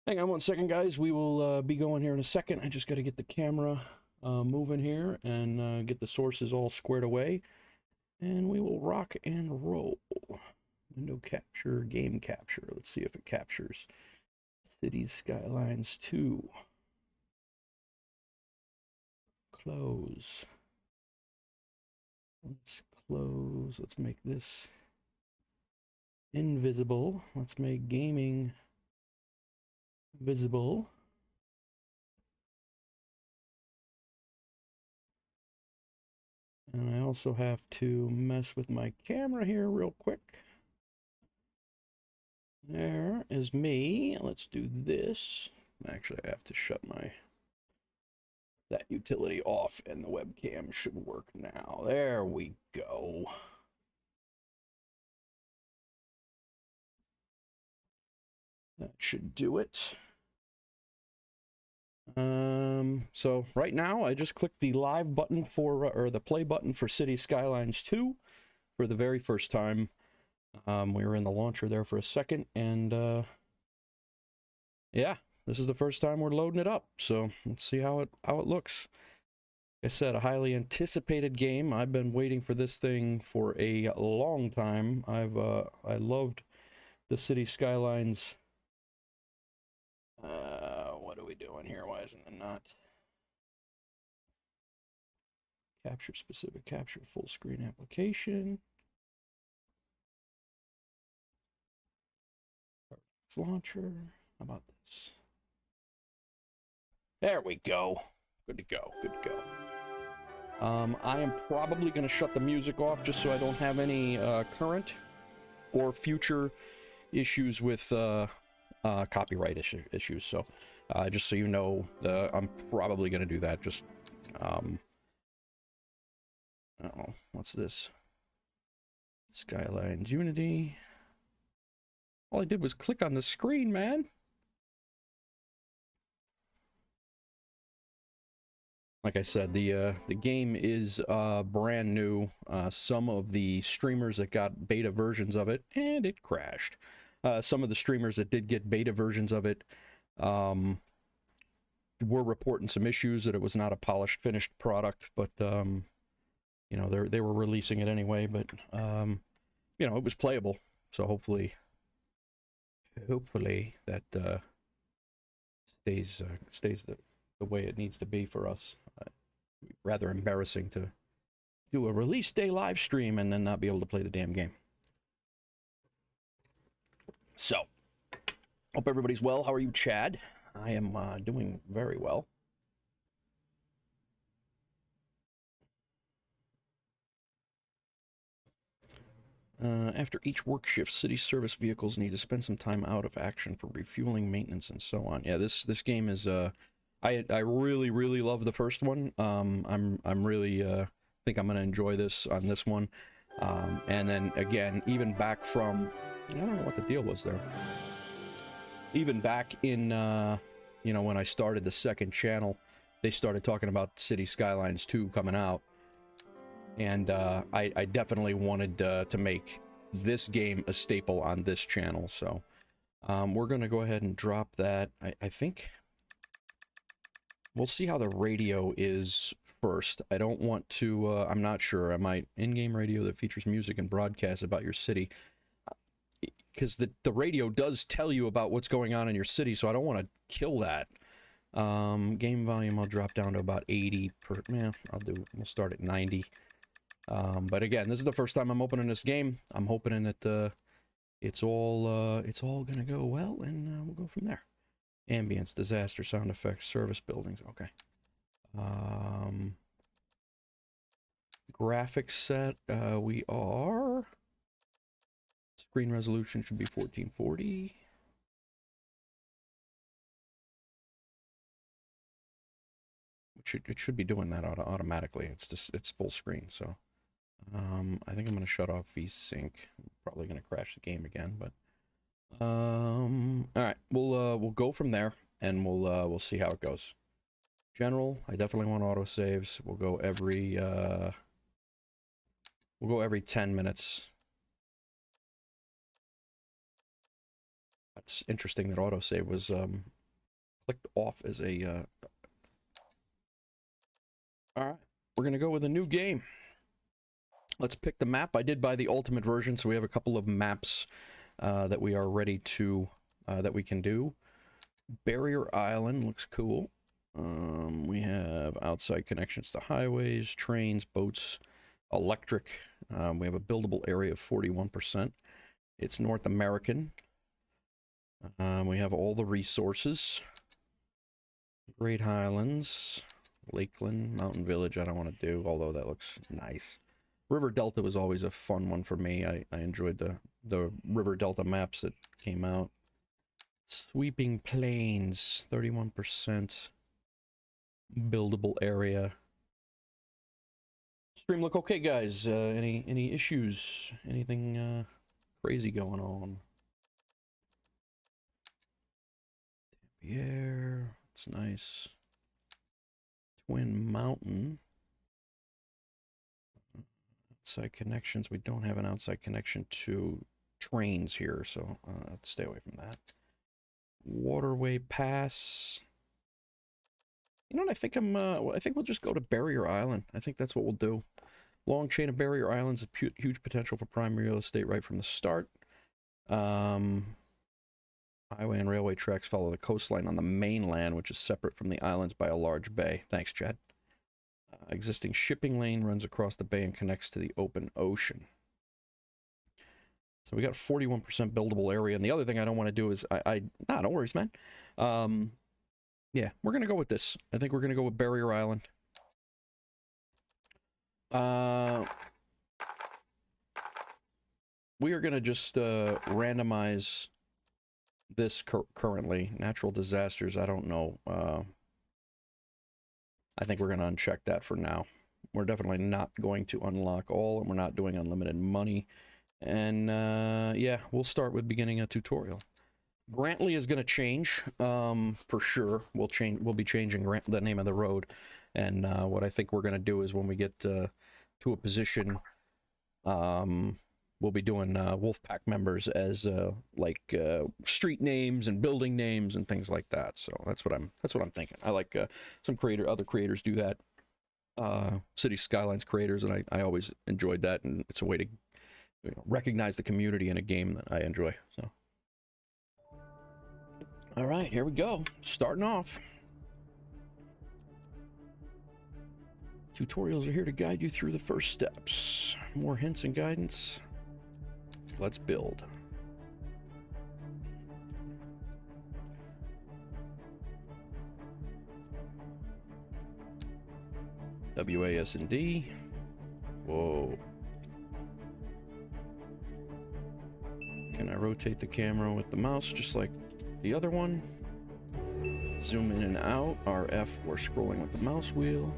Hang on one second, guys. We will be going here in a second. I just got to get the camera moving here and get the sources all squared away. And we will rock and roll. Window capture, game capture. Let's see if it captures Cities Skylines II. Close. Let's close. Let's make this invisible. Let's make gaming visible. And I also have to mess with my camera here real quick. There is me. Let's do this. Actually, I have to shut that utility off and the webcam should work now. There we go. That should do it. So right now I just clicked the live button for, or the play button for Cities Skylines II for the very first time. We were in the launcher there for a second, and yeah, this is the first time we're loading it up. So let's see how it looks. Like I said, a highly anticipated game. I've been waiting for this thing for a long time. I loved the Cities Skylines. What are we doing here? Why isn't it not? Capture specific capture full screen application. Launcher. How about this? There we go. Good to go. Good to go. I am probably going to shut the music off just so I don't have any current or future issues with copyright issues. So just so you know, I'm probably going to do that. Just uh-oh, what's this? Skylines Unity. All I did was click on the screen, man. Like I said, the game is brand new. Some of the streamers that got beta versions of it, and it crashed. Some of the streamers that did get beta versions of it were reporting some issues, that it was not a polished, finished product, but you know, they were releasing it anyway. But you know, it was playable, so hopefully that stays the way it needs to be for us. Rather embarrassing to do a release day live stream and then not be able to play the damn game. So, hope everybody's well. How are you, Chad? I am doing very well. After each work shift, city service vehicles need to spend some time out of action for refueling, maintenance, and so on. Yeah, this game is I really love the first one. I'm really think I'm gonna enjoy this on this one. And then again, even back from, I don't know what the deal was there. Even back in you know, when I started the second channel, they started talking about Cities Skylines 2 coming out. And I definitely wanted to make this game a staple on this channel. So we're going to go ahead and drop that. I think we'll see how the radio is first. I don't want to, I'm not sure. I might in-game radio that features music and broadcasts about your city. Because the radio does tell you about what's going on in your city, so I don't want to kill that. Game volume I'll drop down to about 80 per, yeah, we'll start at 90. But again, this is the first time I'm opening this game. I'm hoping that it's all gonna go well, and we'll go from there. Ambience, disaster, sound effects, service buildings. Okay. Graphics set. We are. Screen resolution should be 1440. It should be doing that automatically. It's full screen, so. I think I'm going to shut off VSync. I'm probably going to crash the game again, but all right, we'll go from there, and we'll see how it goes. General, I definitely want autosaves. We'll go every 10 minutes. That's interesting that autosave was clicked off as a... All right, we're going to go with a new game. Let's pick the map. I did buy the ultimate version, so we have a couple of maps that we are ready to, that we can do. Barrier Island looks cool. We have outside connections to highways, trains, boats, electric. We have a buildable area of 41%. It's North American. We have all the resources. Great Highlands, Lakeland, Mountain Village, I don't want to do, although that looks nice. River Delta was always a fun one for me. I enjoyed the River Delta maps that came out. Sweeping Plains, 31%. Buildable area. Stream look okay, guys. Any issues? Anything crazy going on? Yeah, it's nice. Twin Mountain. Outside connections. We don't have an outside connection to trains here, so let's stay away from that. Waterway Pass. You know what? I think we'll just go to Barrier Island. I think that's what we'll do. Long chain of barrier islands, huge potential for prime real estate right from the start. Highway and railway tracks follow the coastline on the mainland, which is separate from the islands by a large bay. Thanks, Chad. Existing shipping lane runs across the bay and connects to the open ocean. So we got 41% buildable area. And the other thing I don't want to do is, nah, don't worry, man. Yeah, we're going to go with this. I think we're going to go with Barrier Island. We are going to just randomize this currently. Natural disasters, I don't know. I think we're going to uncheck that for now. We're definitely not going to unlock all, and we're not doing unlimited money. And yeah, we'll start with beginning a tutorial. Grantley is going to change, for sure. We'll be changing the name of the road. And what I think we're going to do is when we get to a position, we'll be doing Wolfpack members as like street names and building names and things like that. So that's what I'm thinking. I like some other creators do that. Cities Skylines creators, and I always enjoyed that, and it's a way to recognize the community in a game that I enjoy. So, all right, here we go. Starting off. Tutorials are here to guide you through the first steps. More hints and guidance. Let's build. WASD. Whoa. Can I rotate the camera with the mouse just like the other one? Zoom in and out, RF, or scrolling with the mouse wheel.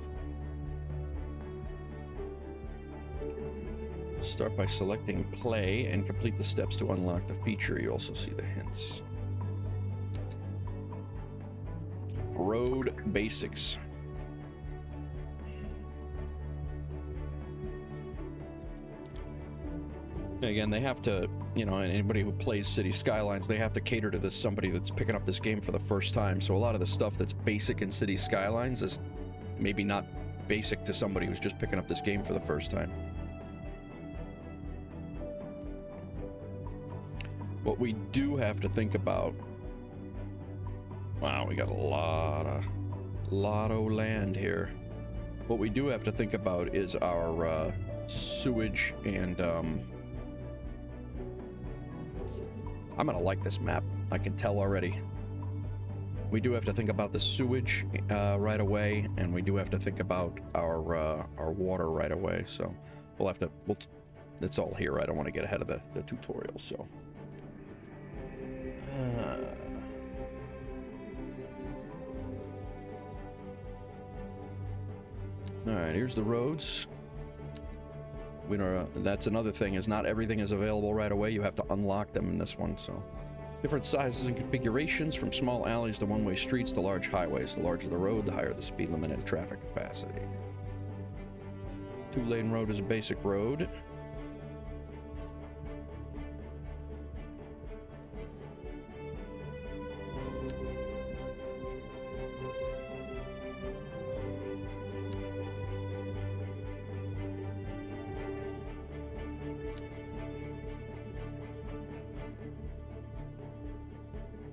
Start by selecting play and complete the steps to unlock the feature. You also see the hints. Road basics. Again, they have to, anybody who plays Cities Skylines, they have to cater to somebody that's picking up this game for the first time. So a lot of the stuff that's basic in Cities Skylines is maybe not basic to somebody who's just picking up this game for the first time. What we do have to think about... Wow, we got a lot of land here. What we do have to think about is our sewage and... I'm gonna like this map. I can tell already. We do have to think about the sewage right away, and we do have to think about our water right away. So we'll have to. It's all here. I don't want to get ahead of the tutorial. So. All right. Here's the roads. We don't, that's another thing, is not everything is available right away. You have to unlock them in this one. So different sizes and configurations, from small alleys to one-way streets to large highways. The larger the road, the higher the speed limit and traffic capacity. Two-lane road is a basic road.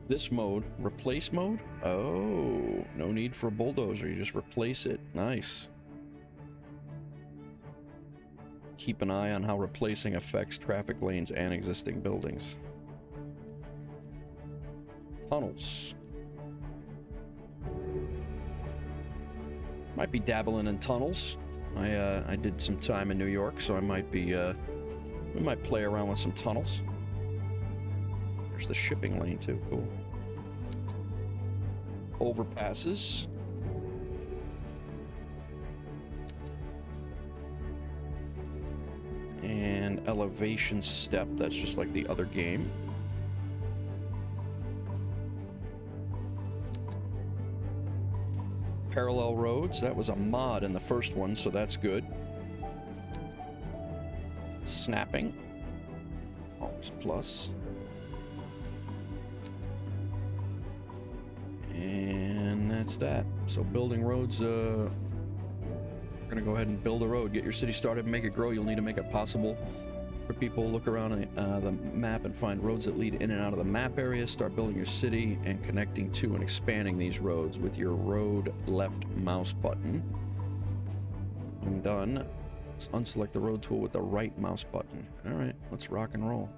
This mode, replace mode? Oh, no need for a bulldozer. You just replace it. Nice. Keep an eye on how replacing affects traffic lanes and existing buildings. Tunnels. Might be dabbling in tunnels. I did some time in New York, so I might be, we might play around with some tunnels. There's the shipping lane too, cool. Overpasses. And elevation step, that's just like the other game. Parallel roads, that was a mod in the first one, so that's good. Snapping. Always plus. And that's that. So building roads, we're gonna go ahead and build a road. Get your city started, make it grow. You'll need to make it possible for people to look around the map and find roads that lead in and out of the map area. Start building your city and connecting to and expanding these roads with your road left mouse button. When done, let's unselect the road tool with the right mouse button. All right, let's rock and roll.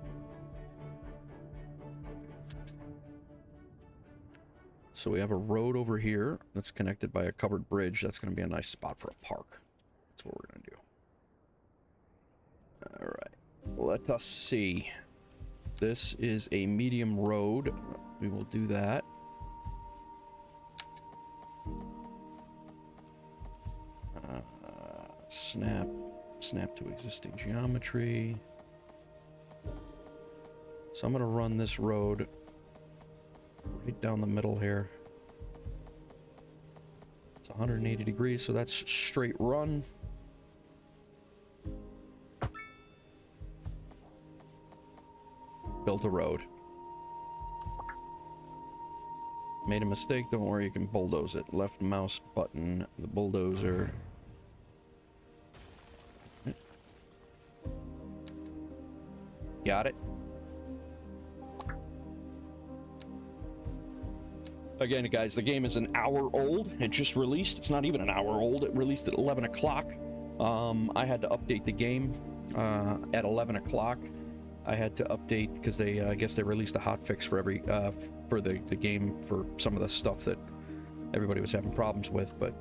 So we have a road over here that's connected by a covered bridge. That's going to be a nice spot for a park. That's what we're going to do. All right. Let us see. This is a medium road. We will do that. Snap to existing geometry. So I'm going to run this road right down the middle here. It's 180 degrees, so that's straight run. Built a road. Made a mistake, don't worry, you can bulldoze it. Left mouse button, the bulldozer. Got it. Again, guys, the game is an hour old. It just released. It's not even an hour old. It released at 11 o'clock. I had to update the game at 11 o'clock. I had to update because they, I guess they released a hotfix for every, for the game for some of the stuff that everybody was having problems with. But,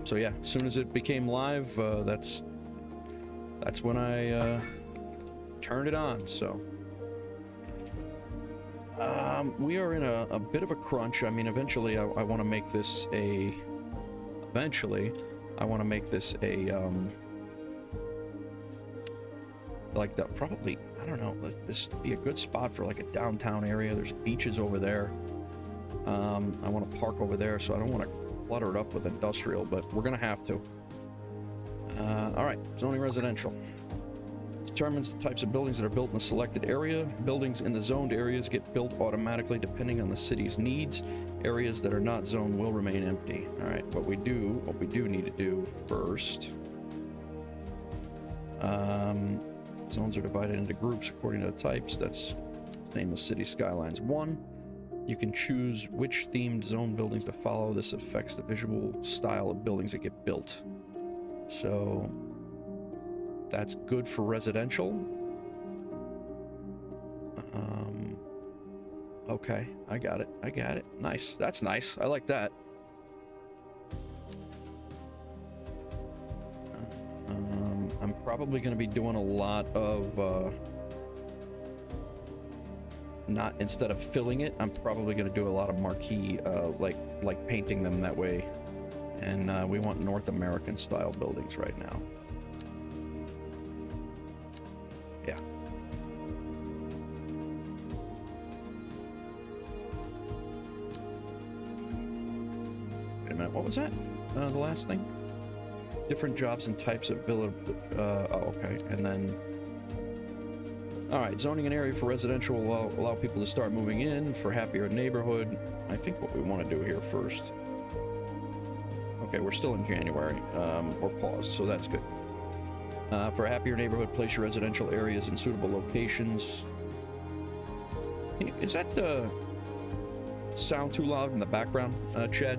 so yeah, as soon as it became live, that's when I turned it on, so. We are in a bit of a crunch. I mean, eventually I want to make this a, like the, probably, I don't know, this would be a good spot for like a downtown area. There's beaches over there. I want to park over there, so I don't want to clutter it up with industrial, but we're gonna have to. All right, zoning residential. Determines the types of buildings that are built in the selected area. Buildings in the zoned areas get built automatically depending on the city's needs. Areas that are not zoned will remain empty. All right, what we do need to do first. Zones are divided into groups according to the types. That's the name of Cities Skylines I. You can choose which themed zone buildings to follow. This affects the visual style of buildings that get built. So that's good for residential. Okay, I got it. Nice. That's nice. I like that. I'm probably going to be doing a lot of not, instead of filling it, I'm probably going to do a lot of marquee, like painting them that way. And we want North American style buildings right now. Yeah. Wait a minute, what was that? The last thing? Different jobs and types of villa, oh, okay, and then, all right, zoning an area for residential will allow people to start moving in for happier neighborhood. I think what we want to do here first. Okay, we're still in January, or paused, so that's good. For a happier neighborhood, place your residential areas in suitable locations. Is that sound too loud in the background, Chad?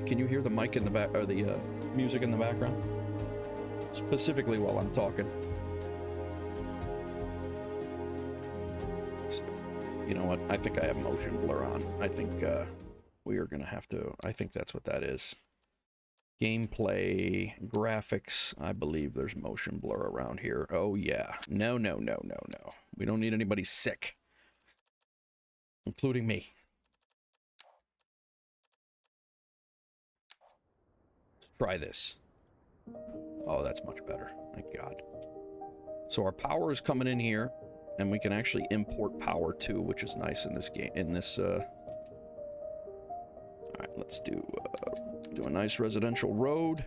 Can you hear the mic in the back, or the music in the background? Specifically while I'm talking. You know what? I think I have motion blur on. I think we are gonna have to. I think that's what that is. Gameplay, graphics. I believe there's motion blur around here. Oh yeah. No, no, no, no, no. We don't need anybody sick, including me. Let's try this. Oh, that's much better. Thank God. So our power is coming in here. And we can actually import power too, which is nice in this game. All right, let's do a nice residential road.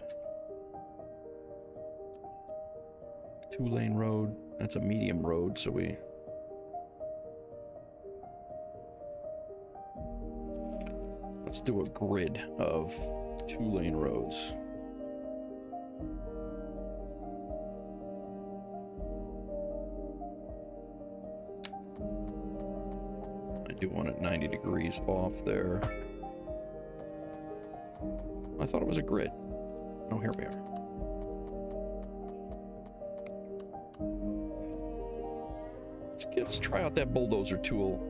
2-lane road. That's a medium road, so let's do a grid of 2-lane roads. Do want it 90 degrees off there. I thought it was a grid. Oh, here we are. Let's try out that bulldozer tool.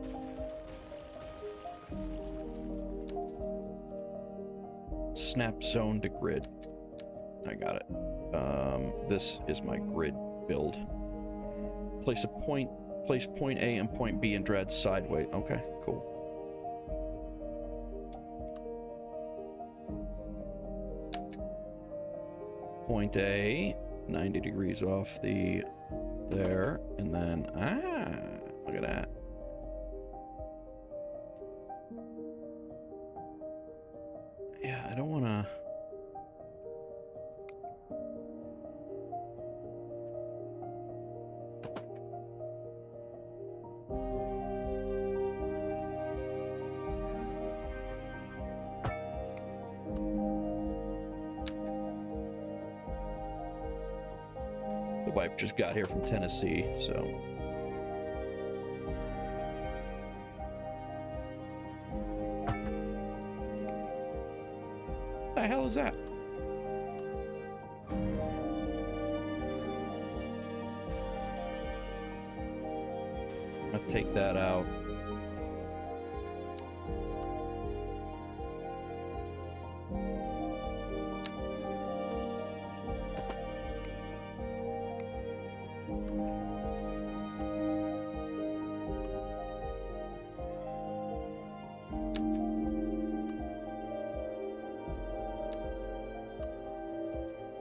Snap zone to grid. I got it. This is my grid build. Place point A and point B and dread sideways. Okay, cool. Point A, 90 degrees off the there, and then look at that. Yeah, I don't want to. The wife just got here from Tennessee, so. What the hell is that? I'll take that out.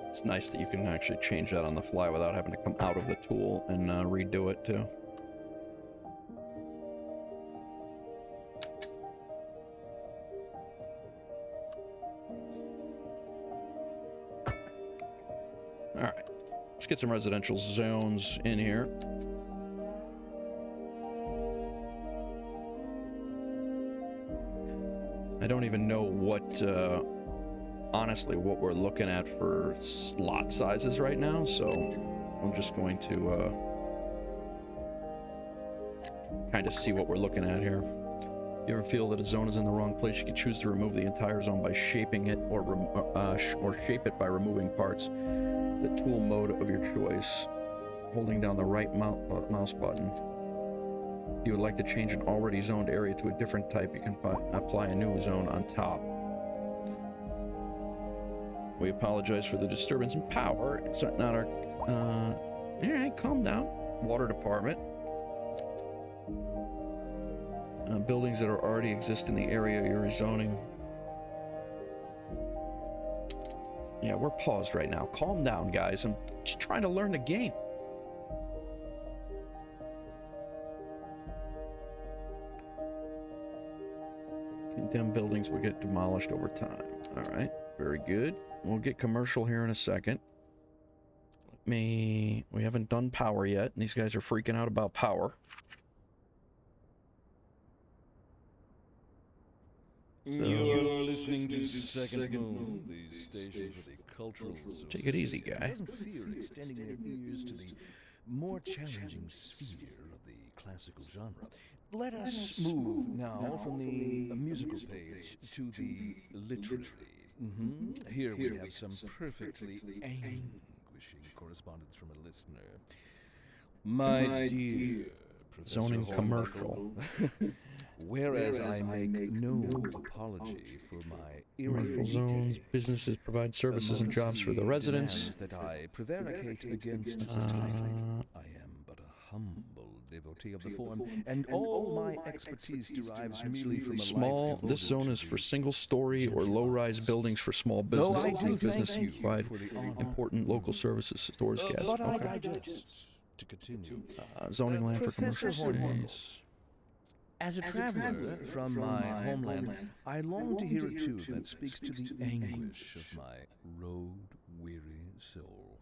It's nice that you can actually change that on the fly without having to come out of the tool and redo it too. All right, let's get some residential zones in here. I don't even know what honestly what we're looking at for lot sizes right now, so I'm just going to kind of see what we're looking at here. You ever feel that a zone is in the wrong place? You can choose to remove the entire zone by shaping it, or shape it by removing parts. The tool mode of your choice, holding down the right mouse button. If you would like to change an already zoned area to a different type, you can apply a new zone on top. We apologize for the disturbance in power. It's not our... all right, calm down. Water department. Buildings that are already exist in the area you're rezoning. Yeah, we're paused right now. Calm down, guys. I'm just trying to learn the game. Condemned buildings will get demolished over time. All right, very good. We'll get commercial here in a second. We haven't done power yet, and these guys are freaking out about power. So, you're listening to Second Moon, the station for the cultural association. Take it easy, guy. Doesn't fear extending their ears to the more challenging sphere of the classical genre. Let us move now from the musical page to the literary. Here we have some perfectly anguishing correspondence from a listener. My dear Professor Zoning Hornbuckle, commercial. whereas I make no apology for my Commercial zones, irritating businesses provide services and jobs for the residents. demands that I prevaricate against the title. I am but a humble devotee of the form, and all my expertise derives merely from a Small. life This zone is for single-story or low-rise buildings for small Though I businesses. do These businesses thank you provide for the honor. important local services, stores, gas. But I Okay. digest. To continue. Zoning land for Professor commercial Hornbuckle, space. as a traveler from my homeland, I long to hear a tune that speaks to the anguish of my road-weary soul.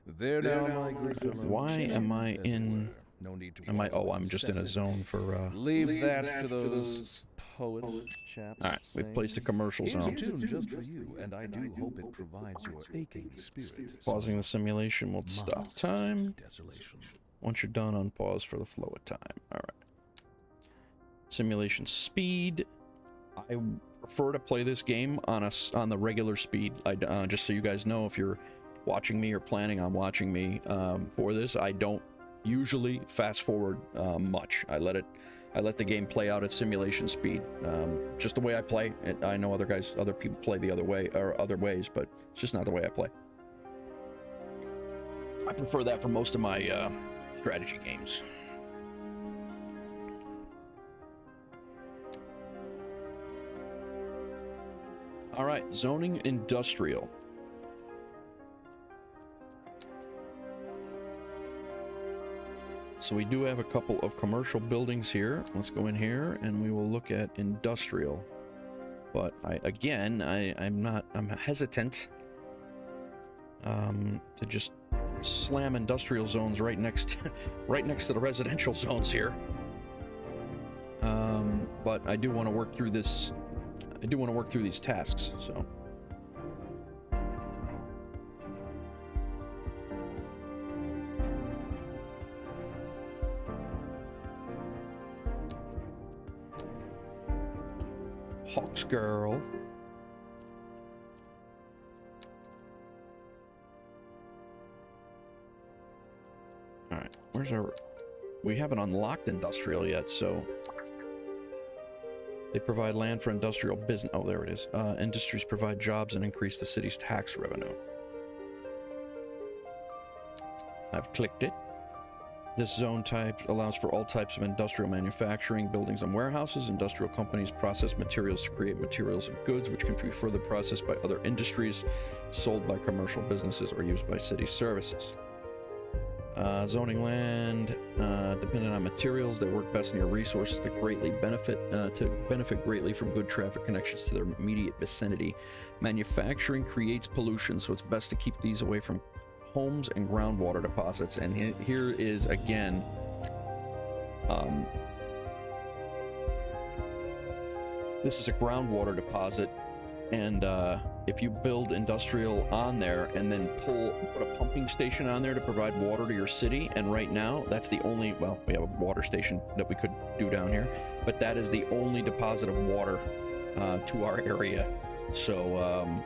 There now, my good fellow. Why am I As it in? were. No need to. Am I? Oh, I'm just in a zone for. Leave that to those poet chaps. All right, we've placed a commercial Here's a zone. tune just for you, and I do hope it provides your aching spirit. Pausing the simulation will stop Months time. Desolation. Once you're done, unpause for the flow of time. All right. Simulation speed. I prefer to play this game on the regular speed. Just so you guys know, if you're watching me or planning on watching me for this, I don't usually fast forward much. I let the game play out at simulation speed. Just the way I play. I know other people play the other way or other ways, but it's just not the way I play. I prefer that for most of my strategy games. All right, zoning industrial. So we do have a couple of commercial buildings here. Let's go in here and we will look at industrial. But I'm hesitant to just slam industrial zones right next to the residential zones here. But I do want to work through this. I do want to work through these tasks, so. Hawks girl. All right, where's our... We haven't unlocked industrial yet, so... They provide land for industrial business. Oh, there it is. Industries provide jobs and increase the city's tax revenue. I've clicked it. This zone type allows for all types of industrial manufacturing, buildings and warehouses. Industrial companies process materials to create materials and goods, which can be further processed by other industries, sold by commercial businesses, or used by city services. Zoning land, dependent on materials that work best near resources to benefit greatly from good traffic connections to their immediate vicinity. Manufacturing creates pollution, so it's best to keep these away from homes and groundwater deposits. And here is again, this is a groundwater deposit. And if you build industrial on there and then put a pumping station on there to provide water to your city, and right now that's the only, well, we have a water station that we could do down here, but that is the only deposit of water to our area. So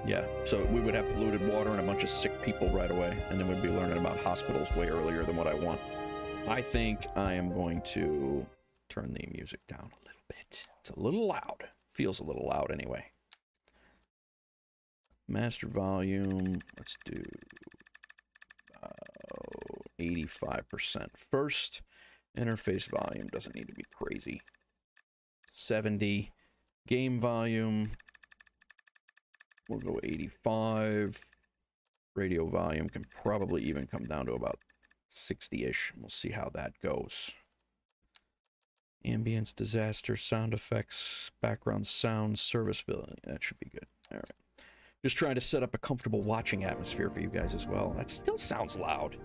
yeah, so we would have polluted water and a bunch of sick people right away, and then we'd be learning about hospitals way earlier than what I want. I think I am going to turn the music down a little bit. It's a little loud. Feels a little loud anyway. Master volume, let's do 85% first. Interface volume doesn't need to be crazy. 70. Game volume, we'll go 85. Radio volume can probably even come down to about 60-ish. We'll see how that goes. Ambience, disaster, sound effects, background sound, serviceability. That should be good. All right. Just trying to set up a comfortable watching atmosphere for you guys as well. That still sounds loud.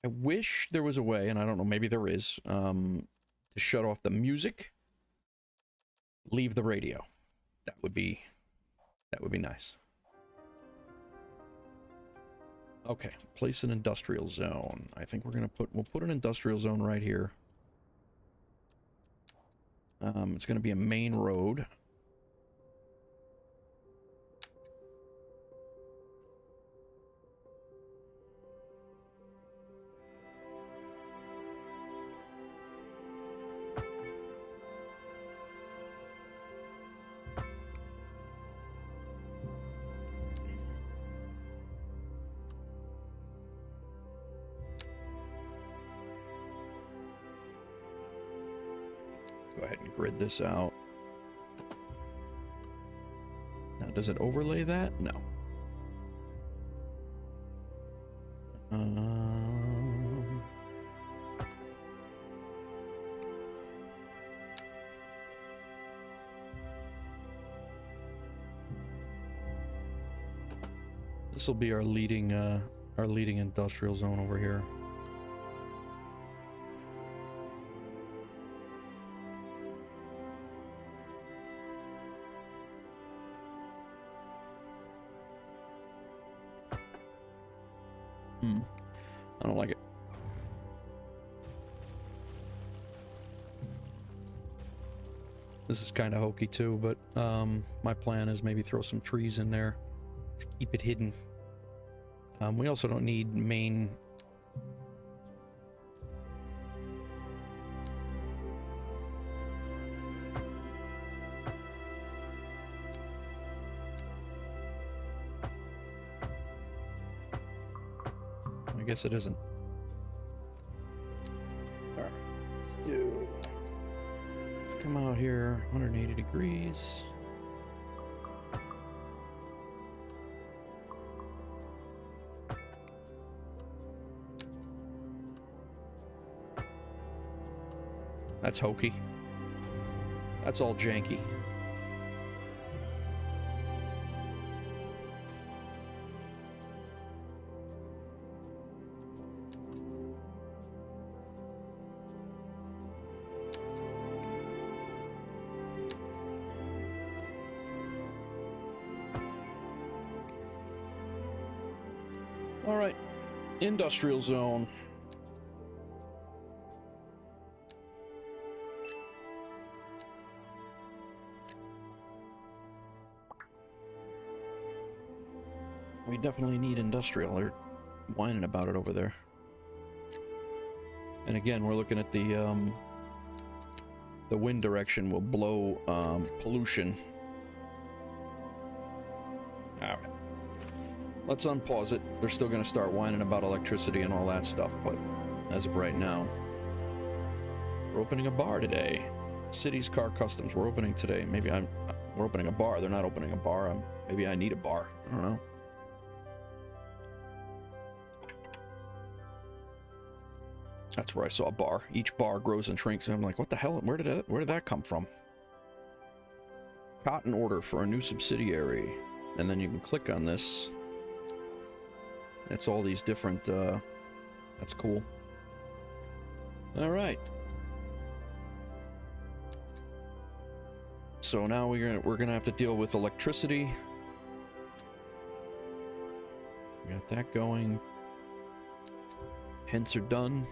I wish there was a way, and I don't know, maybe there is, to shut off the music, leave the radio. That would be nice. Okay, place an industrial zone. I think we'll put an industrial zone right here. It's gonna be a main road. Go ahead and grid this out. Now, does it overlay that? No. This will be our leading industrial zone over here. I don't like it. This is kind of hokey too, but my plan is maybe throw some trees in there to keep it hidden. We also don't need main... I guess it isn't. All right, let's do... Come out here, 180 degrees. That's hokey. That's all janky. All right, industrial zone. We definitely need industrial. They're whining about it over there. And again, we're looking at the wind direction will blow pollution. All right. Let's unpause it. They're still going to start whining about electricity and all that stuff, but as of right now, we're opening a bar today. Cities Car Customs. We're opening today. Maybe we're opening a bar. They're not opening a bar. Maybe I need a bar. I don't know. That's where I saw a bar. Each bar grows and shrinks, and I'm like, what the hell? Where did that come from? Cotton order for a new subsidiary. And then you can click on this. It's all these different, that's cool. All right. So now we're gonna have to deal with electricity. We got that going. Hints are done.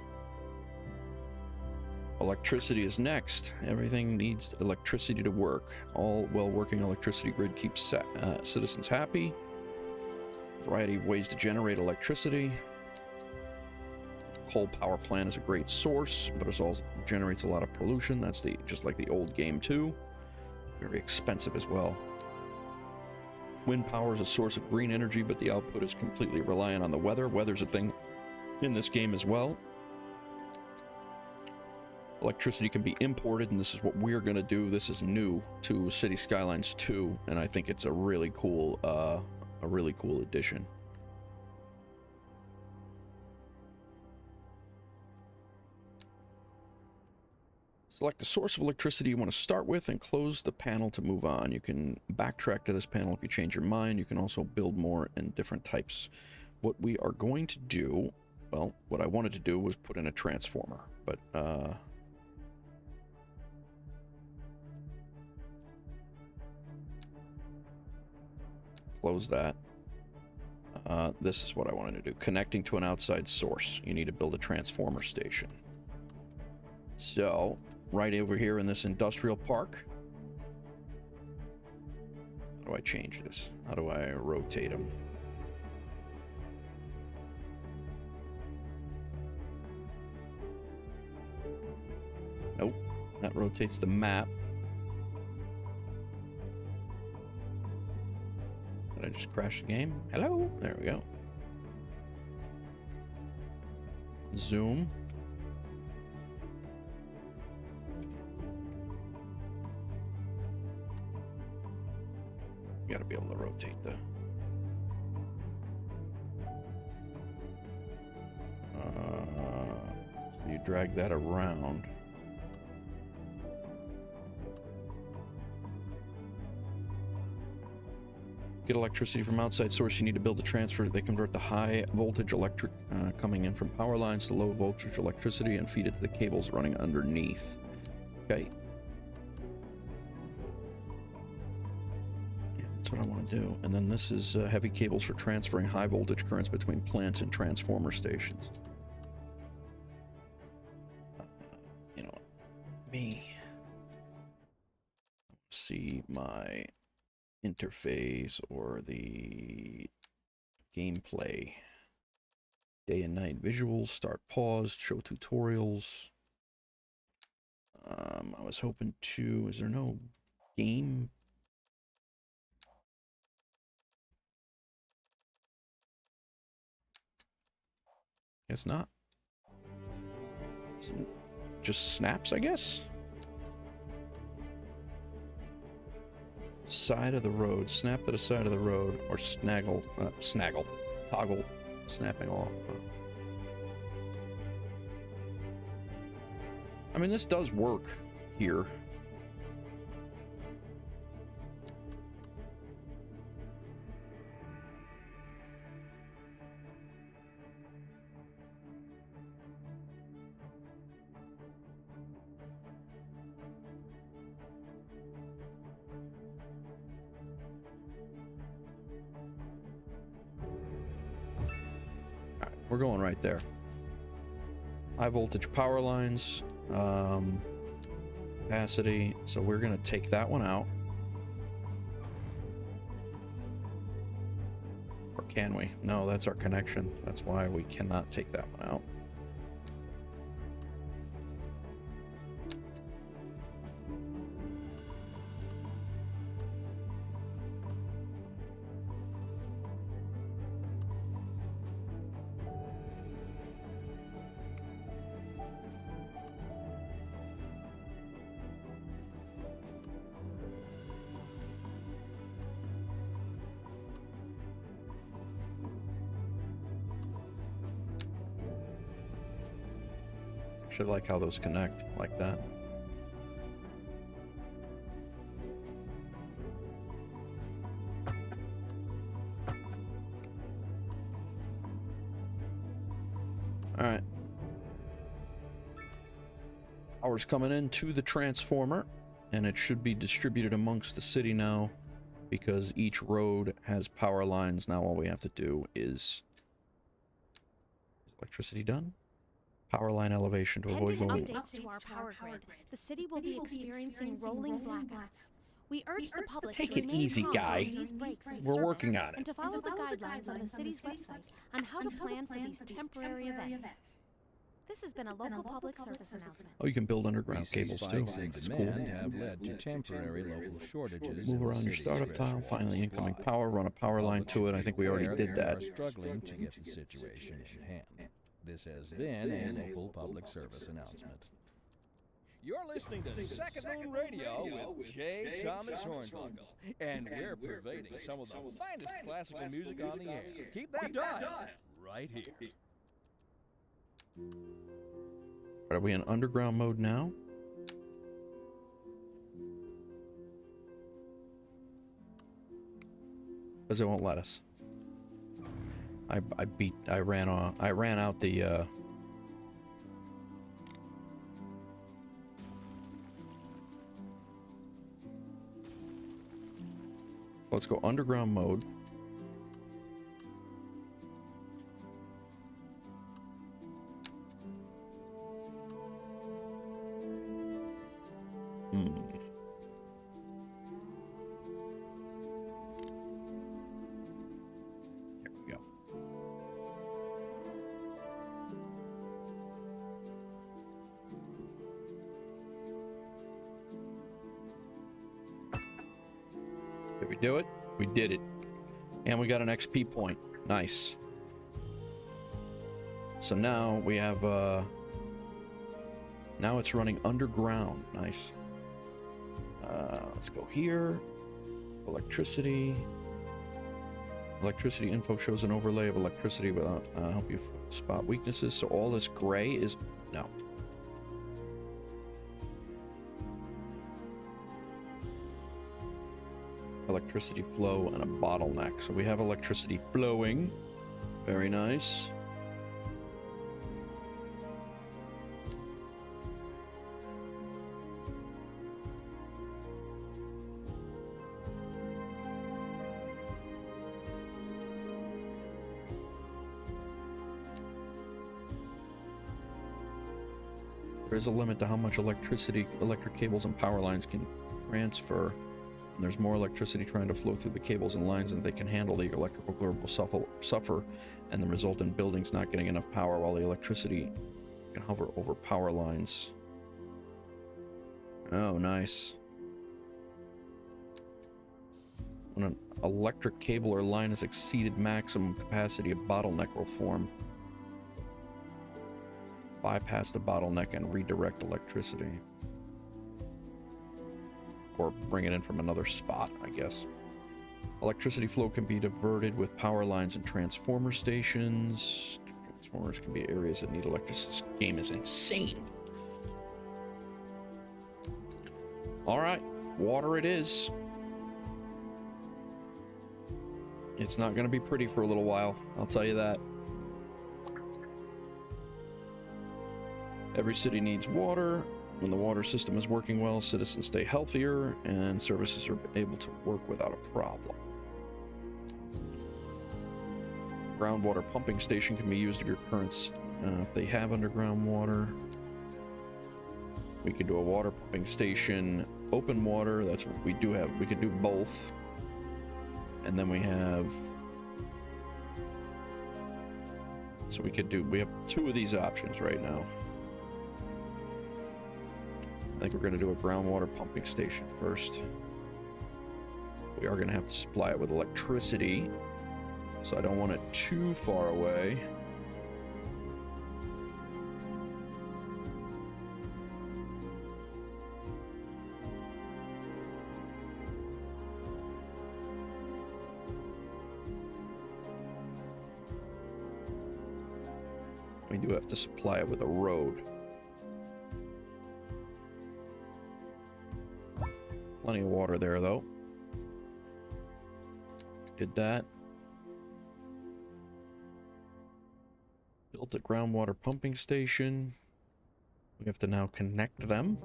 Electricity is next. Everything needs electricity to work. All well-working electricity grid keeps citizens happy. Variety of ways to generate electricity. Coal power plant is a great source, but it also generates a lot of pollution. That's just like the old game too. Very expensive as well. Wind power is a source of green energy, but the output is completely reliant on the weather. Weather's a thing in this game as well. Electricity can be imported, and this is what we're going to do. This is new to Cities Skylines II, and I think it's a really cool addition. Select the source of electricity you want to start with and close the panel to move on. You can backtrack to this panel if you change your mind. You can also build more in different types. What we are going to do well, what I wanted to do was put in a transformer, but close that. This is what I wanted to do. Connecting to an outside source. You need to build a transformer station. So, right over here in this industrial park. How do I change this? How do I rotate them? Nope. That rotates the map. Did I just crash the game? Hello? There we go. Zoom. You gotta be able to rotate the... so you drag that around. Get electricity from outside source. You need to build a transfer. They convert the high voltage electric coming in from power lines to low voltage electricity and feed it to the cables running underneath. Okay. Yeah, that's what I want to do. And then this is heavy cables for transferring high voltage currents between plants and transformer stations. You know, me see my interface or the gameplay. Day and night visuals, start, pause, show tutorials. I was hoping to, is there no game? Guess not. Just snaps, I guess? Side of the road, snap to the side of the road, or snaggle, toggle, snapping off. I mean, this does work here. We're going right there. High voltage power lines, capacity. So we're going to take that one out. Or can we? No, that's our connection. That's why we cannot take that one out. Should like how those connect like that. All right. Power's coming in to the transformer, and it should be distributed amongst the city now because each road has power lines. Now all we have to do is electricity done? Power line elevation to avoid going. Updates to our power grid. The city will be experiencing rolling blackouts. We urge the public Take to it remain easy, calm guy. during these breaks in We're service working on it. and to follow the guidelines on the city's website on how to plan for these temporary events. This has been a local public service announcement. Oh, you can build underground cables too. It's cool. Have led to temporary local shortages. Move around your startup tile, find the incoming power, run a power line to it. I think we already did that. Struggling to get the situation in hand. This has been a local public service announcement. You're listening to Second Moon Radio with J. Thomas Hornbuckle, and we're pervading some of the finest classical music on the air. Keep that dial right here. Are we in underground mode now? Because it won't let us. I ran out the let's go underground mode. There we go. Did we do it? We did it. And we got an XP point. Nice. So now we have, now it's running underground. Nice. Let's go here. Electricity. Electricity info shows an overlay of electricity without help you spot weaknesses. So all this gray is, no. Electricity flow and a bottleneck. So we have electricity flowing. Very nice. There is a limit to how much electric cables and power lines can transfer. And there's more electricity trying to flow through the cables and lines than they can handle. The electrical grid will suffer, and the result in buildings not getting enough power, while the electricity can hover over power lines. Oh, nice. When an electric cable or line has exceeded maximum capacity, a bottleneck will form. Bypass the bottleneck and redirect electricity. Or bring it in from another spot, I guess. Electricity flow can be diverted with power lines and transformer stations. Transformers can be areas that need electricity. This game is insane. Alright, water it is. It's not going to be pretty for a little while, I'll tell you that. Every city needs water. When the water system is working well, citizens stay healthier and services are able to work without a problem. Groundwater pumping station can be used if your currents, if they have underground water. We could do a water pumping station, open water, that's what we do have. We could do both. And then we have, so we have two of these options right now. I think we're going to do a groundwater pumping station first. We are going to have to supply it with electricity, so I don't want it too far away. We do have to supply it with a road. Plenty of water there, though. Did that. Built a groundwater pumping station. We have to now connect them.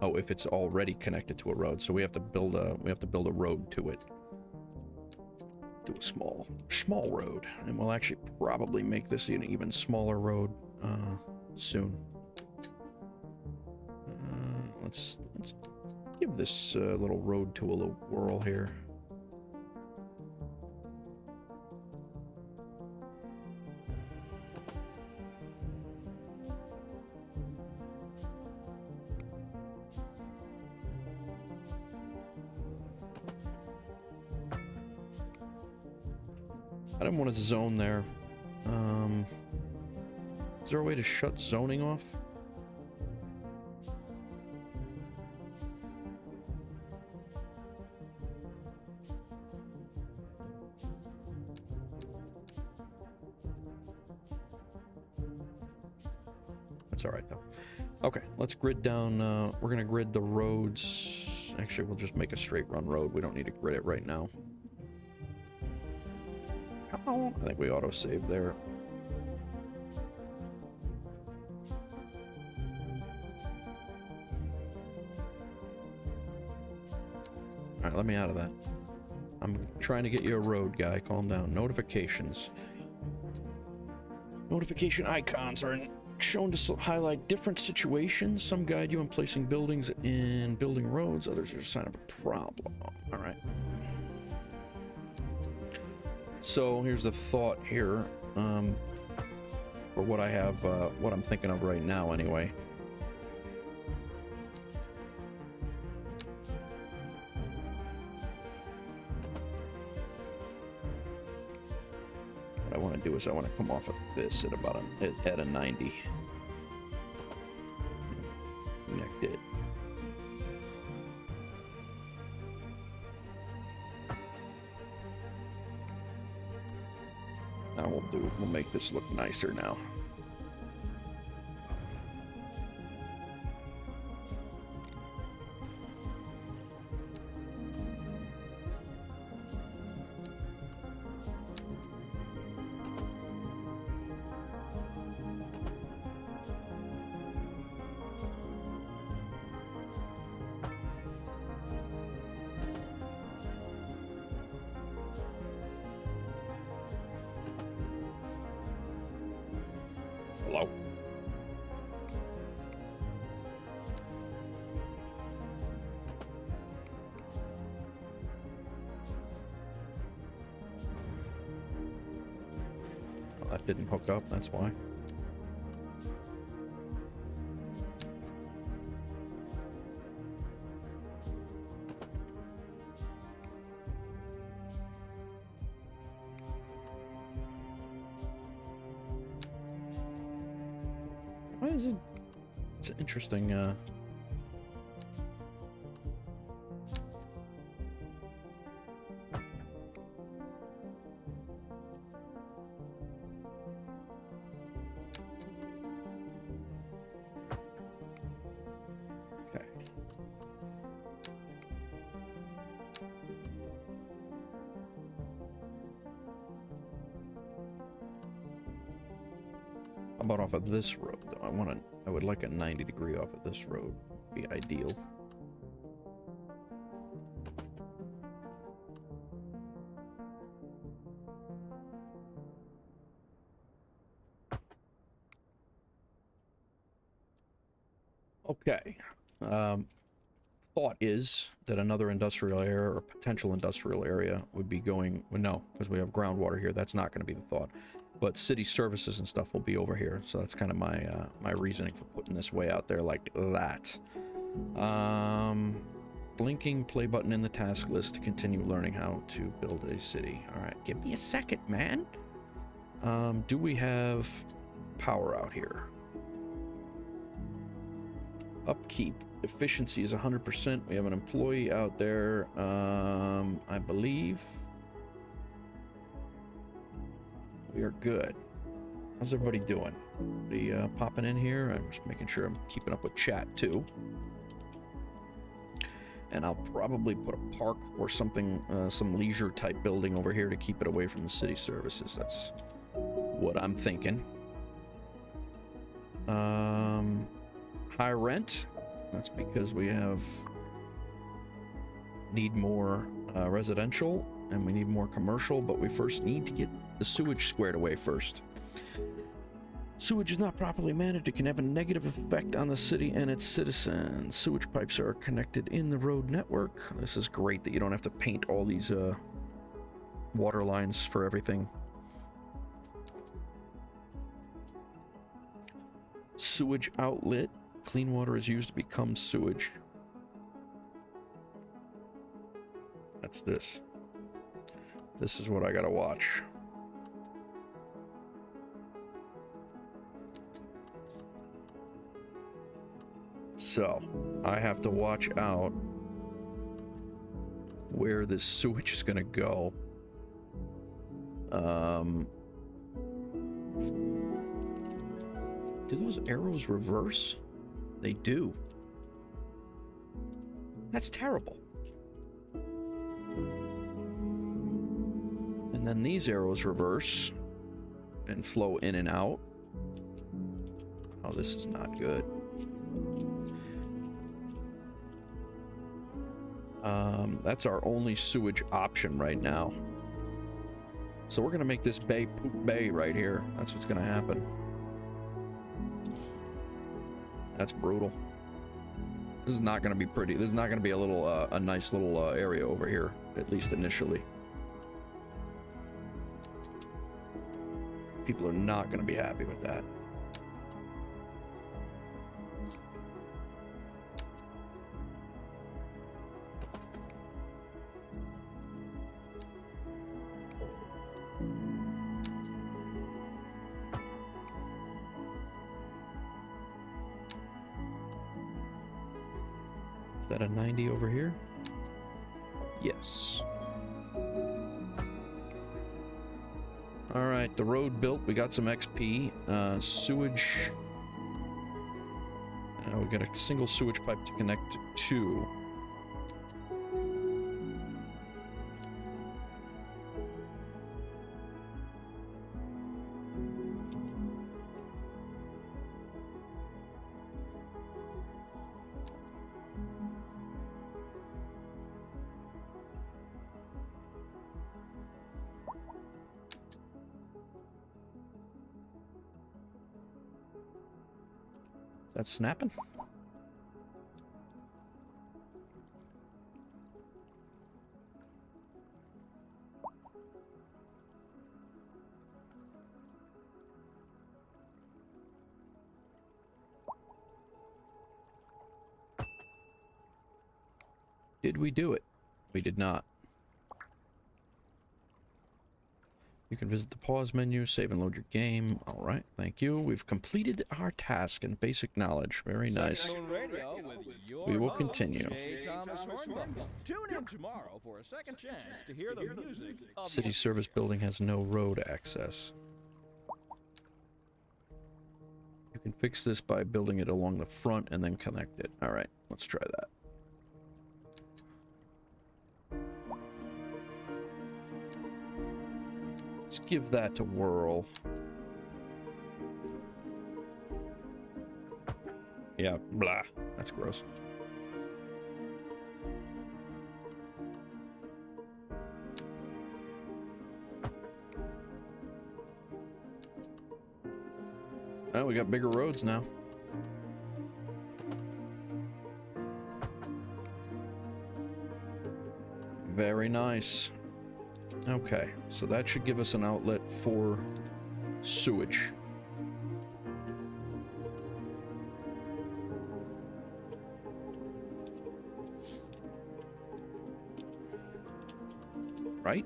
Oh, if it's already connected to a road, so we have to build a road to it. Do a small road, and we'll actually probably make this an even smaller road soon. Let's give this little road to a little whirl here. I didn't want to zone there. Is there a way to shut zoning off? That's all right, though. Okay, let's grid down. We're going to grid the roads. Actually, we'll just make a straight run road. We don't need to grid it right now. Come on. I think we auto-save there. Alright, let me out of that. I'm trying to get you a road, guy. Calm down. Notifications. Notification icons are shown to highlight different situations. Some guide you in placing buildings in building roads. Others are a sign of a problem. Alright. So here's the thought here. For what I have, what I'm thinking of right now anyway. What I want to do is I want to come off of this at about at a 90. Connect it. Now we'll make this look nicer now. Hello? Well, that didn't hook up, that's why. Why is it? It's interesting, okay. How about off of this road, though? I would like a 90-degree off of this road. Be ideal. Okay. Thought is that another industrial area or potential industrial area would be going, well, no, because we have groundwater here. That's not going to be the thought. But city services and stuff will be over here. So that's kind of my my reasoning for putting this way out there like that. Blinking play button in the task list to continue learning how to build a city. All right, give me a second, man. Do we have power out here? Upkeep. Efficiency is 100%. We have an employee out there, I believe. We are good. How's everybody doing? Everybody popping in here? I'm just making sure I'm keeping up with chat too. And I'll probably put a park or something, some leisure type building over here to keep it away from the city services. That's what I'm thinking. High rent. That's because we need more residential and we need more commercial, but we first need to get the sewage squared away first. Sewage is not properly managed. It can have a negative effect on the city and its citizens. Sewage pipes are connected in the road network. This is great that you don't have to paint all these water lines for everything. Sewage outlet. Clean water is used to become sewage. That's this. This is what I gotta watch. So, I have to watch out where this sewage is gonna go. Do those arrows reverse? They do. That's terrible. And then these arrows reverse and flow in and out. Oh, this is not good. That's our only sewage option right now. So we're gonna make this bay poop bay right here. That's what's gonna happen. That's brutal. This is not gonna be pretty. There's not gonna be a little, a nice little area over here, at least initially. People are not gonna be happy with that. Is that a 90 over here? Yes. All right, the road built. We got some XP. Sewage. We got a single sewage pipe to connect to. That's snapping. Did we do it? We did not. You can visit the pause menu, save and load your game. All right, thank you. We've completed our task in basic knowledge. Very nice. We will continue. Tune in tomorrow for a second chance to hear the music of City service building has no road access. You can fix this by building it along the front and then connect it. All right, let's try that. Let's give that to Whirl. Yeah, blah. That's gross. Oh, we got bigger roads now. Very nice. Okay, so that should give us an outlet for sewage. Right?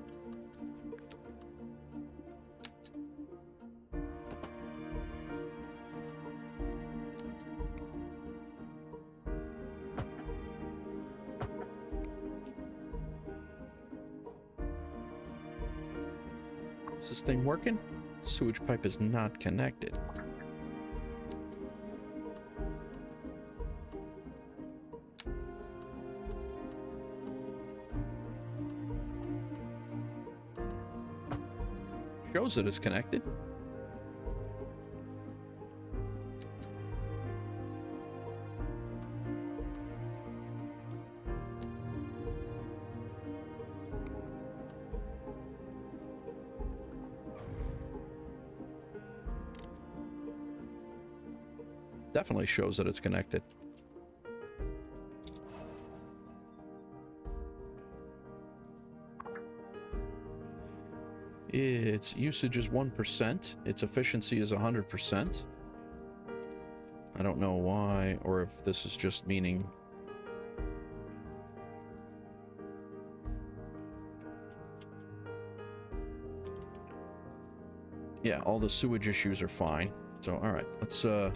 Is this thing working? Sewage pipe is not connected. Shows that it's connected. Definitely shows that it's connected. Its usage is 1%. Its efficiency is 100%. I don't know why, or if this is just meaning... Yeah, all the sewage issues are fine. So, alright, let's, So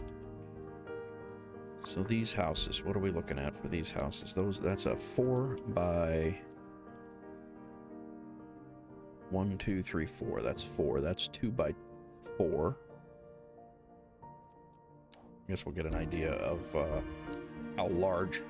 these houses, what are we looking at for these houses? That's a 4 by 1, 2, 3, 4. That's 4. That's 2 by 4. I guess we'll get an idea of how large.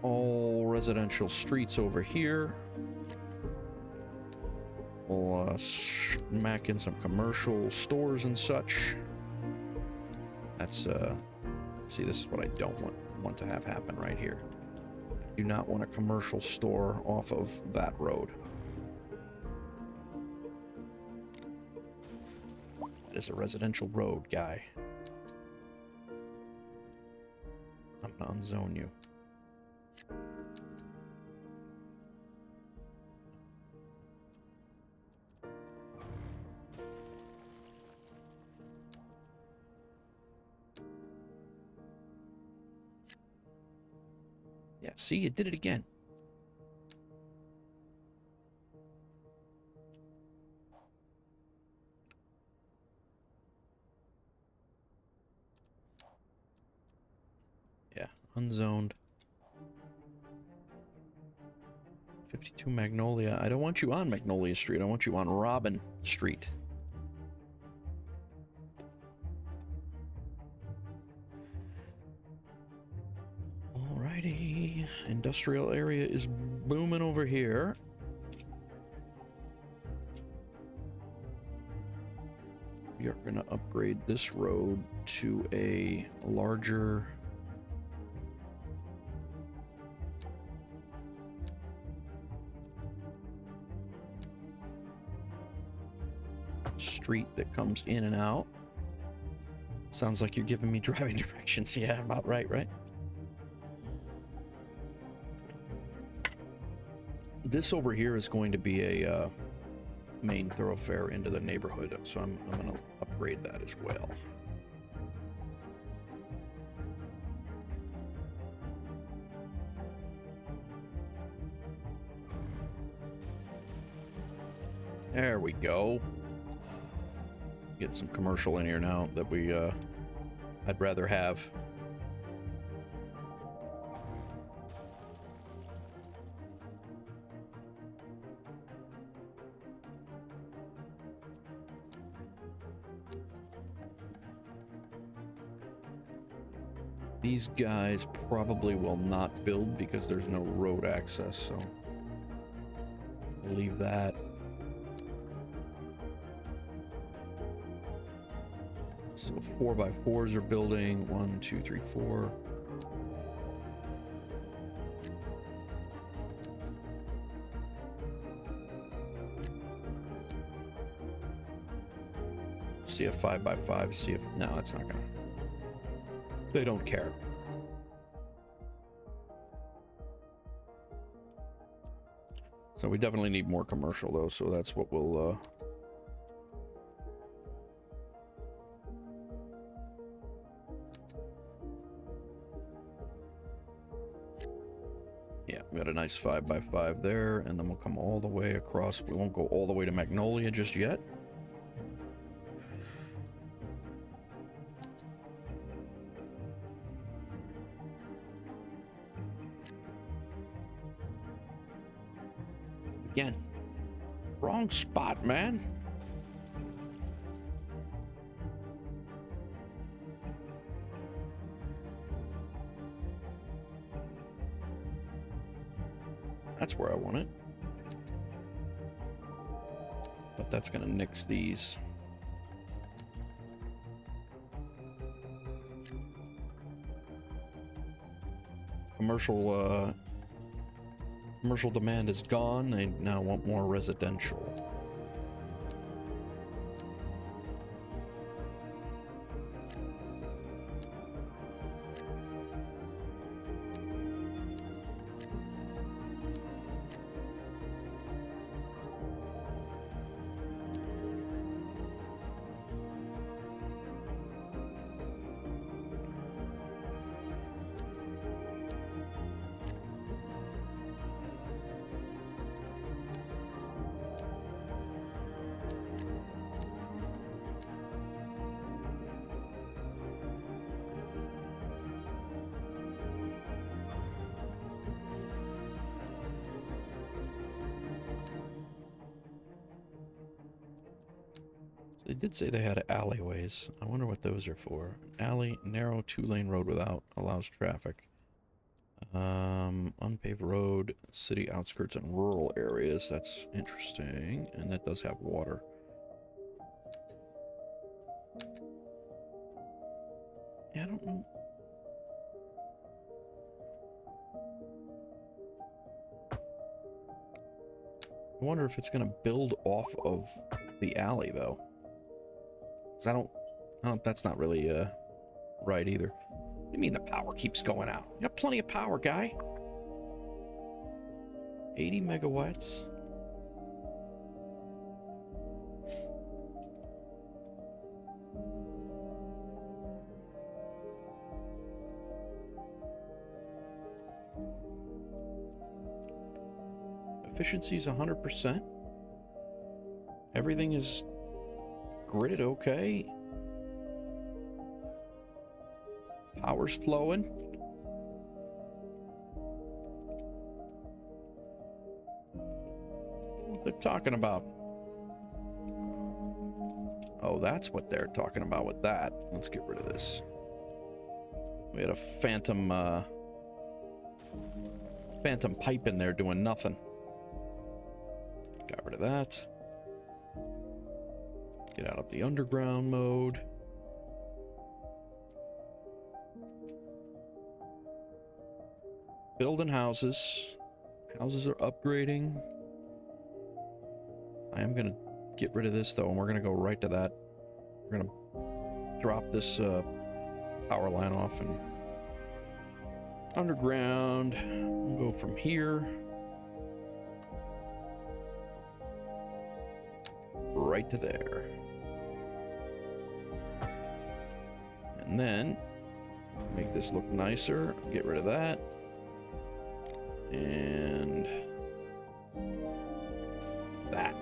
all residential streets over here. We'll smack in some commercial stores and such. That's, see, this is what I don't want to have happen right here. I do not want a commercial store off of that road. That is a residential road, guy. I'm gonna unzone you. Yeah, see, it did it again. Yeah, unzoned. 52 Magnolia. I don't want you on Magnolia Street. I want you on Robin Street. Alrighty. Industrial area is booming over here. We are going to upgrade this road to a larger street that comes in and out. Sounds like you're giving me driving directions. Yeah, about right, right? This over here is going to be a main thoroughfare into the neighborhood, so I'm going to upgrade that as well. There we go. Get some commercial in here now that we I'd rather have. These guys probably will not build because there's no road access, so we'll leave that. So 4x4s are building. 1, 2, 3, 4. See a 5x5. See if no, it's not gonna. They don't care. So we definitely need more commercial though. So that's what we'll. Yeah, we got a nice 5x5 there, and then we'll come all the way across. We won't go all the way to Magnolia just yet. Again, wrong spot, man. That's where I want it. But that's gonna nix these. Commercial demand is gone. They now want more residential. They did say they had alleyways. I wonder what those are for. Alley, narrow 2-lane road without allows traffic. Unpaved road, city outskirts and rural areas. That's interesting. And that does have water. Yeah, I don't know. I wonder if it's gonna build off of the alley though. 'Cause I don't, that's not really, right either. What do you mean the power keeps going out? You got plenty of power, guy. 80 megawatts. Efficiency is 100%. Everything is gridded okay. Power's flowing. What they're talking about? Oh, that's what they're talking about with that. Let's get rid of this. We had a phantom pipe in there doing nothing. Got rid of that. Get out of the underground mode. Building houses. Houses are upgrading. I am gonna get rid of this though, and we're gonna go right to that. We're gonna drop this power line off and underground. We'll go from here right to there. And then make this look nicer. Get rid of that. And that.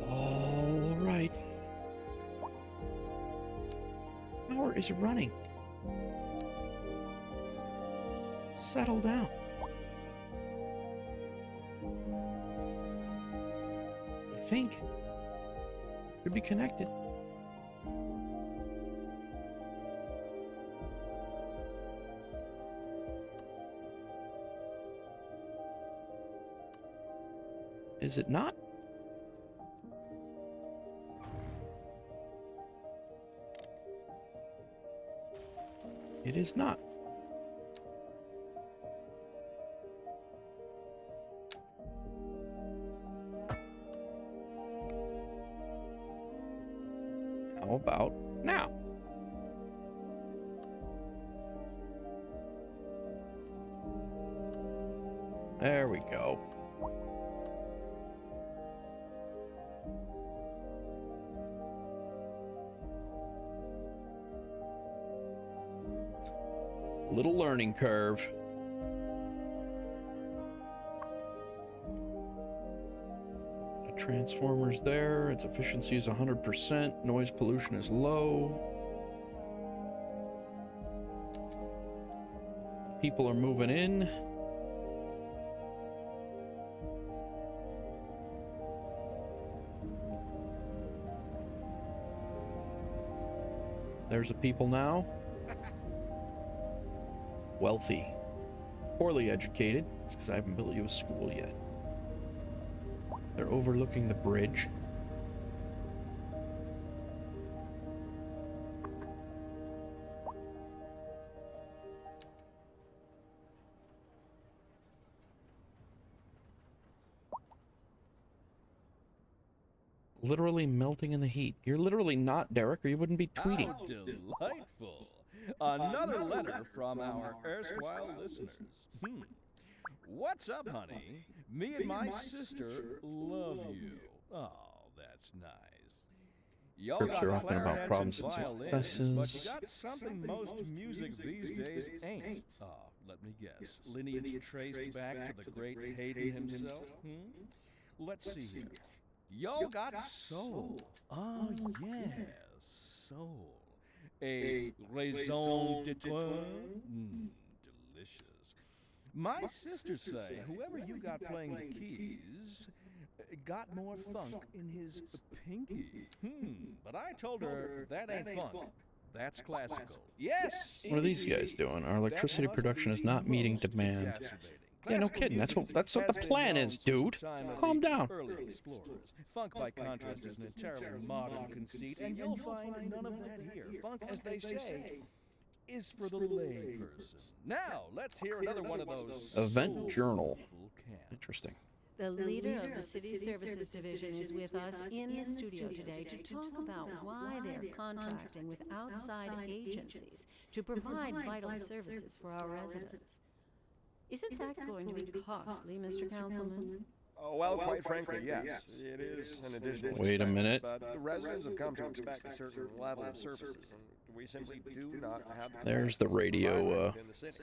All right. Power is running. Settle down. I think should be connected. Is it not? It is not. How about now? There we go. Little learning curve. The transformer's there. Its efficiency is 100%. Noise pollution is low. People are moving in. There's the people now. Wealthy. Poorly educated. It's because I haven't built you a school yet. They're overlooking the bridge. Literally melting in the heat. You're literally not, Derek, or you wouldn't be tweeting. How delightful. Another letter from our erstwhile listeners. What's up, honey? Me and my sister love you. Oh, that's nice. Y'all Perks are got often about clarinets problems and and violins, but successes. you got something most music these days ain't. Oh, let me guess. Lineage traced back to the great Haydn himself? Let's see here. Y'all got soul. Oh, yes, soul. A raison d'etre? Delicious. My sisters say whoever you got playing the keys got more funk in his pinky. But I told her that ain't funk. That's classical. Yes! What are these guys doing? Our electricity production is not meeting demand. Yeah, no kidding. That's what the plan is, dude. Calm down. Early explorers. Funk, by contrast, is an entirely modern conceit, and you'll find none of that here. Funk, as they say, is for the layperson. Now, let's hear another one of those Event journal. soulful cans. Interesting. The leader of the City Services Division is with us in the studio today to talk about why they're contracting with outside agencies to provide vital services for our residents. Isn't that going to be costly, Mr. Councilman? Oh, well, quite frankly, yes. It is an additional Wait a expense, minute. But the residents have come to expect a certain level of services, and we simply do not have the There's the radio. in the city.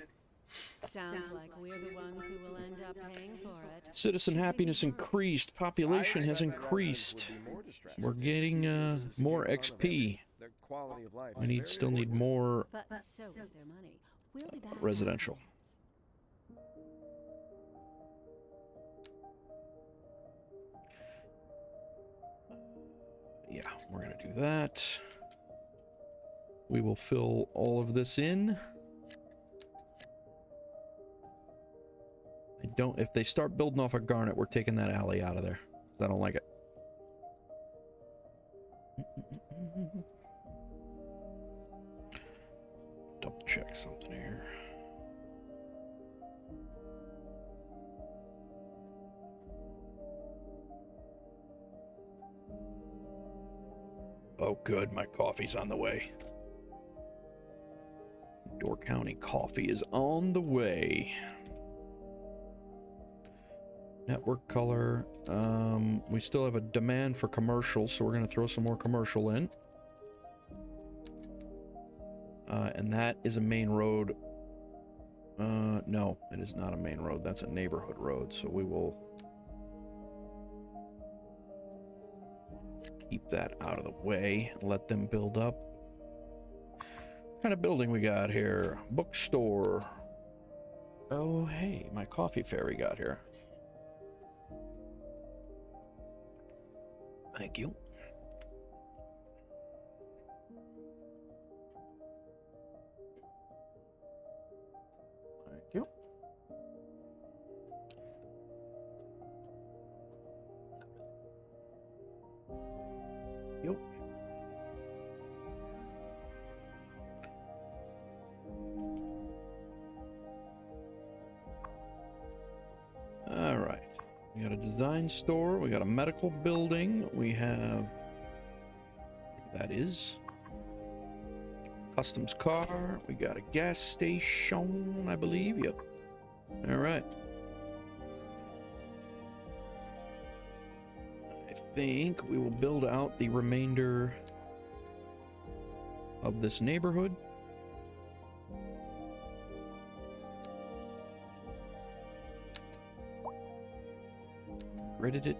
Sounds like we're the ones who will end up paying for it. Citizen happiness increased. Population has increased. We're getting more XP. Their quality of life. We still need more But so is their money. We'll be back. residential. Yeah, we're gonna do that. We will fill all of this in. If they start building off a garnet, we're taking that alley out of there, 'cause I don't like it. Double check something here. Oh, good. My coffee's on the way. Door County coffee is on the way. Network color. We still have a demand for commercial, so we're going to throw some more commercial in. And that is a main road. No, it is not a main road. That's a neighborhood road, so we will keep that out of the way and let them build up. What kind of building we got here? Bookstore. Oh, hey, my coffee fairy got here. Thank you. Thank you. Yep. All right. We got a design store. We got a medical building. We have... That is... Customs car. We got a gas station, I believe. Yep. All right. I think we will build out the remainder of this neighborhood. Gridded it.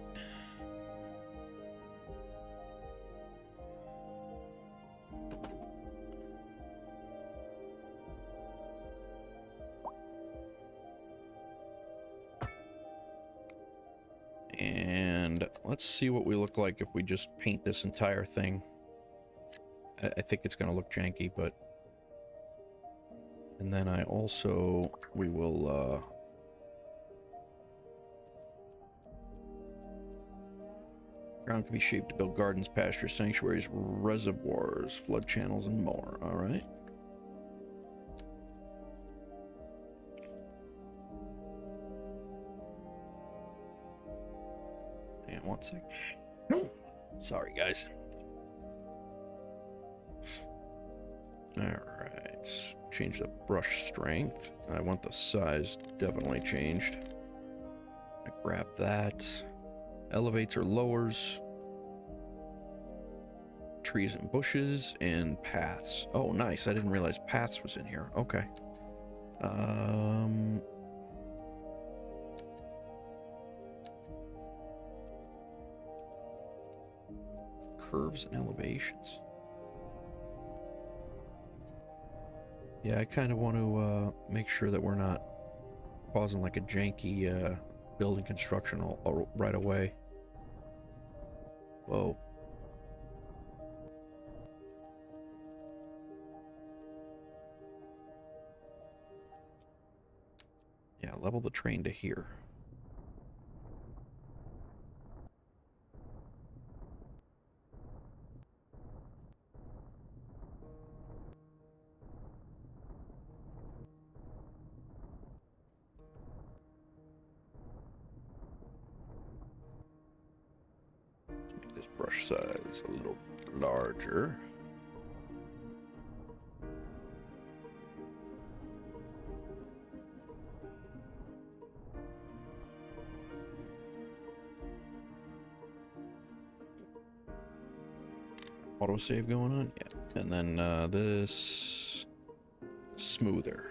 And let's see what we look like if we just paint this entire thing. I think it's going to look janky, but... And then we will, ground can be shaped to build gardens, pastures, sanctuaries, reservoirs, flood channels, and more. All right. And one sec. Sorry, guys. All right. Change the brush strength. I want the size definitely changed. I grab that. Elevates or lowers. Trees and bushes and paths. Oh, nice. I didn't realize paths was in here. Okay. Curves and elevations. Yeah, I kind of want to make sure that we're not causing like a janky building construction right away. Whoa. Yeah, level the train to here. Make this brush size a little larger. Autosave going on? Yeah. And then this smoother.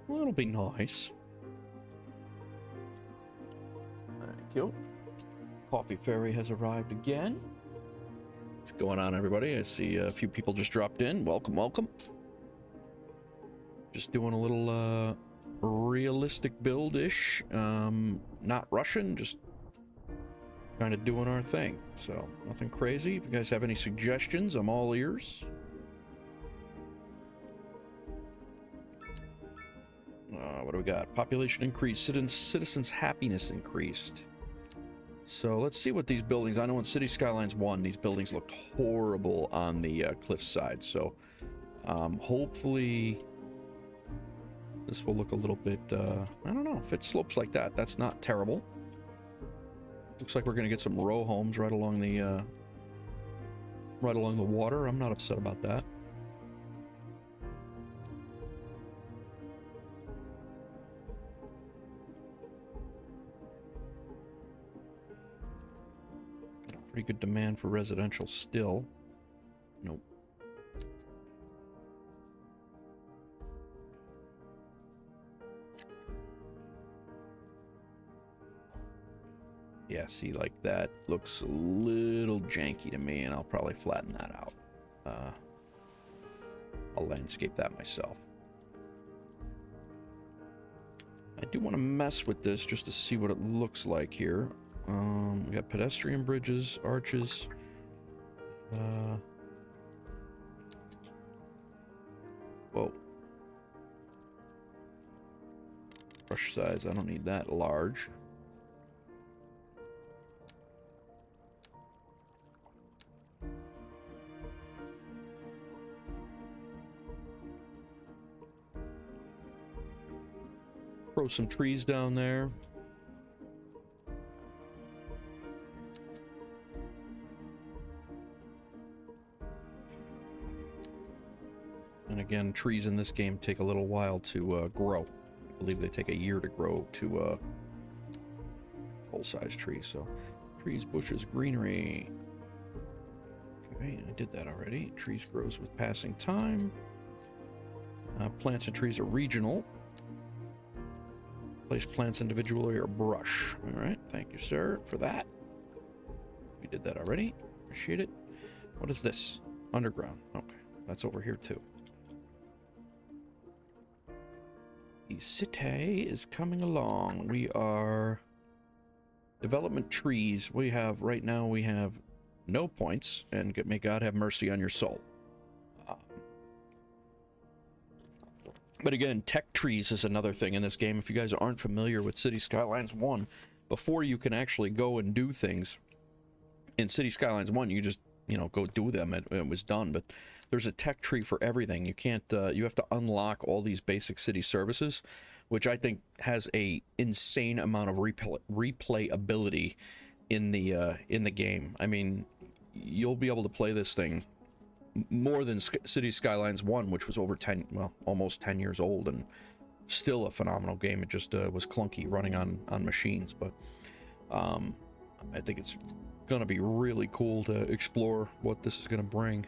Well, that'll be nice. Thank you. Coffee Fairy has arrived again. What's going on, everybody? I see a few people just dropped in. Welcome, welcome. Just doing a little realistic build-ish. Not rushing, just kind of doing our thing. So nothing crazy. If you guys have any suggestions, I'm all ears. What do we got? Population increased, citizens happiness increased. So let's see what these buildings, I know in Cities Skylines 1 these buildings looked horrible on the cliff side, so hopefully this will look a little bit, I don't know, if it slopes like that, that's not terrible. Looks like we're gonna get some row homes right along the water. I'm not upset about that. Pretty good demand for residential still. Nope. Yeah, see, like that looks a little janky to me, and I'll probably flatten that out. I'll landscape that myself. I do want to mess with this just to see what it looks like here. We got pedestrian bridges, arches. Whoa. Brush size, I don't need that large. Throw some trees down there. And again, trees in this game take a little while to grow. I believe they take a year to grow to full-size trees. So, trees, bushes, greenery. Okay, I did that already. Trees grows with passing time. Plants and trees are regional. Place plants individually or brush. All right, thank you, sir, for that. We did that already. Appreciate it. What is this? Underground. Okay, that's over here too. The city is coming along. We are development trees. We have right now. We have no points, and may God have mercy on your soul. But again, tech trees is another thing in this game. If you guys aren't familiar with Cities Skylines 1, before you can actually go and do things in Cities Skylines 1, you just, you know, go do them. It was done. But there's a tech tree for everything. You can't, you have to unlock all these basic city services, which I think has a insane amount of replayability in the game. I mean, you'll be able to play this thing more than Cities Skylines 1, which was over 10, well, almost 10 years old, and still a phenomenal game. It just was clunky running on machines, but I think it's gonna be really cool to explore what this is gonna bring.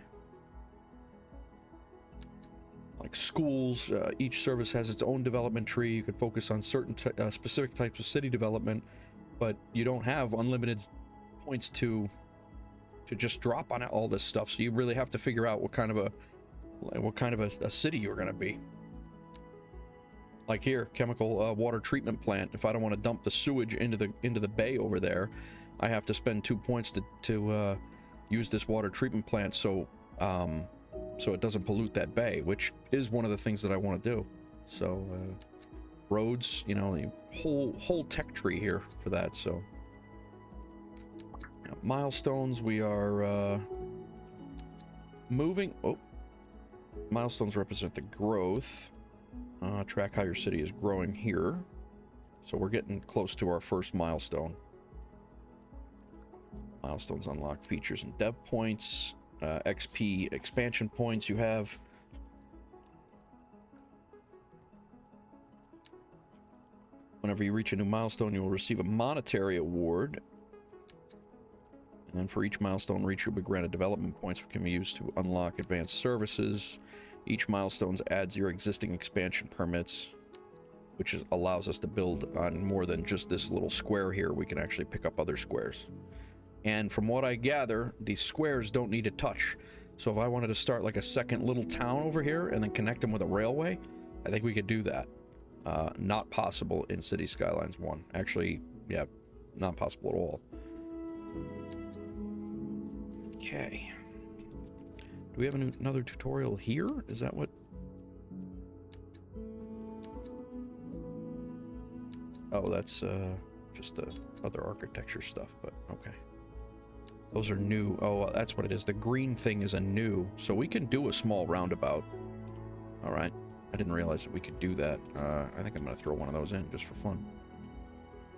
Like schools, each service has its own development tree. You can focus on certain specific types of city development, but you don't have unlimited points to just drop on all this stuff. So you really have to figure out what kind of a city you're going to be. Like here, chemical water treatment plant. If I don't want to dump the sewage into the bay over there, I have to spend 2 points to use this water treatment plant so so it doesn't pollute that bay, which is one of the things that I want to do. So roads, you know, whole tech tree here for that. So now, milestones, we are moving. Oh, milestones represent the growth. Track how your city is growing here. So we're getting close to our first milestone. Milestones unlock features and dev points, XP expansion points you have. Whenever you reach a new milestone, you will receive a monetary award. And for each milestone reached, you'll be granted development points which can be used to unlock advanced services. Each milestone adds your existing expansion permits, which allows us to build on more than just this little square here. We can actually pick up other squares. And from what I gather, these squares don't need a touch. So if I wanted to start like a second little town over here and then connect them with a railway, I think we could do that. Not possible in Cities Skylines 1. Actually, yeah, not possible at all. Okay. Do we have another tutorial here? Is that what? Oh, that's just the other architecture stuff, but okay. Those are new. Oh, that's what it is. The green thing is a new, so we can do a small roundabout. All right. I didn't realize that we could do that. I think I'm going to throw one of those in just for fun.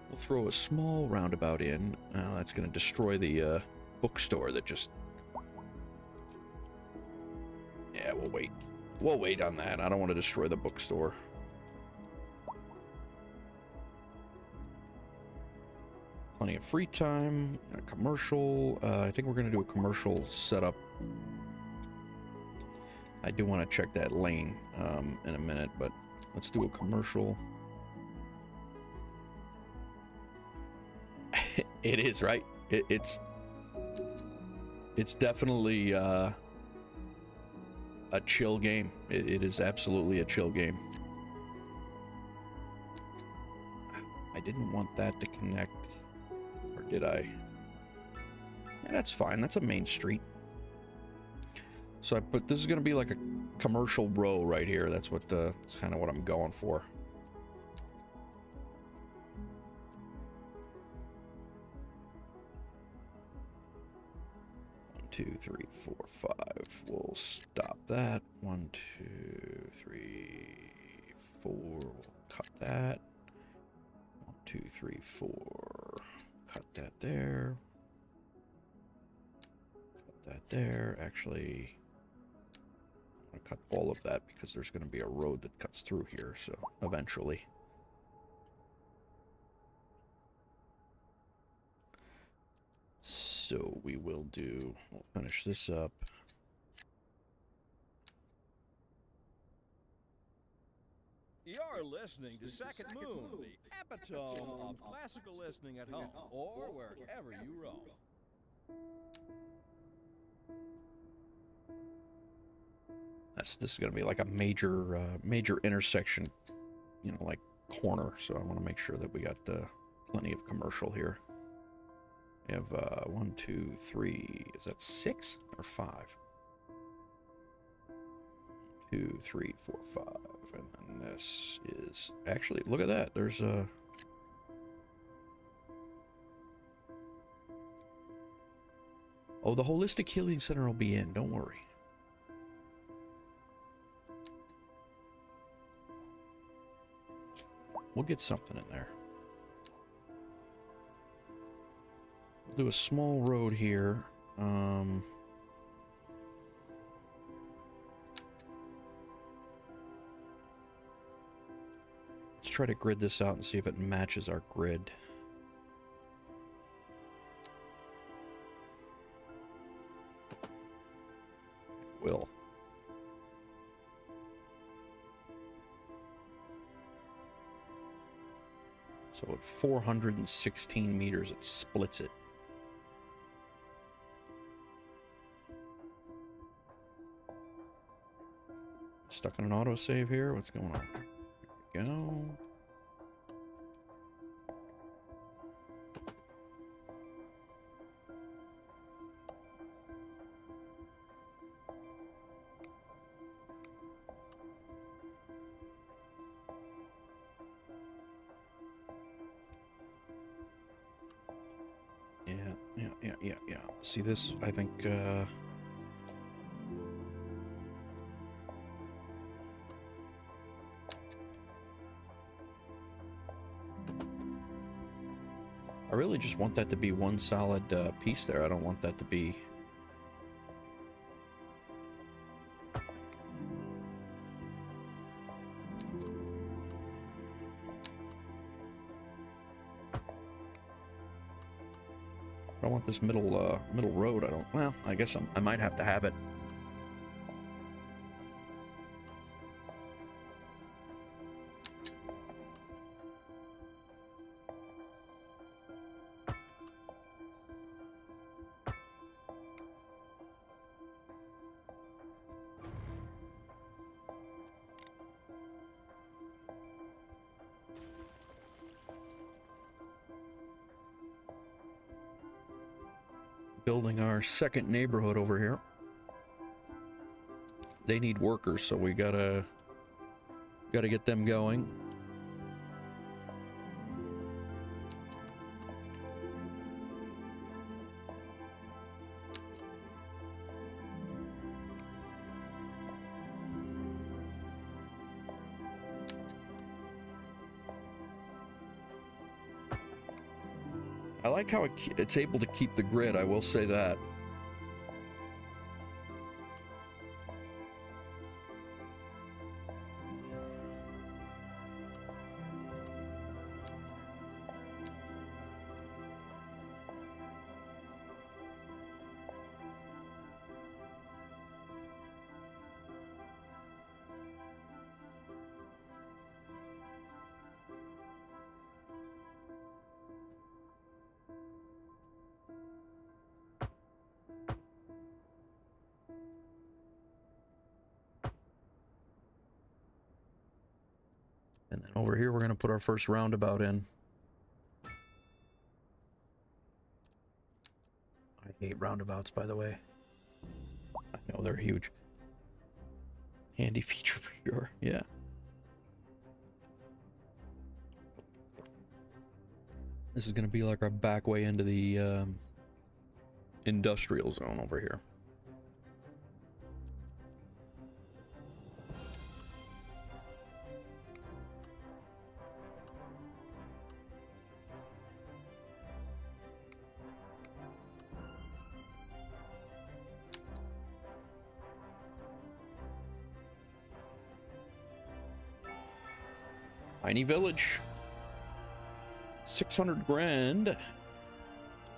We'll throw a small roundabout in. That's going to destroy the bookstore that just... Yeah, we'll wait. We'll wait on that. I don't want to destroy the bookstore. Plenty of free time. A commercial. I think we're going to do a commercial setup. I do want to check that lane in a minute, but let's do a commercial. It is, right? It's definitely a chill game. It is absolutely a chill game. I didn't want that to connect, or did I? Yeah, that's fine. That's a main street. So but this is going to be like a commercial row right here. That's kind of what I'm going for. One, 2, 3, 4, 5. We'll stop that. 1, 2, 3, 4. We'll cut that. 1, 2, 3, 4. Cut that there. Cut that there. Actually, I'm going to cut all of that because there's going to be a road that cuts through here, so eventually. So we will do, we'll finish this up. You're listening to Second Moon, the epitome of classical listening at home or wherever you roam. This is going to be like a major intersection, you know, like corner. So I want to make sure that we got plenty of commercial here. We have 1, 2, 3. Is that 6 or 5? 2, 3, 4, 5. And then this is actually, look at that. There's a... Oh, the Holistic Healing Center will be in. Don't worry. We'll get something in there. We'll do a small road here. Let's try to grid this out and see if it matches our grid. It will. So at 416 meters, it splits it. Stuck on an autosave here? What's going on? There we go. Yeah. See this? I think, I really just want that to be one solid piece there. I don't want that to be... I don't want this middle road. I don't... Well, I guess I might have to have it. Building our second neighborhood over here. They need workers, so we gotta get them going. I like how it's able to keep the grid, I will say that. And then over here, we're going to put our first roundabout in. I hate roundabouts, by the way. I know they're huge. Handy feature for sure, yeah. This is going to be like our back way into the industrial zone over here. Tiny village. 600 grand.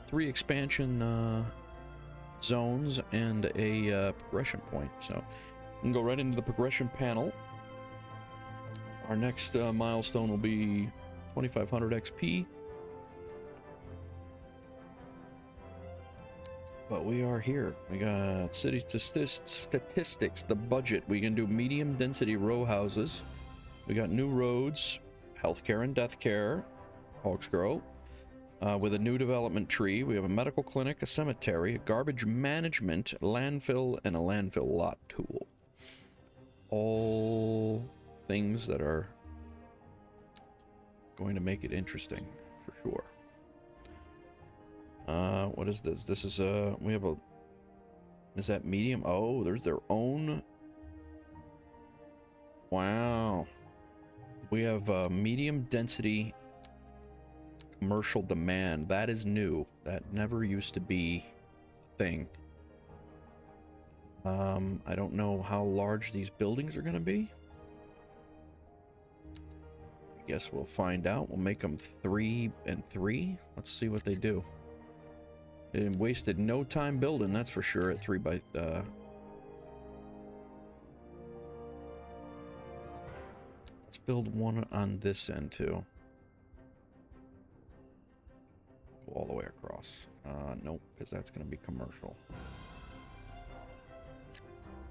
3 expansion zones and a progression point. So we can go right into the progression panel. Our next milestone will be 2500 XP. But we are here. We got city statistics, the budget. We can do medium density row houses. We got new roads, healthcare and death care, Hawksgrove, with a new development tree. We have a medical clinic, a cemetery, a garbage management, landfill, and a landfill lot tool. All things that are going to make it interesting, for sure. What is this? This is we have a... Is that medium? Oh, there's their own... Wow. We have medium density commercial demand. That is new. That never used to be a thing. I don't know how large these buildings are going to be. I guess we'll find out. We'll make them 3 and 3. Let's see what they do. They wasted no time building, that's for sure, at 3 by... Let's build one on this end, too. Go all the way across. Nope, because that's going to be commercial.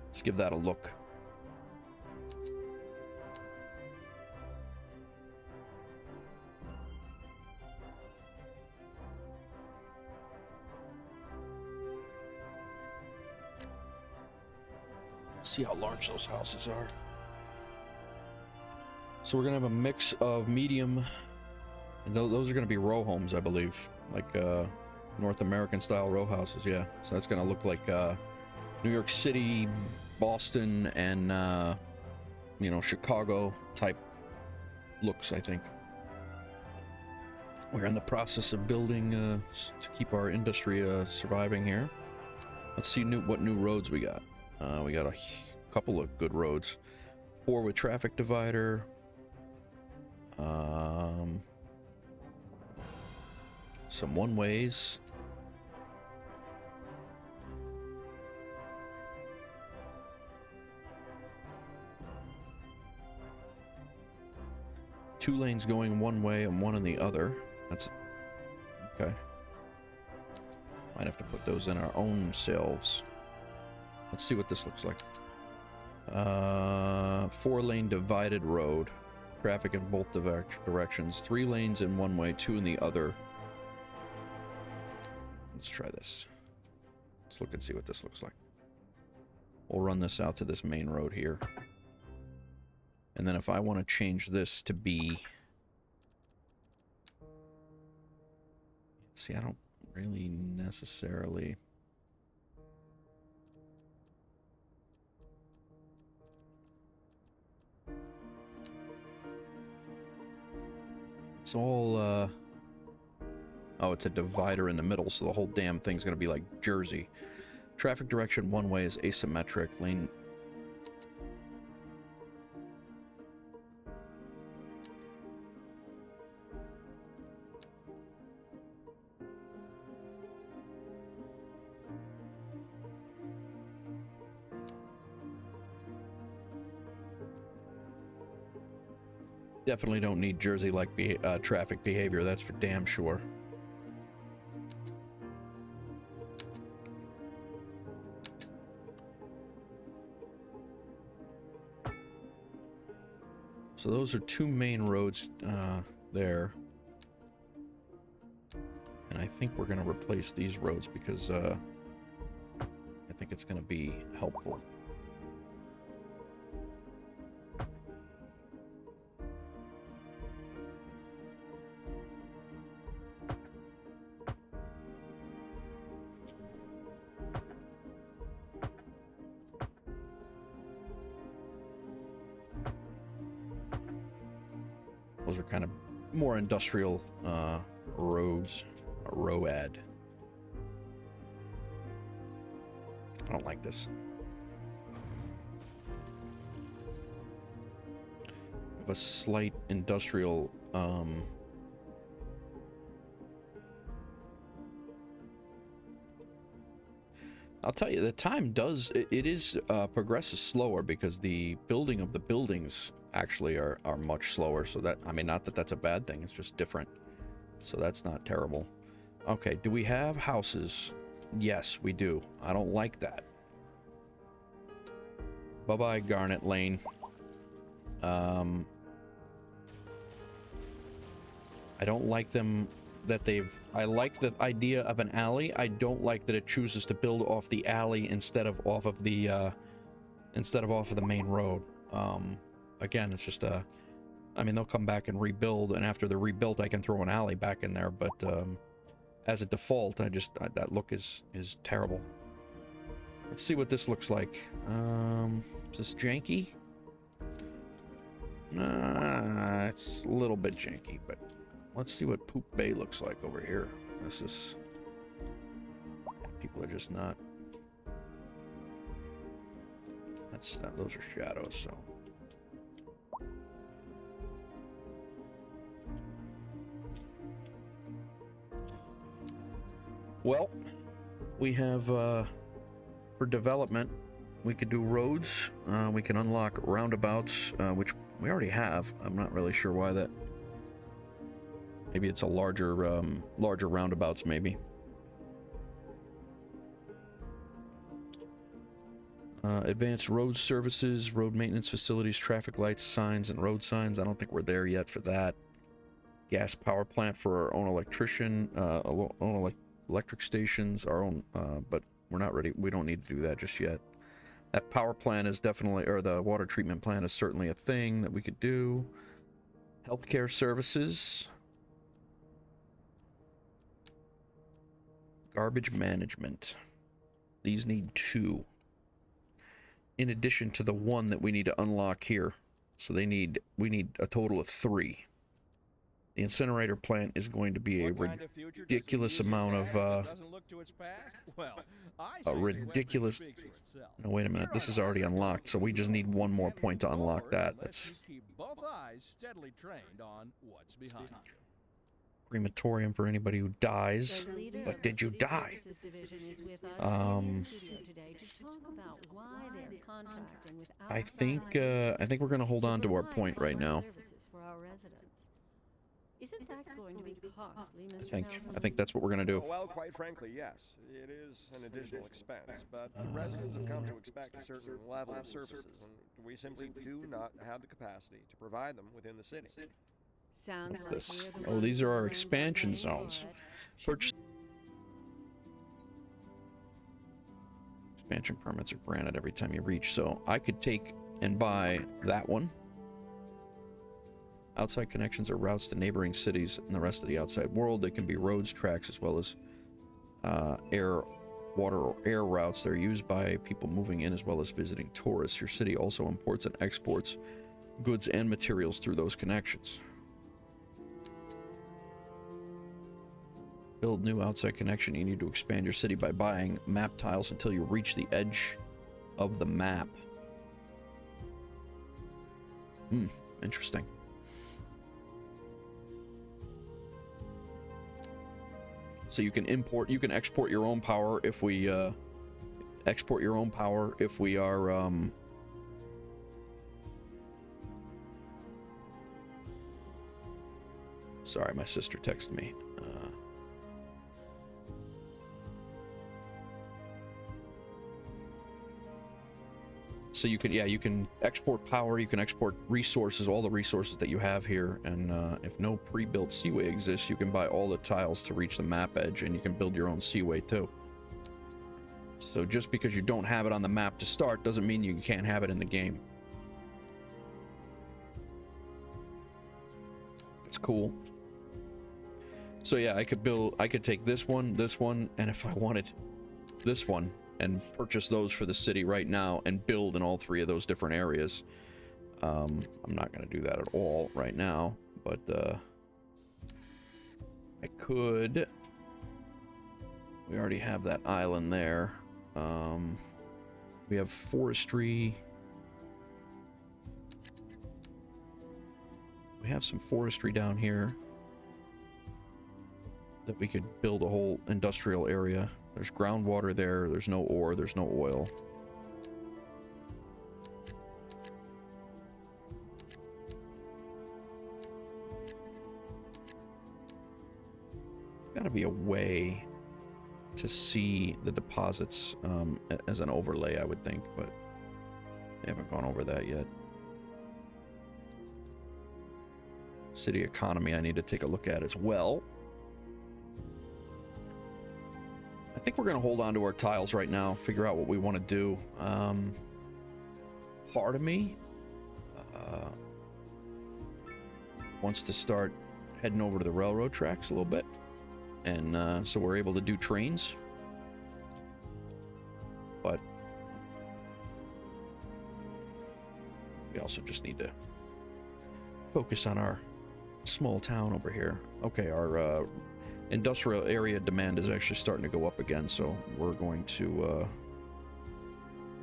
Let's give that a look. See how large those houses are. So we're gonna have a mix of medium, and those are gonna be row homes, I believe. Like North American style row houses, yeah. So that's gonna look like New York City, Boston, and you know, Chicago type looks, I think. We're in the process of building to keep our industry surviving here. Let's see what new roads we got. We got a couple of good roads. 4 with traffic divider. Some one-ways. Two lanes going one way and one in the other. That's okay. Might have to put those in our own selves. Let's see what this looks like. 4-lane divided road. Traffic in both directions. 3 lanes in one way, 2 in the other. Let's try this. Let's look and see what this looks like. We'll run this out to this main road here. And then if I want to change this to be... See, I don't really necessarily... It's all, Oh, it's a divider in the middle, so the whole damn thing's gonna be like Jersey. Traffic direction one way is asymmetric. Lane... Definitely don't need Jersey-like traffic behavior, that's for damn sure. So those are 2 main roads there. And I think we're going to replace these roads because I think it's going to be helpful. Those are kind of more industrial roads. A road. I don't like this. We have a slight industrial I'll tell you, the time does, it is progresses slower because the building of the buildings actually are much slower. So that, I mean, not that that's a bad thing, it's just different. So that's not terrible. Okay, do we have houses? Yes, we do. I don't like that. Bye-bye, Garnet Lane. I don't like them that they've... I like the idea of an alley. I don't like that it chooses to build off the alley instead of off of the main road. Again, it's just a... I mean, they'll come back and rebuild, and after they're rebuilt, I can throw an alley back in there, but as a default, that look is terrible. Let's see what this looks like. Is this janky? Nah, it's a little bit janky, but let's see what Poop Bay looks like over here. This is... people are just not... those are shadows, so... Well, we have, for development, we could do roads, we can unlock roundabouts, which we already have. I'm not really sure why that... Maybe it's a larger roundabouts, maybe. Advanced road services, road maintenance facilities, traffic lights, signs, and road signs. I don't think we're there yet for that. Gas power plant for our own electrician, electric stations, our own, but we're not ready. We don't need to do that just yet. That power plant is definitely, or the water treatment plant is certainly a thing that we could do. Healthcare services. Garbage management. These need 2. In addition to the 1 that we need to unlock here. So we need a total of 3. The incinerator plant is going to be a ridiculous amount of a ridiculous. No, wait a minute. This is already unlocked, so we just need 1 more point to unlock that. That's crematorium for anybody who dies. But did you die? I think we're gonna hold on to our point right now. Isn't that going to be costly, Mr. I think that's what we're gonna do. Well, quite frankly, yes. It is an additional expense, but residents have come to expect a certain level of services, and we simply do not have the capacity to provide them within the city. Sounds like This. we're the Oh, these are our ones expansion paying zones. for it. Purchase. Expansion permits are granted every time you reach, so I could take and buy that one. Outside connections are routes to neighboring cities and the rest of the outside world. They can be roads, tracks, as well as air, water, or air routes. They're used by people moving in as well as visiting tourists. Your city also imports and exports goods and materials through those connections. Build new outside connection. You need to expand your city by buying map tiles until you reach the edge of the map. Interesting. So you can export your own power if we export your own power if we are sorry, my sister texted me. So you can export power, you can export resources, all the resources that you have here, and if no pre-built seaway exists, you can buy all the tiles to reach the map edge, and you can build your own seaway too. So just because you don't have it on the map to start doesn't mean you can't have it in the game. It's cool. So yeah, I could take this one, and if I wanted this one, and purchase those for the city right now and build in all 3 of those different areas. I'm not going to do that at all right now, but I could. We already have that island there. We have forestry. We have some forestry down here that we could build a whole industrial area. There's groundwater there, there's no ore, there's no oil. Gotta be a way to see the deposits as an overlay, I would think, but I haven't gone over that yet. City economy I need to take a look at as well. I think we're going to hold on to our tiles right now, figure out what we want to do. Part of me wants to start heading over to the railroad tracks a little bit, and so we're able to do trains. But we also just need to focus on our small town over here. Okay, our industrial area demand is actually starting to go up again, so we're going to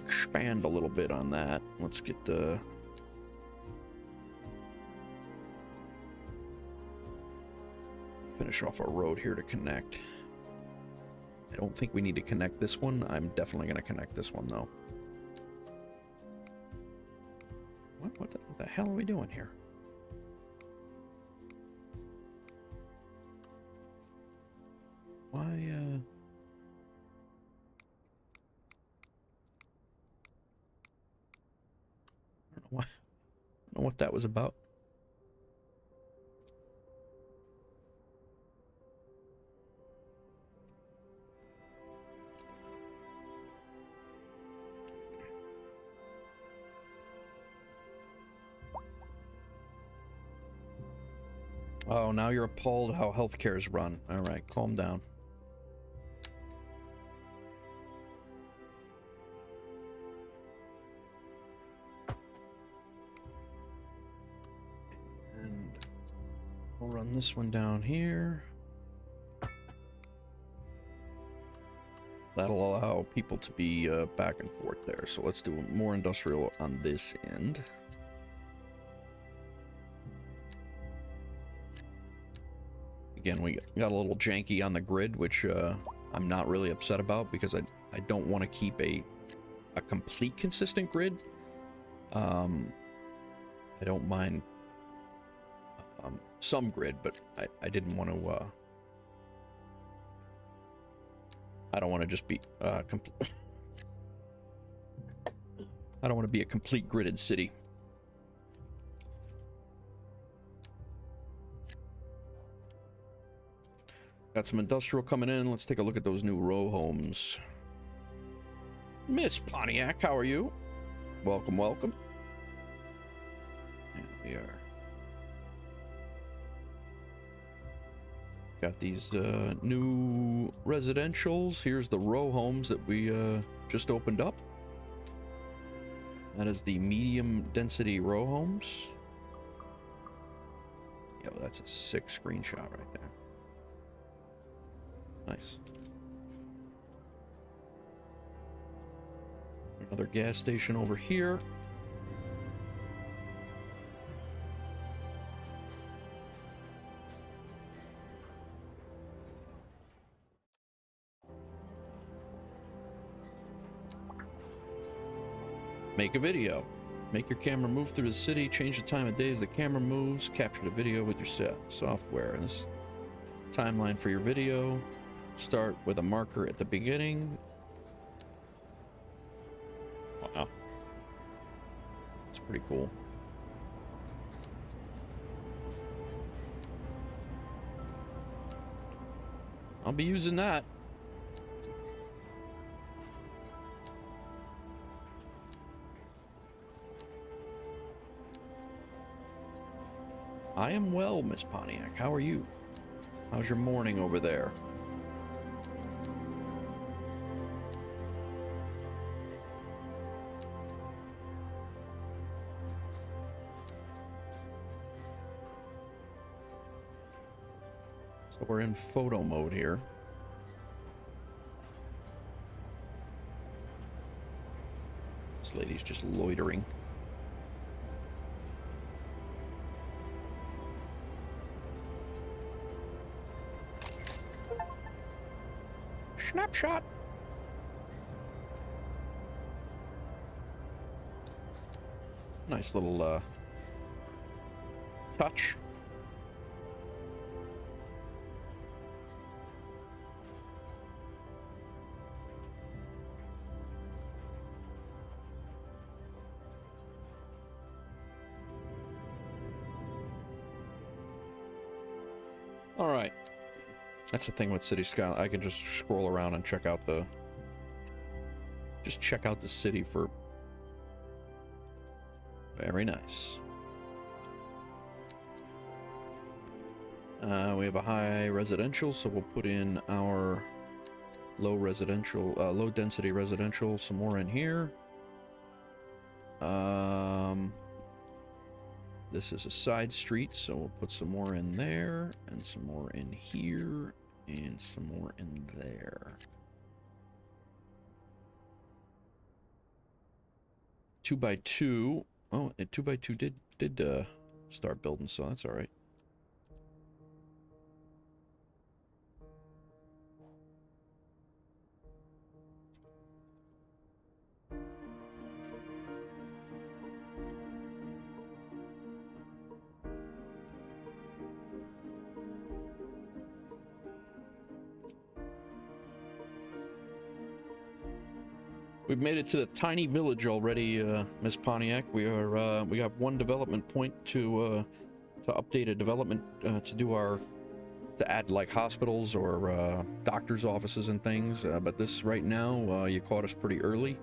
expand a little bit on that. Let's get the finish off our road here to connect. I don't think we need to connect this one. I'm definitely going to connect this one though. What the hell are we doing here? Why, I don't know why. I don't know what that was about. Oh, now you're appalled how healthcare is run. All right, calm down. we'll run this one down here. That'll allow people to be back and forth there. So let's do more industrial on this end. Again, we got a little janky on the grid, which I'm not really upset about because I don't want to keep a complete consistent grid. I don't mind some grid, but I didn't want to. I don't want to just be complete. I don't want to be a complete gridded city. Got some industrial coming in. Let's take a look at those new row homes. Miss Pontiac, how are you? Welcome, welcome. There we are. Got these new residentials. Here's the row homes that we just opened up. That is the medium density row homes. Yo, that's a sick screenshot right there. Nice. Another gas station over here. Make a video. Make your camera move through the city. Change the time of day as the camera moves. Capture the video with your software. And this timeline for your video. Start with a marker at the beginning. Wow. It's pretty cool. I'll be using that. I am well, Miss Pontiac. How are you? How's your morning over there? So we're in photo mode here. This lady's just loitering. Snapshot. Nice little touch. All right. That's the thing with Cities Skylines. I can just scroll around and check out the... Just check out the city for... Very nice. We have a high residential, so we'll put in our low residential, low density residential, some more in here. This is a side street, so we'll put some more in there, and some more in here, and some more in there. 2x2. Oh, a 2x2 did start building, so that's all right. We've made it to the tiny village already, Miss Pontiac. We are we have one development point to update a development to add like hospitals or doctors' offices and things. But this right now, you caught us pretty early.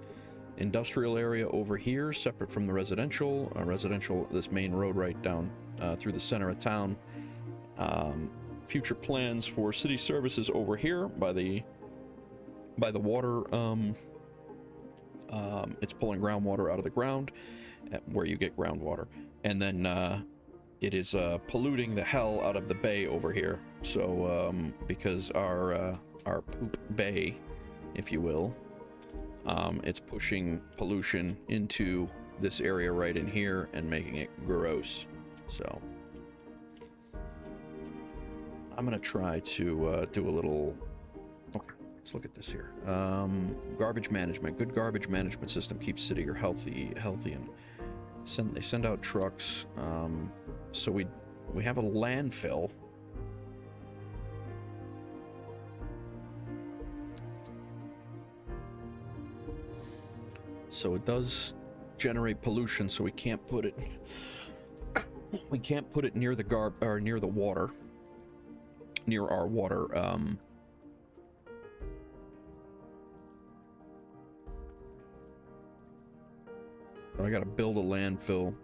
Industrial area over here, separate from the residential. This main road right down through the center of town. Future plans for city services over here by the water. It's pulling groundwater out of the ground, where you get groundwater, and then it is polluting the hell out of the bay over here. So because our poop bay, if you will, it's pushing pollution into this area right in here and making it gross. So I'm gonna try to do a little. Okay, let's look at this here. Garbage management. Good garbage management system keeps city healthy and they send out trucks. So we have a landfill. So it does generate pollution, so we can't put it near the near the water, near our water I gotta build a landfill.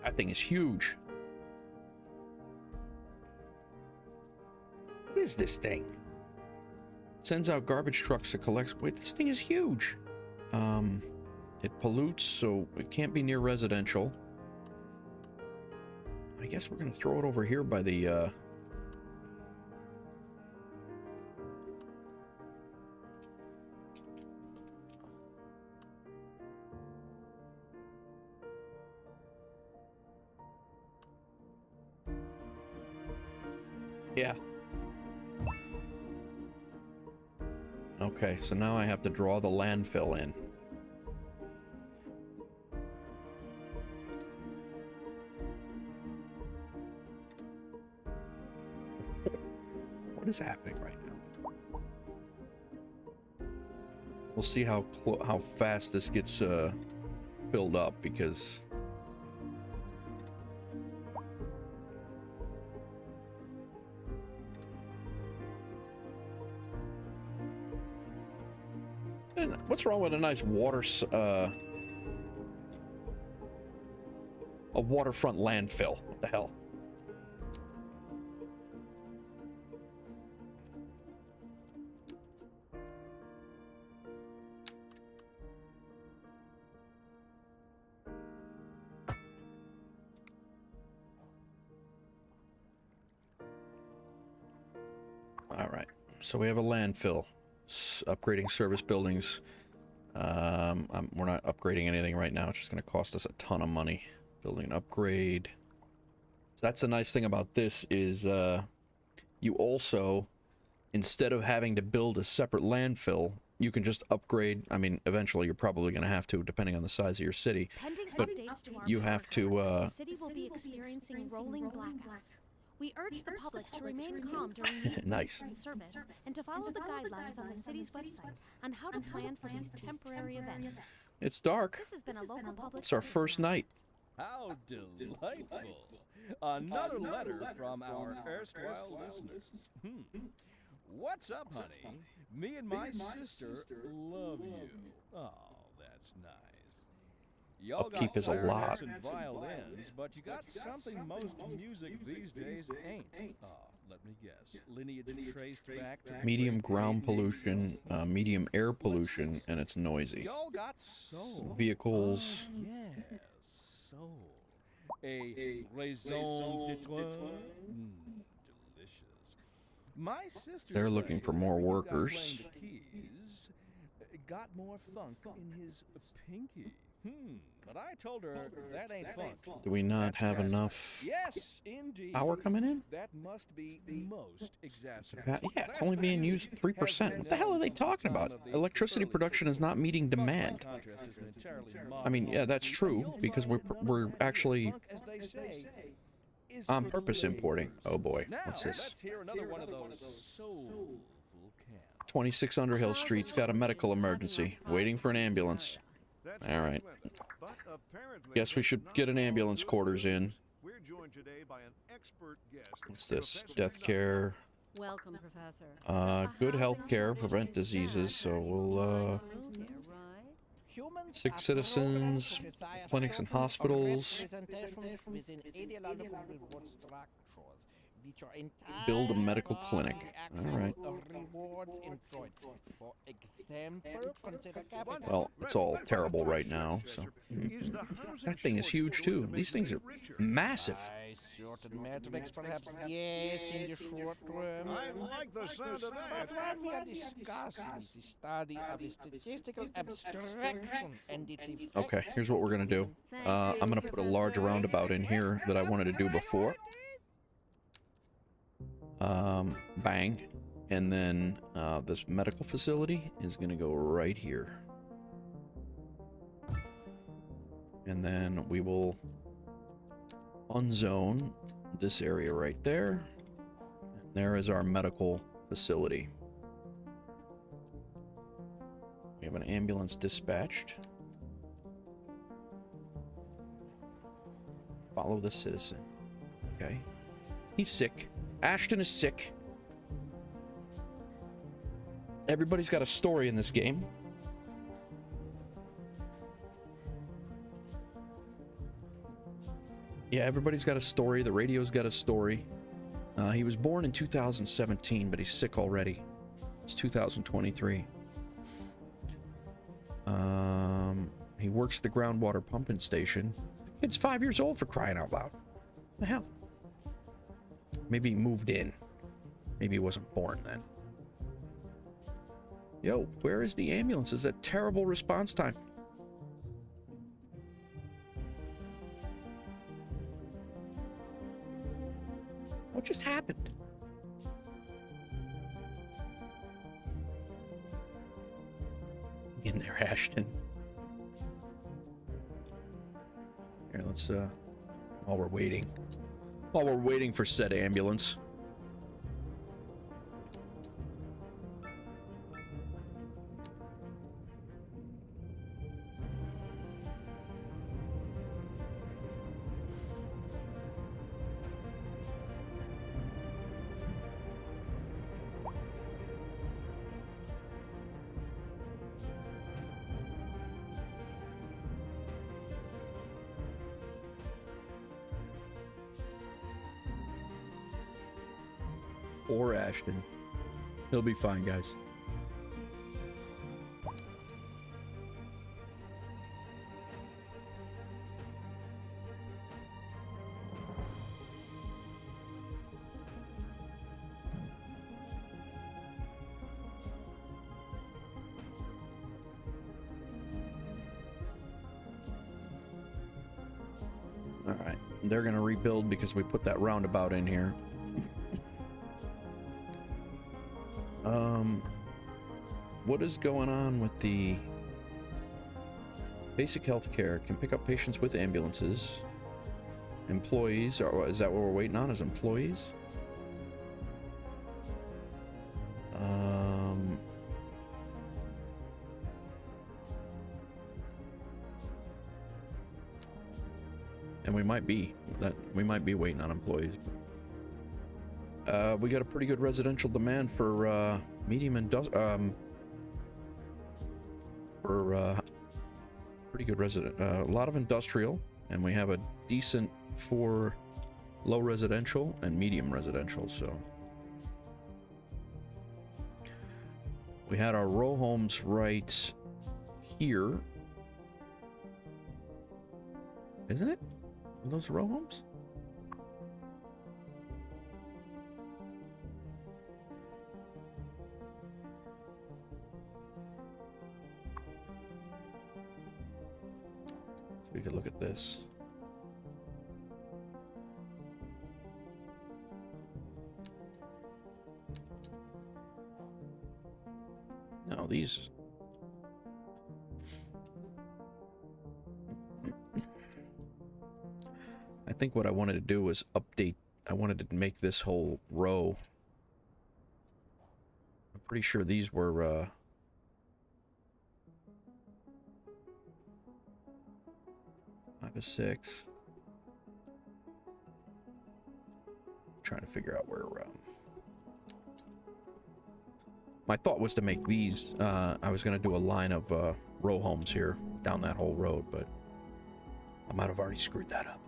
That thing is huge. What is this thing? Sends out garbage trucks to collect. Wait, this thing is huge. It pollutes, so it can't be near residential. I guess we're gonna throw it over here by the yeah. Okay, so now I have to draw the landfill in. What is happening right now? We'll see how fast this gets filled up, because what's wrong with a nice a waterfront landfill? What the hell? All right, so we have a landfill. Upgrading service buildings. We're not upgrading anything right now. It's just going to cost us a ton of money. Building an upgrade. So that's the nice thing about this is you also, instead of having to build a separate landfill, you can just upgrade. I mean, eventually you're probably going to have to, depending on the size of your city. But you have to. The city will be experiencing rolling blackouts. We urge the public to remain calm during these nice service and to follow the guidelines on the city's website on how to plan for these temporary events. It's dark. This has been a local public. It's our first night. How delightful! Another letter from our erstwhile listeners. What's up, honey? Me and my sister love you. Oh, that's nice. Y'all Upkeep got is a lot. and violins, but you got something most music these days ain't. Let me guess. Lineage traced back to Medium ground pollution, medium air pollution, and it's noisy. Y'all got soul. Vehicles. Oh, yes, soul. A raison d'être. Delicious. My sister. They're looking for more workers. Keys, got more funk in his pinky. But I told her that ain't funk. Do we not have enough power coming in? That must be most exasperating. Yeah, it's only being used 3%. What the hell are they talking about? Electricity production is not meeting demand. I mean, yeah, that's true, because we're actually on purpose importing. Oh boy, what's this? 26 Underhill Street's got a medical emergency. Waiting for an ambulance. All right. Guess we should get an ambulance quarters in. What's this? Death care. Welcome, Professor. Good health care, prevent diseases, so we'll, sick citizens, clinics and hospitals. Build a medical clinic. All right. Rewards enjoyed. For example, consider capital. Well, it's all terrible right now, so... That thing is huge, too. These things are massive. By certain metrics, perhaps yes, in the short term. I like the sound of But that. what we are discussing is the study of the statistical abstraction and its effect. Okay, here's what we're gonna do. I'm gonna put a large roundabout in here that I wanted to do before. Bang. And then this medical facility is gonna go right here. And then we will unzone this area right there. And there is our medical facility. We have an ambulance dispatched. Follow the citizen. Okay. He's sick. Ashton is sick. Everybody's got a story in this game. Yeah, everybody's got a story. The radio's got a story. He was born in 2017, but he's sick already. It's 2023. He works at the groundwater pumping station. The kid's 5 years old, for crying out loud. What the hell? Maybe he moved in. Maybe he wasn't born then. Yo, where is the ambulance? Is that terrible response time? What just happened? In there, Ashton. Here, let's, while we're waiting for said ambulance. Or Ashton. He'll be fine, guys. All right. They're going to rebuild because we put that roundabout in here. What is going on with the basic health care? Can pick up patients with ambulances. Employees, or is that what we're waiting on, is employees? And we might be waiting on employees. We got a pretty good residential demand for medium pretty good resident, a lot of industrial, and we have a decent for low residential and medium residential. So we had our row homes right here, isn't it? Are those row homes? We could look at this. No, these... I think what I wanted to do was update. I wanted to make this whole row. I'm pretty sure these were, 5 to 6. Trying to figure out where my thought was to make these, I was going to do a line of row homes here down that whole road, but I might have already screwed that up.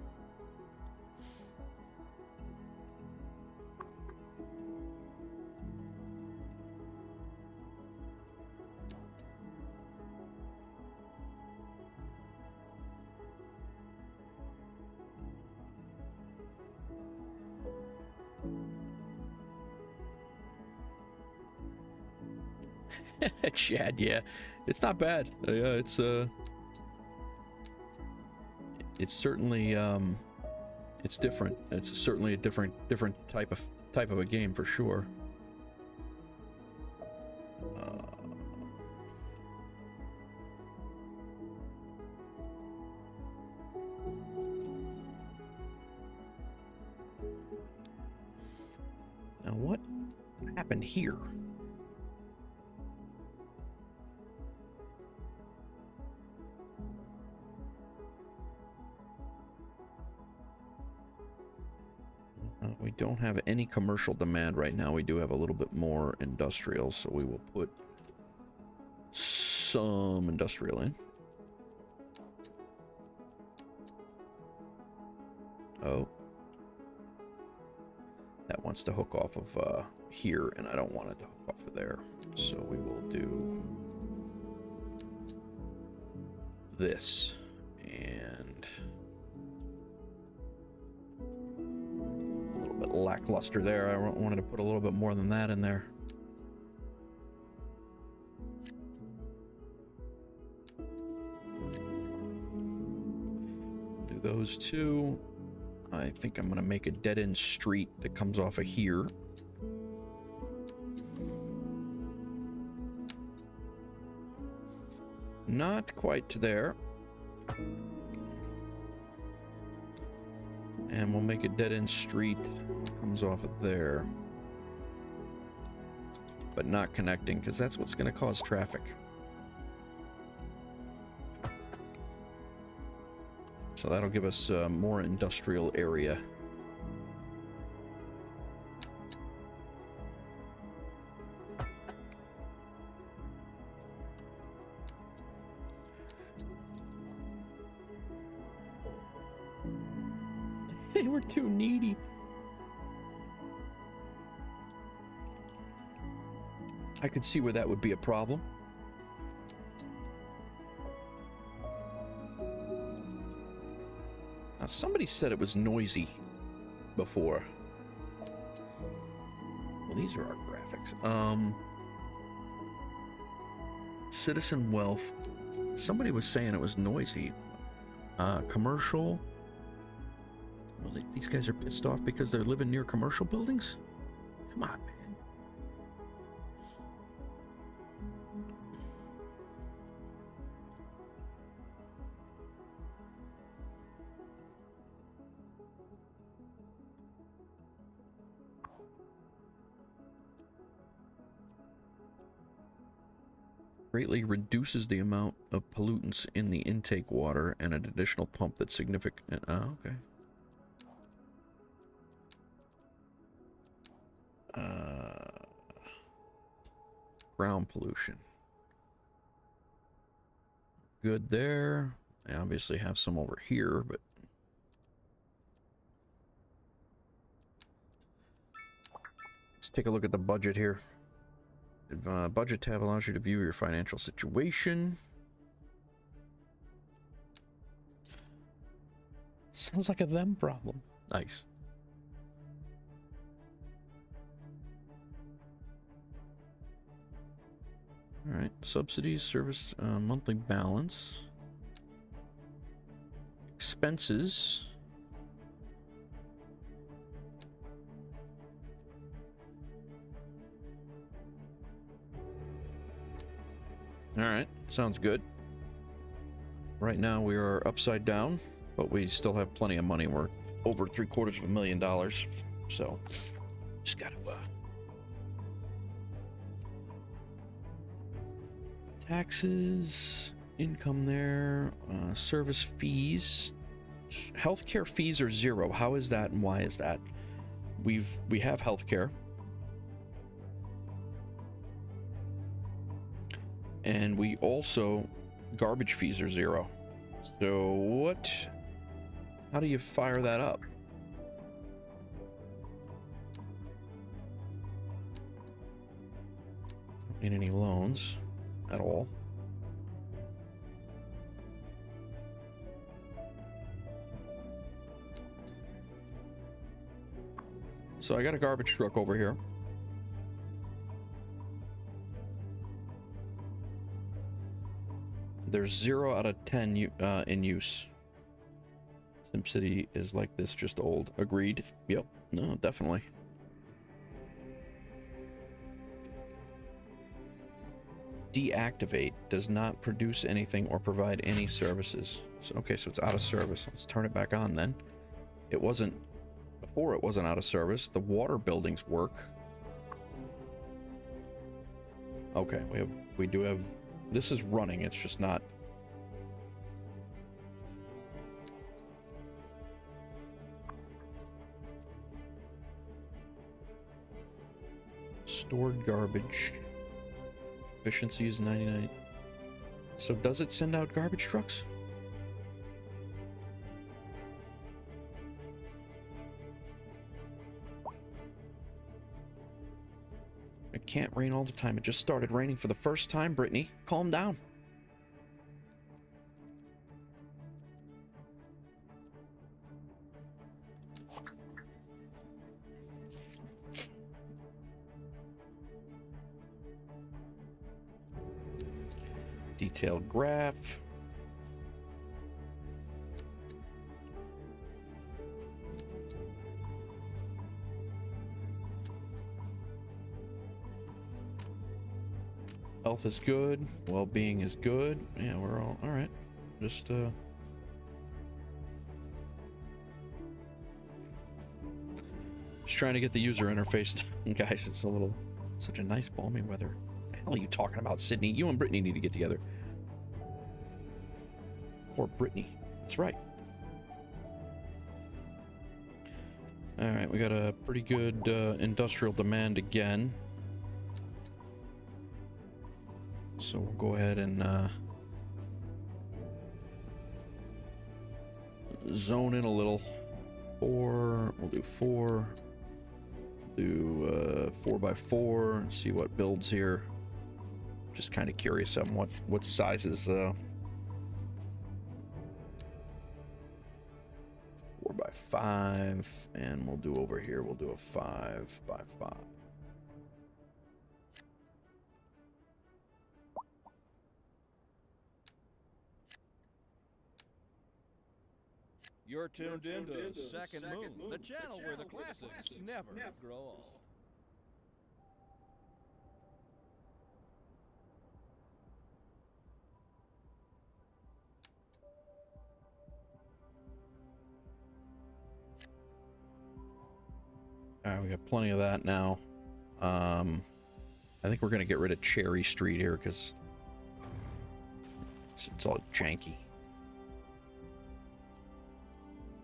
Chad, yeah. It's not bad. Yeah, it's certainly it's different. It's certainly a different type of a game for sure. Now what happened here? We don't have any commercial demand right now. We do have a little bit more industrial, so we will put some industrial in. Oh. That wants to hook off of here, and I don't want it to hook off of there. So we will do this. And a little bit lackluster there. I wanted to put a little bit more than that in there. Do those two. I think I'm going to make a dead-end street that comes off of here. Not quite to there. And we'll make a dead-end street that comes off of there. But not connecting, because that's what's going to cause traffic. So that'll give us more industrial area. They were too needy. I could see where that would be a problem. Now, somebody said it was noisy before. Well, these are our graphics. Citizen Wealth. Somebody was saying it was noisy. Commercial. Well, these guys are pissed off because they're living near commercial buildings? Come on, man. Greatly reduces the amount of pollutants in the intake water and an additional pump that's significant. Oh, okay. Ground pollution. Good there. I obviously have some over here, but let's take a look at the budget here. Budget tab allows you to view your financial situation. Sounds like a them problem. Nice. All right, subsidies, service, monthly balance, expenses. All right, sounds good. Right now we are upside down, but we still have plenty of money. We're over $750,000, so just gotta taxes, income there, service fees, healthcare fees are 0. How is that and why is that? We have healthcare. And we also, garbage fees are 0. So how do you fire that up? Don't need any loans at all. So I got a garbage truck over here. There's 0 out of 10 in use. SimCity is like this, just old. Agreed. Yep. No, definitely. Deactivate does not produce anything or provide any services. So, okay, so it's out of service. Let's turn it back on then. It wasn't before. It wasn't out of service. The water buildings work. Okay, we do have. This is running. It's just not. Stored garbage. Efficiency is 99. So does it send out garbage trucks? It can't rain all the time. It just started raining for the first time, Brittany. Calm down. Detailed graph. Health is good. Well-being is good. Yeah, we're all right. Just trying to get the user interface done, guys. It's such a nice balmy weather. What the hell are you talking about, Sydney? You and Brittany need to get together. Or Brittany. That's right. All right, we got a pretty good industrial demand again. So we'll go ahead and zone in a little. 4, we'll do 4. Do 4x4 and see what builds here. Just kind of curious on what sizes. 4x5, and we'll do over here. We'll do a 5x5. You're tuned into Second Moon, the channel where the classics never grow old. All right, we got plenty of that now. I think we're gonna get rid of Cherry Street here because it's all janky.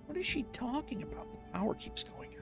What is she talking about? The power keeps going out.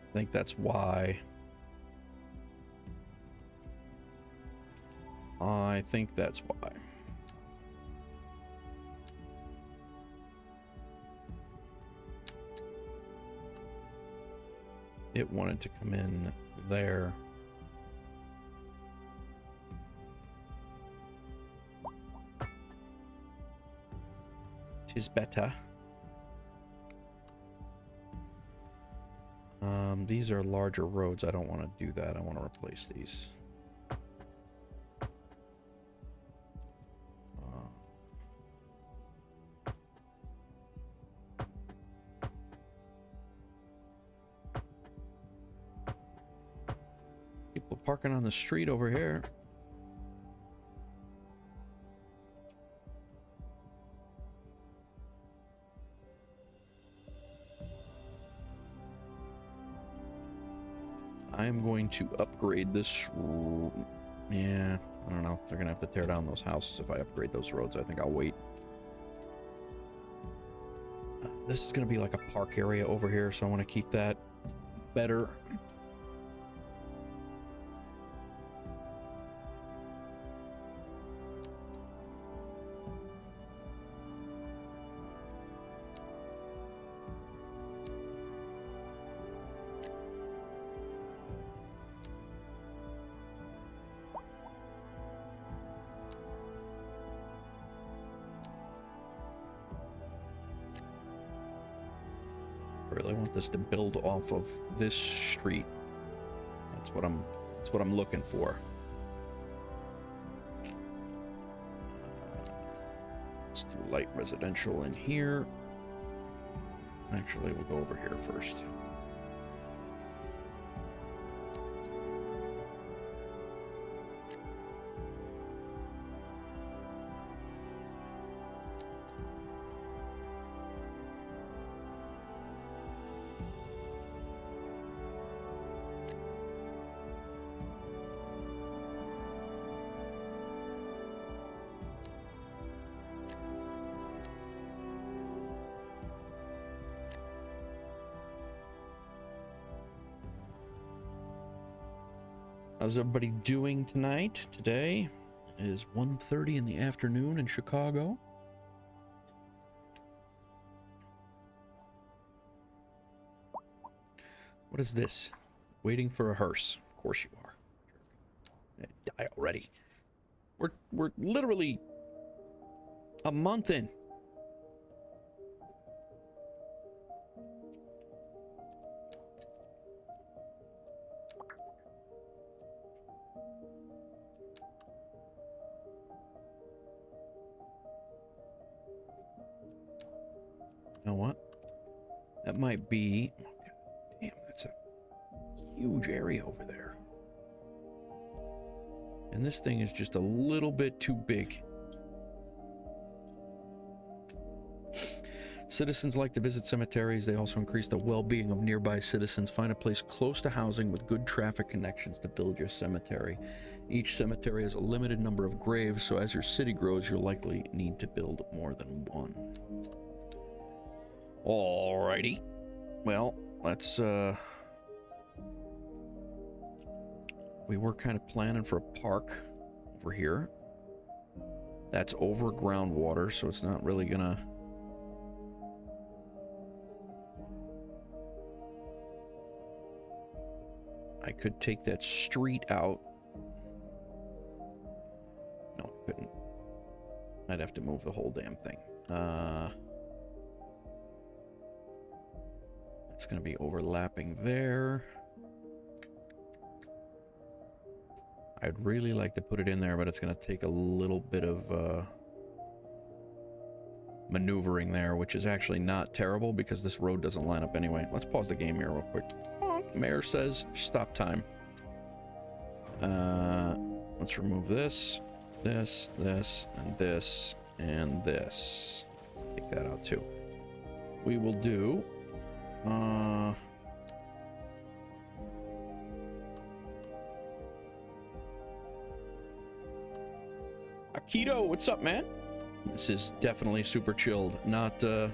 I think that's why. I think that's why. It wanted to come in there. Tis better. These are larger roads. I don't want to do that. I want to replace these. People parking on the street over here. I'm going to upgrade this. Yeah, I don't know. They're gonna have to tear down those houses if I upgrade those roads. I think I'll wait. This is going to be like a park area over here, so I want to keep that better. I really want this to build off of this street. That's what I'm looking for. Let's do light residential in here. Actually, we'll go over here first. How's everybody doing tonight? Today is 1:30 in the afternoon in Chicago. What is this? Waiting for a hearse. Of course you are. Die already. We're literally a month in. You know what? That might be... Oh, God damn, that's a huge area over there. And this thing is just a little bit too big. Citizens like to visit cemeteries. They also increase the well-being of nearby citizens. Find a place close to housing with good traffic connections to build your cemetery. Each cemetery has a limited number of graves, so as your city grows, you'll likely need to build more than one. Alrighty. Well, let's, we were kind of planning for a park over here. That's over groundwater, so it's not really gonna... I could take that street out. No, I couldn't. I'd have to move the whole damn thing. It's going to be overlapping there. I'd really like to put it in there, but it's going to take a little bit of maneuvering there, which is actually not terrible because this road doesn't line up anyway. Let's pause the game here real quick. Mayor says stop time. Let's remove this, this, and this, and this. Take that out too. We will do... Akito, what's up, man? This is definitely super chilled, not the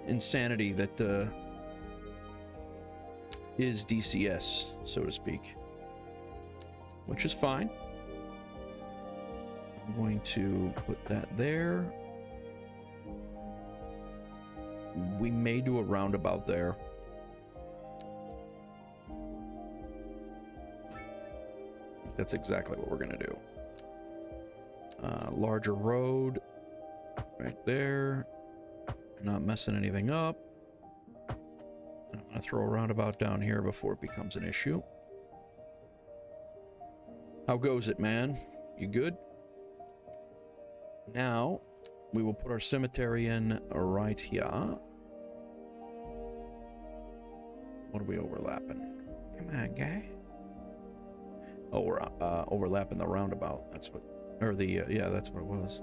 insanity that is DCS, so to speak, which is fine. I'm going to put that there. We may do a roundabout there. That's exactly what we're gonna do. Larger road right there. Not messing anything up. I'm gonna throw a roundabout down here before it becomes an issue. How goes it, man? You good? Now we will put our cemetery in right here. What are we overlapping? Come on, guy. Oh, we're overlapping the roundabout. That's what, or the, yeah, that's what it was.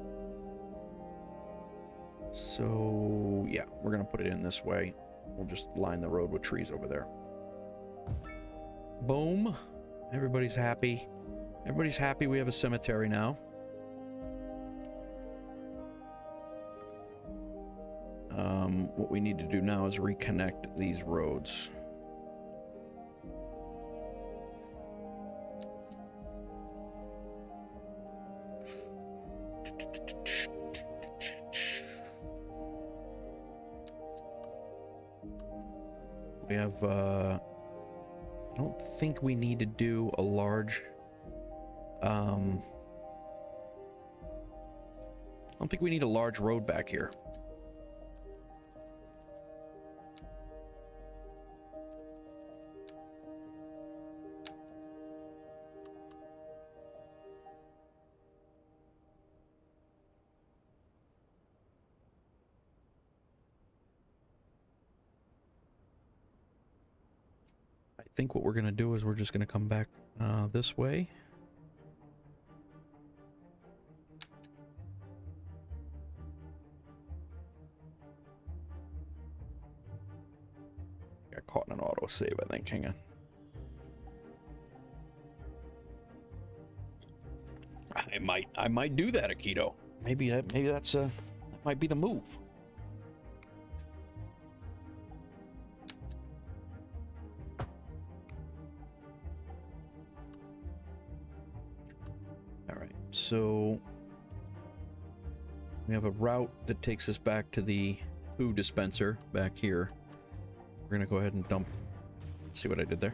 So, yeah, we're gonna put it in this way. We'll just line the road with trees over there. Boom. Everybody's happy. Everybody's happy we have a cemetery now. What we need to do now is reconnect these roads. We have, I don't think we need to do a large, I don't think we need a large road back here. I think what we're going to do is we're just going to come back this way. Got caught in an autosave, I think. Hang on. I might do that, Akito. Maybe that's that might be the move. So we have a route that takes us back to the poo dispenser back here. We're gonna go ahead and dump. See what I did there?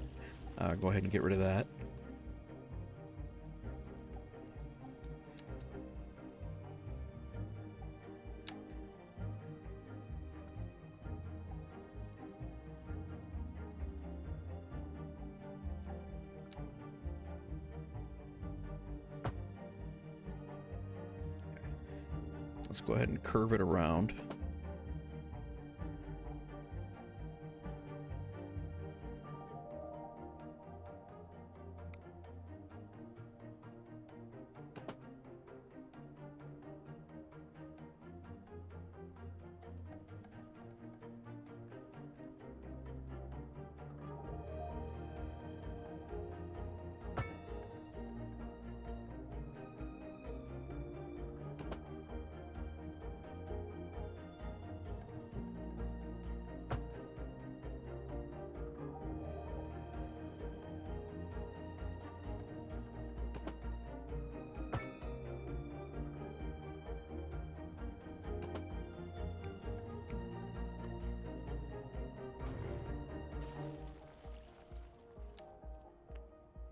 Go ahead and get rid of that. Let's go ahead and curve it around.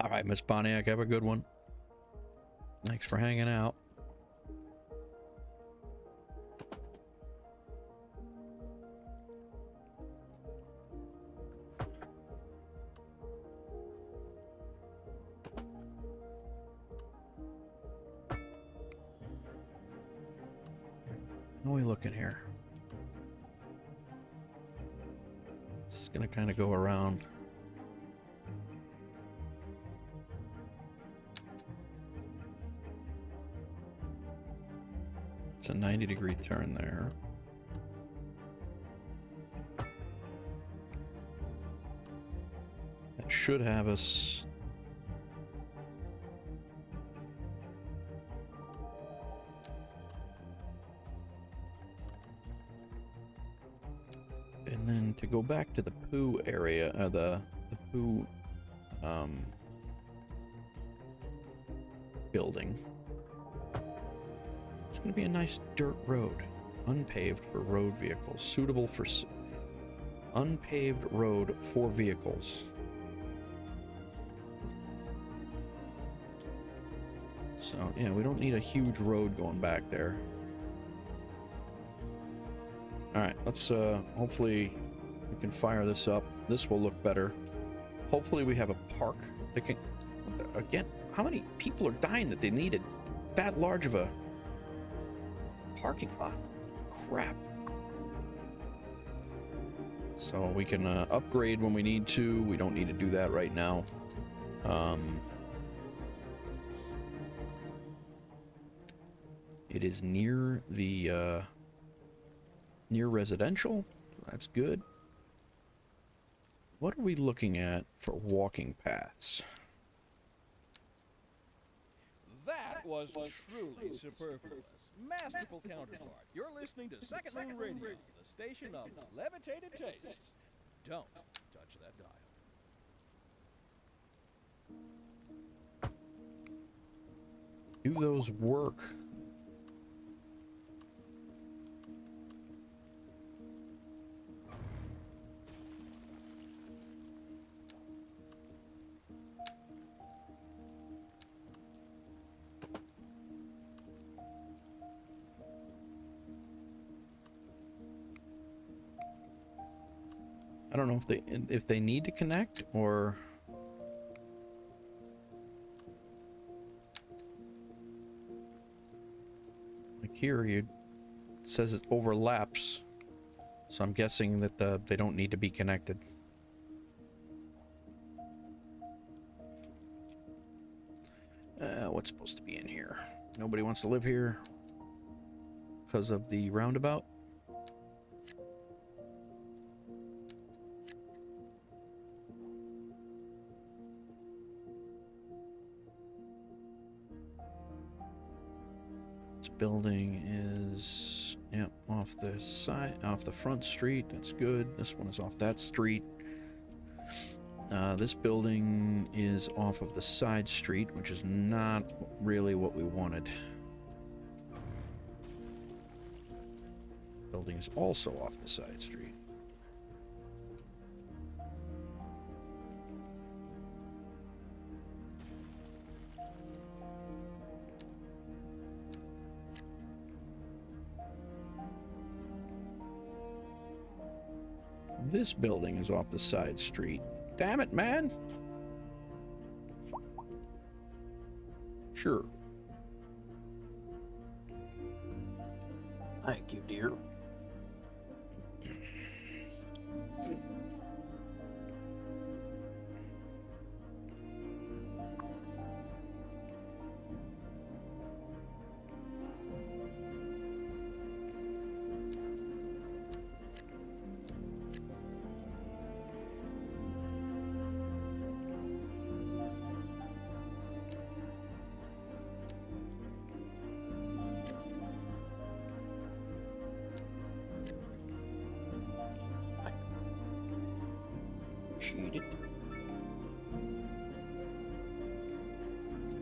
All right, Miss Boniak, have a good one. Thanks for hanging out. How are we looking here? It's gonna kind of go around. It's a 90-degree turn there. That should have us. And then to go back to the poo area, the poo building. It's going to be a nice dirt road, unpaved for road vehicles, suitable for unpaved road for vehicles. So yeah, we don't need a huge road going back there. All right, let's hopefully we can fire this up. This will look better. Hopefully we have a park that can, again, how many people are dying that they needed that large of a parking lot? Crap. So we can upgrade when we need to. We don't need to do that right now. It is near the near residential. That's good. What are we looking at for walking paths? That That was truly superfluous. Masterful counterpart. You're listening to Second Moon Radio, the station of levitated tastes. Don't touch that dial. Do those work? I don't know if they need to connect or like here it says it overlaps, so I'm guessing that they don't need to be connected. What's supposed to be in here? Nobody wants to live here because of the roundabout. Building is, yeah, off the side, off the front street. That's good. This one is off that street. This building is off of the side street, which is not really what we wanted. Building is also off the side street. This building is off the side street. Damn it, man! Sure. Thank you, dear.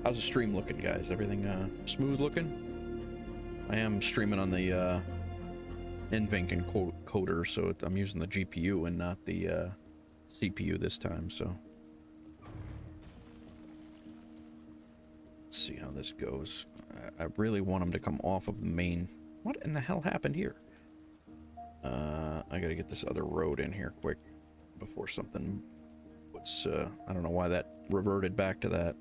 How's the stream looking, guys? Everything smooth looking? I am streaming on the NVENC encoder, so I'm using the GPU and not the CPU this time, so. Let's see how this goes. I really want them to come off of the main. What in the hell happened here? I gotta get this other road in here quick before something puts, I don't know why that reverted back to that.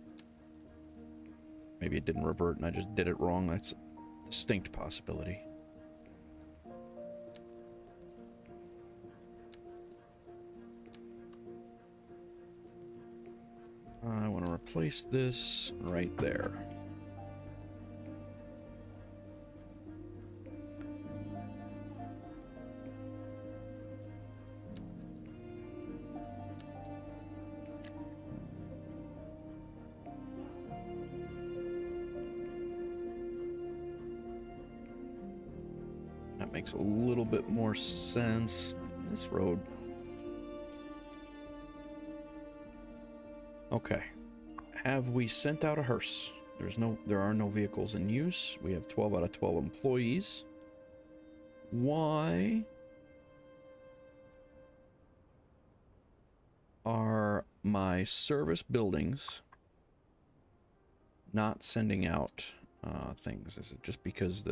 Maybe it didn't revert and I just did it wrong. That's a distinct possibility. I want to replace this right there. That makes a little bit more sense. This road. Okay. Have we sent out a hearse? There are no vehicles in use. We have 12 out of 12 employees. Why are my service buildings not sending out things? Is it just because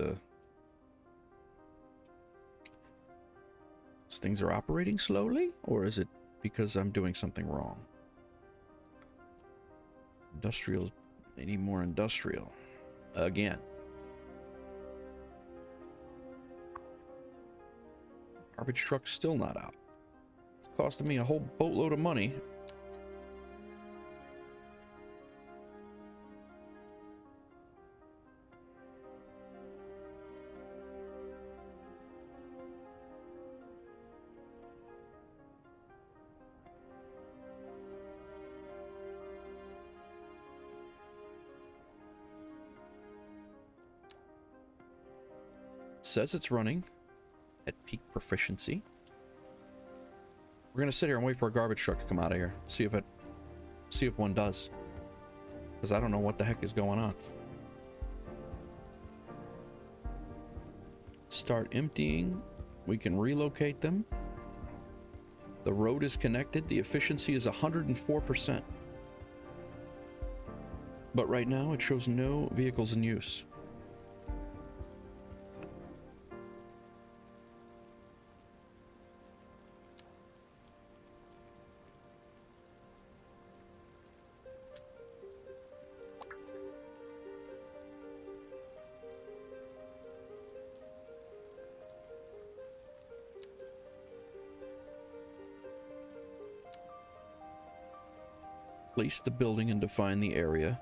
things are operating slowly, or is it because I'm doing something wrong? Industrial, they need more industrial. Again. Garbage truck's still not out. It's costing me a whole boatload of money. says it's running at peak proficiency. We're gonna sit here and wait for a garbage truck to come out of here. See if one does. Because I don't know what the heck is going on. Start emptying. We can relocate them. The road is connected. The efficiency is 104%. But right now it shows no vehicles in use. Place the building and define the area.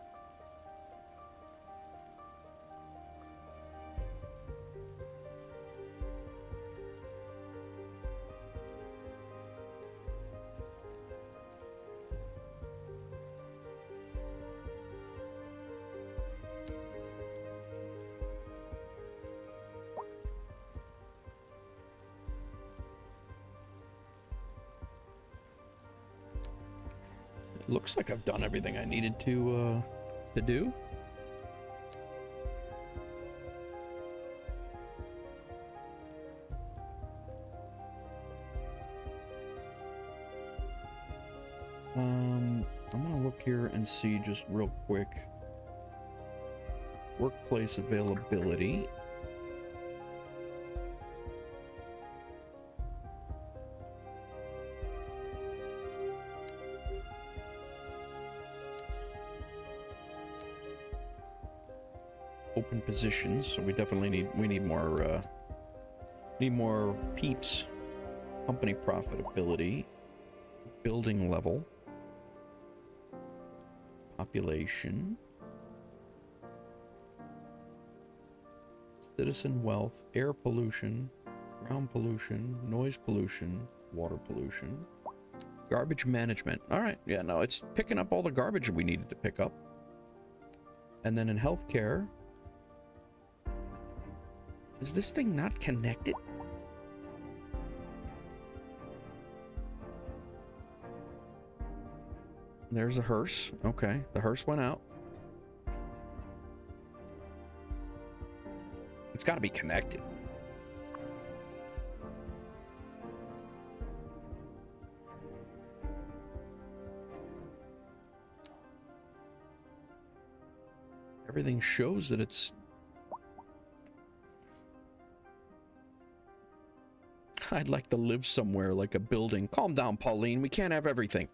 Looks like I've done everything I needed to do. I'm gonna look here and see just real quick. Workplace availability. Open positions, so we definitely need more peeps. Company profitability, building level, population, citizen wealth, air pollution, ground pollution, noise pollution, water pollution, garbage management. All right, yeah, no, it's picking up all the garbage we needed to pick up. And then in healthcare, is this thing not connected? There's a hearse. Okay, the hearse went out. It's got to be connected. Everything shows that it's... I'd like to live somewhere like a building. Calm down, Pauline. We can't have everything.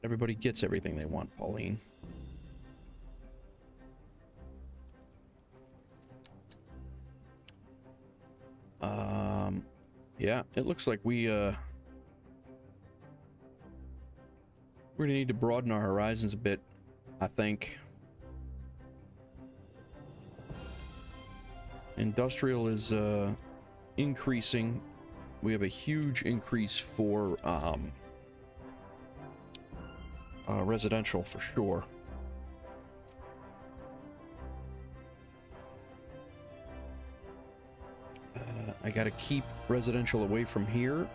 Everybody gets everything they want, Pauline. Yeah, it looks like we're gonna need to broaden our horizons a bit, I think. Industrial is increasing. We have a huge increase for residential for sure. I gotta keep residential away from here.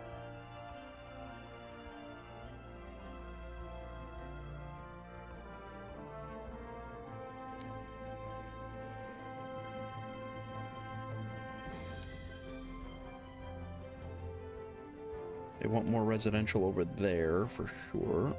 They want more residential over there for sure.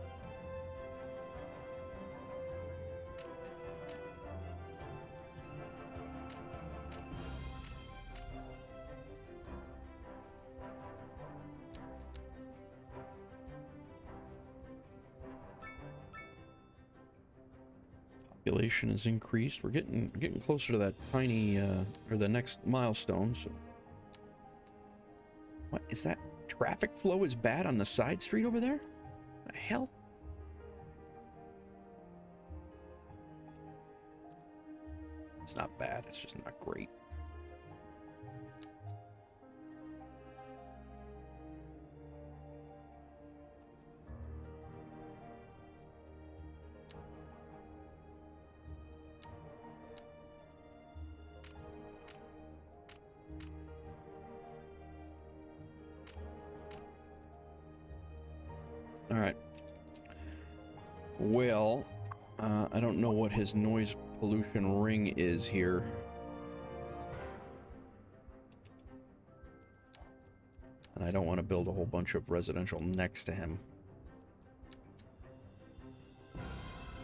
Population is increased. We're getting closer to that tiny or the next milestone. So, what is that? Traffic flow is bad on the side street over there? The hell? It's not bad, it's just not great. All right. Well, I don't know what his noise pollution ring is here. And I don't want to build a whole bunch of residential next to him.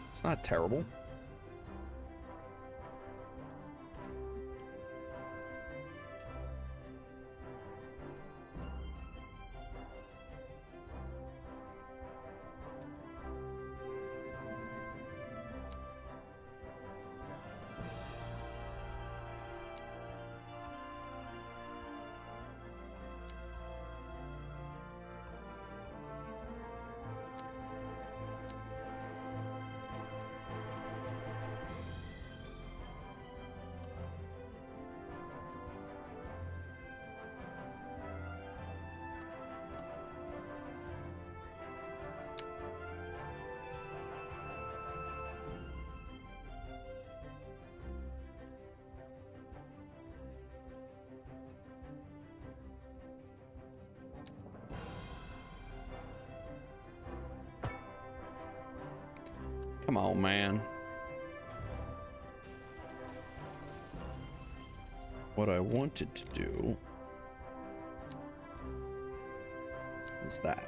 It's not terrible. Come on, man. What I wanted to do is that.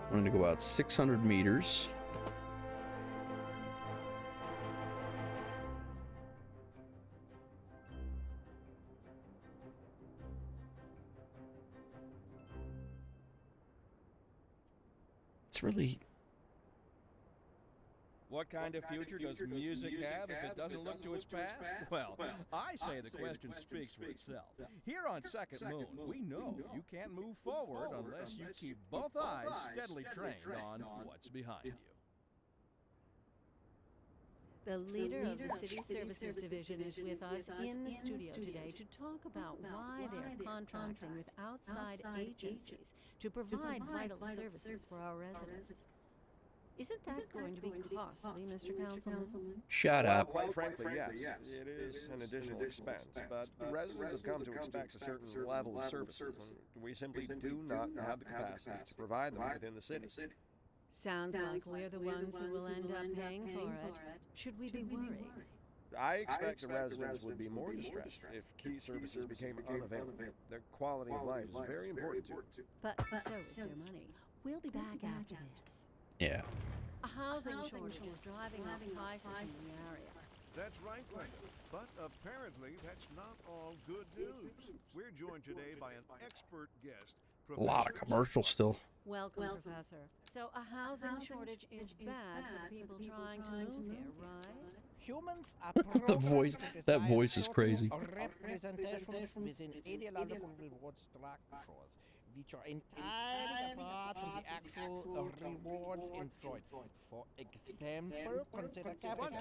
I'm going to go out 600 meters. Really, What kind of future does music have if it doesn't look to its past? Well, I say the question speaks for itself. Here on Second Moon, we know you can't move forward unless you keep both eyes steadily trained on what's behind you. The leader of the City Services Division is with us in the studio today to talk about why they're contracting with outside agencies to provide vital services for our residents. Isn't that going to be costly, Mr. Councilman? Shut up. Quite frankly, yes. It is an additional expense, but residents have come to expect a certain level of services, and we simply do not have the capacity to provide them within the city. Sounds like we're the ones who will end up paying for it. Should we be worried? I expect the residents would be more distressed if key services became unavailable. Their quality of life is very important to them. But so is their money. We'll be back after this. Yeah. A housing shortage is driving up prices in the area. That's right, Brenda. But apparently that's not all good news. We're joined today by an expert guest. A lot of commercials still. Welcome, Professor. So a housing shortage is bad for the people trying to move here, right? Humans are The voice, that voice is crazy. Representations within ideological reward structures, which are entirely apart from the actual rewards enjoyed. For example, consider capital.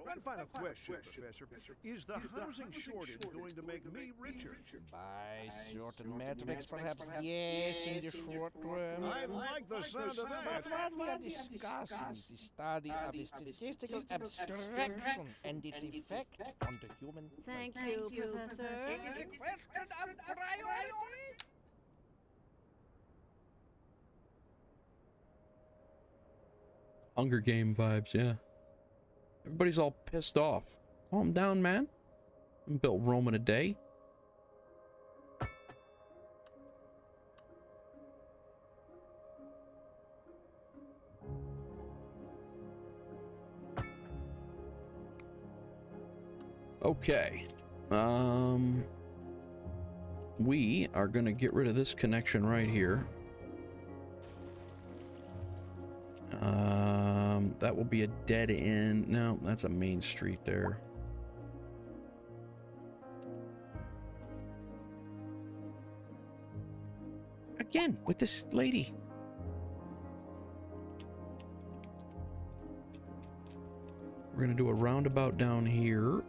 One final question, Professor. Is the housing shortage going to make me richer? By certain metrics, perhaps yes, in the short term. I like the sound of that. But what we are discussing is the study of the statistical abstraction and its effect on the human Thank you, Professor. It is a question of priority. Hunger Game vibes, yeah. Everybody's all pissed off. Calm down, man. I'm built Rome in a day. Okay. We are gonna get rid of this connection right here. That will be a dead end. No, that's a main street there. Again, with this lady. We're gonna do a roundabout down here.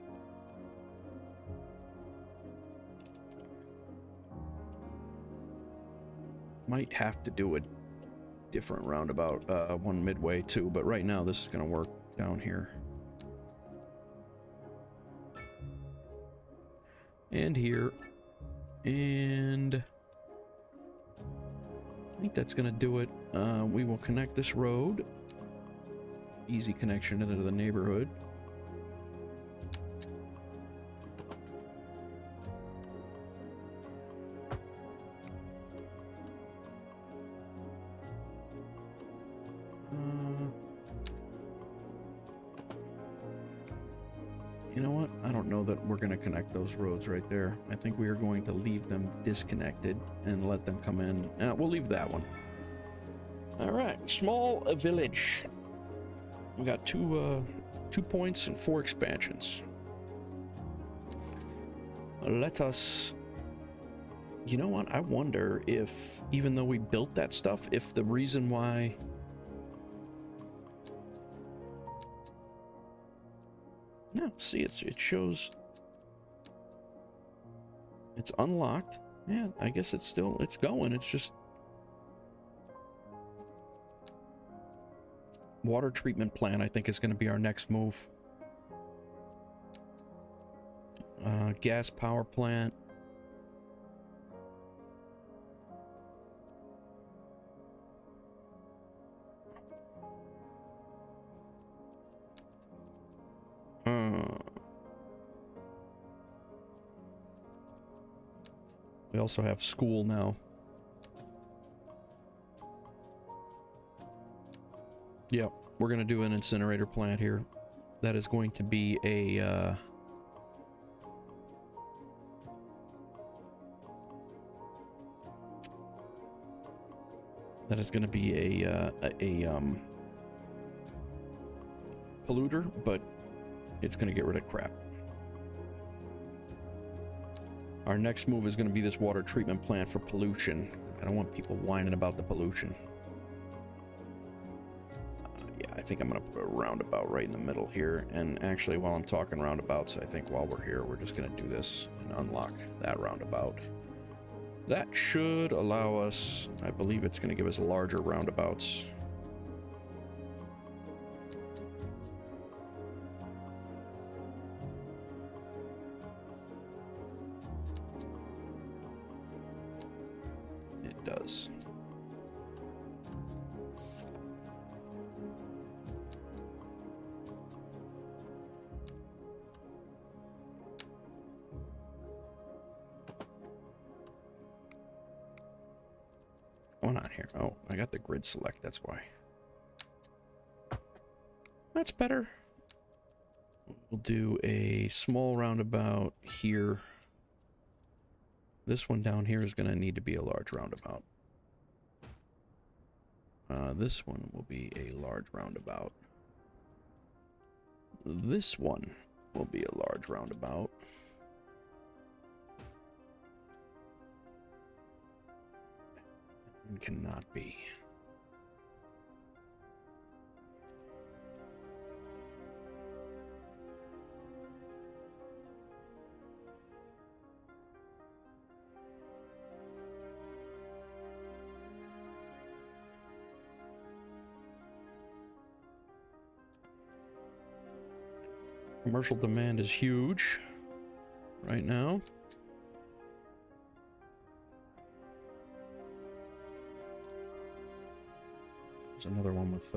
Might have to do a different roundabout, one midway too, but right now this is gonna work down here. and here. And I think that's gonna do it. We will connect this road. Easy connection into the neighborhood. You know what? I don't know that we're going to connect those roads right there. I think we are going to leave them disconnected and let them come in. We'll leave that one. All right, small village. We got 2 points and 4 expansions. Let us... You know what? I wonder if, even though we built that stuff, if the reason why... No, see, it shows... It's unlocked. Yeah, I guess it's going. It's just... Water treatment plant, I think, is going to be our next move. Gas power plant. We also have school now. Yep, we're going to do an incinerator plant here. That is going to be a... That is going to be a polluter, but it's going to get rid of crap. Our next move is going to be this water treatment plant for pollution. I don't want people whining about the pollution. Yeah, I think I'm going to put a roundabout right in the middle here. And actually, while I'm talking roundabouts, I think while we're here, we're just going to do this and unlock that roundabout. That should allow us, I believe it's going to give us larger roundabouts. It does. Going on here? Oh, I got the grid select, that's why. That's better. We'll do a small roundabout here. This one down here is going to need to be a large roundabout. This one will be a large roundabout. This one will be a large roundabout. It cannot be. Commercial demand is huge right now. There's another one with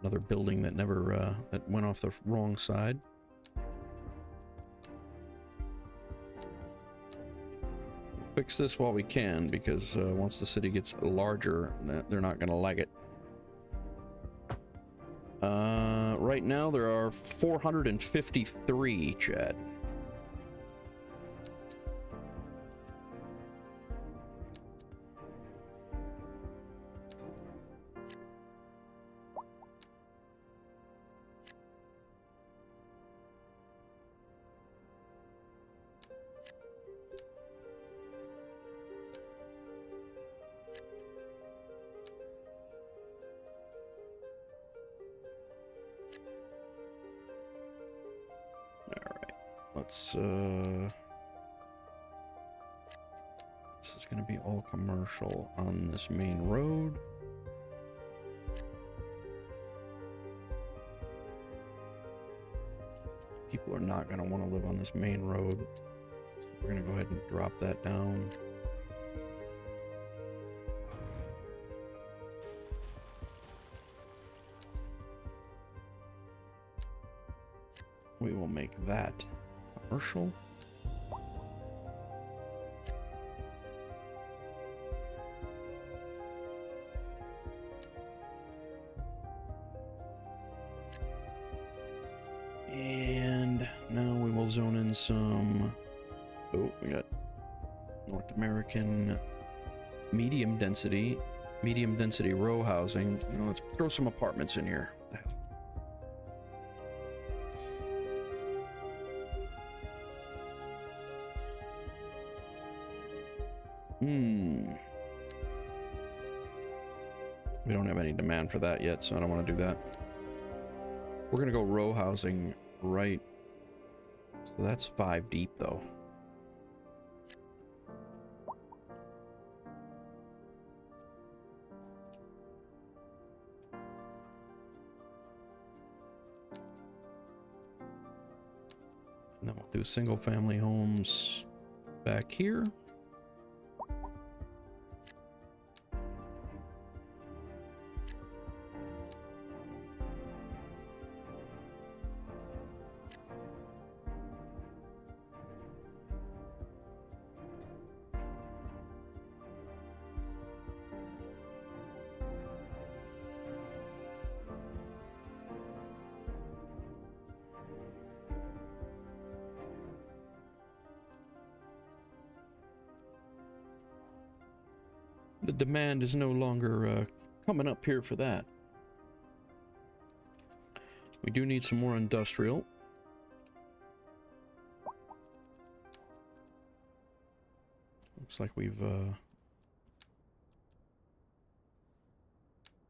another building that never that went off the wrong side. Fix this while we can, because once the city gets larger, they're not gonna like it. Right now there are 453, Chad. This is going to be all commercial on this main road. people are not going to want to live on this main road. So we're going to go ahead and drop that down. We will make that commercial. And now we will zone in some... Oh, we got North American medium density row housing. You know, let's throw some apartments in here. We don't have any demand for that yet, so I don't want to do that. We're gonna go row housing right. So that's 5 deep though. And then we'll do single family homes back here. The demand is no longer coming up here for that. We do need some more industrial. Looks like we've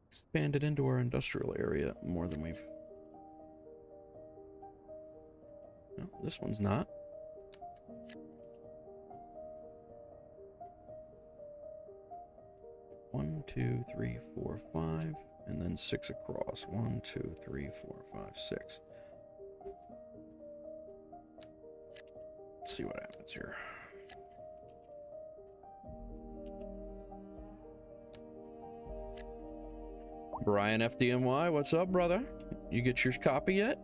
expanded into our industrial area more than we've... No, this one's not. One, 2, 3, 4, 5, and then 6 across. 1, 2, 3, 4, 5, 6. Let's see what happens here. Brian FDNY, what's up, brother? You get your copy yet?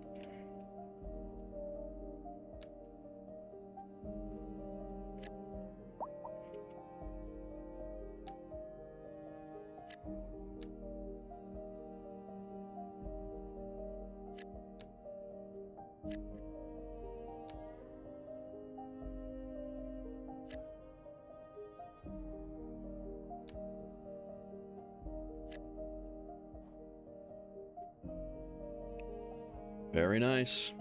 Very nice.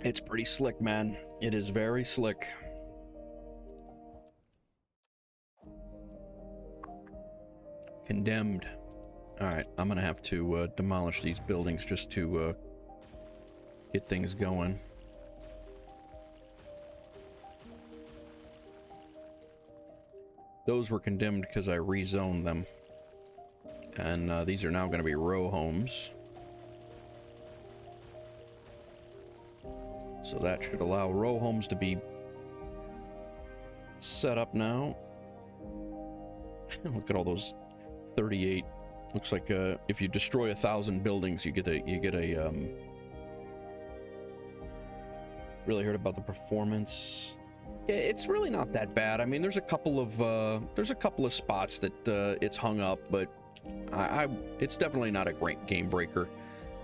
It's pretty slick, man. It is very slick. Condemned. All right, I'm gonna have to demolish these buildings just to get things going. Those were condemned because I rezoned them. And these are now going to be row homes. So that should allow row homes to be set up now. Look at all those 38. Looks like if you destroy 1,000 buildings, you get a really heard about the performance. It's really not that bad. I mean, there's a couple of spots that it's hung up, but it's definitely not a great game breaker.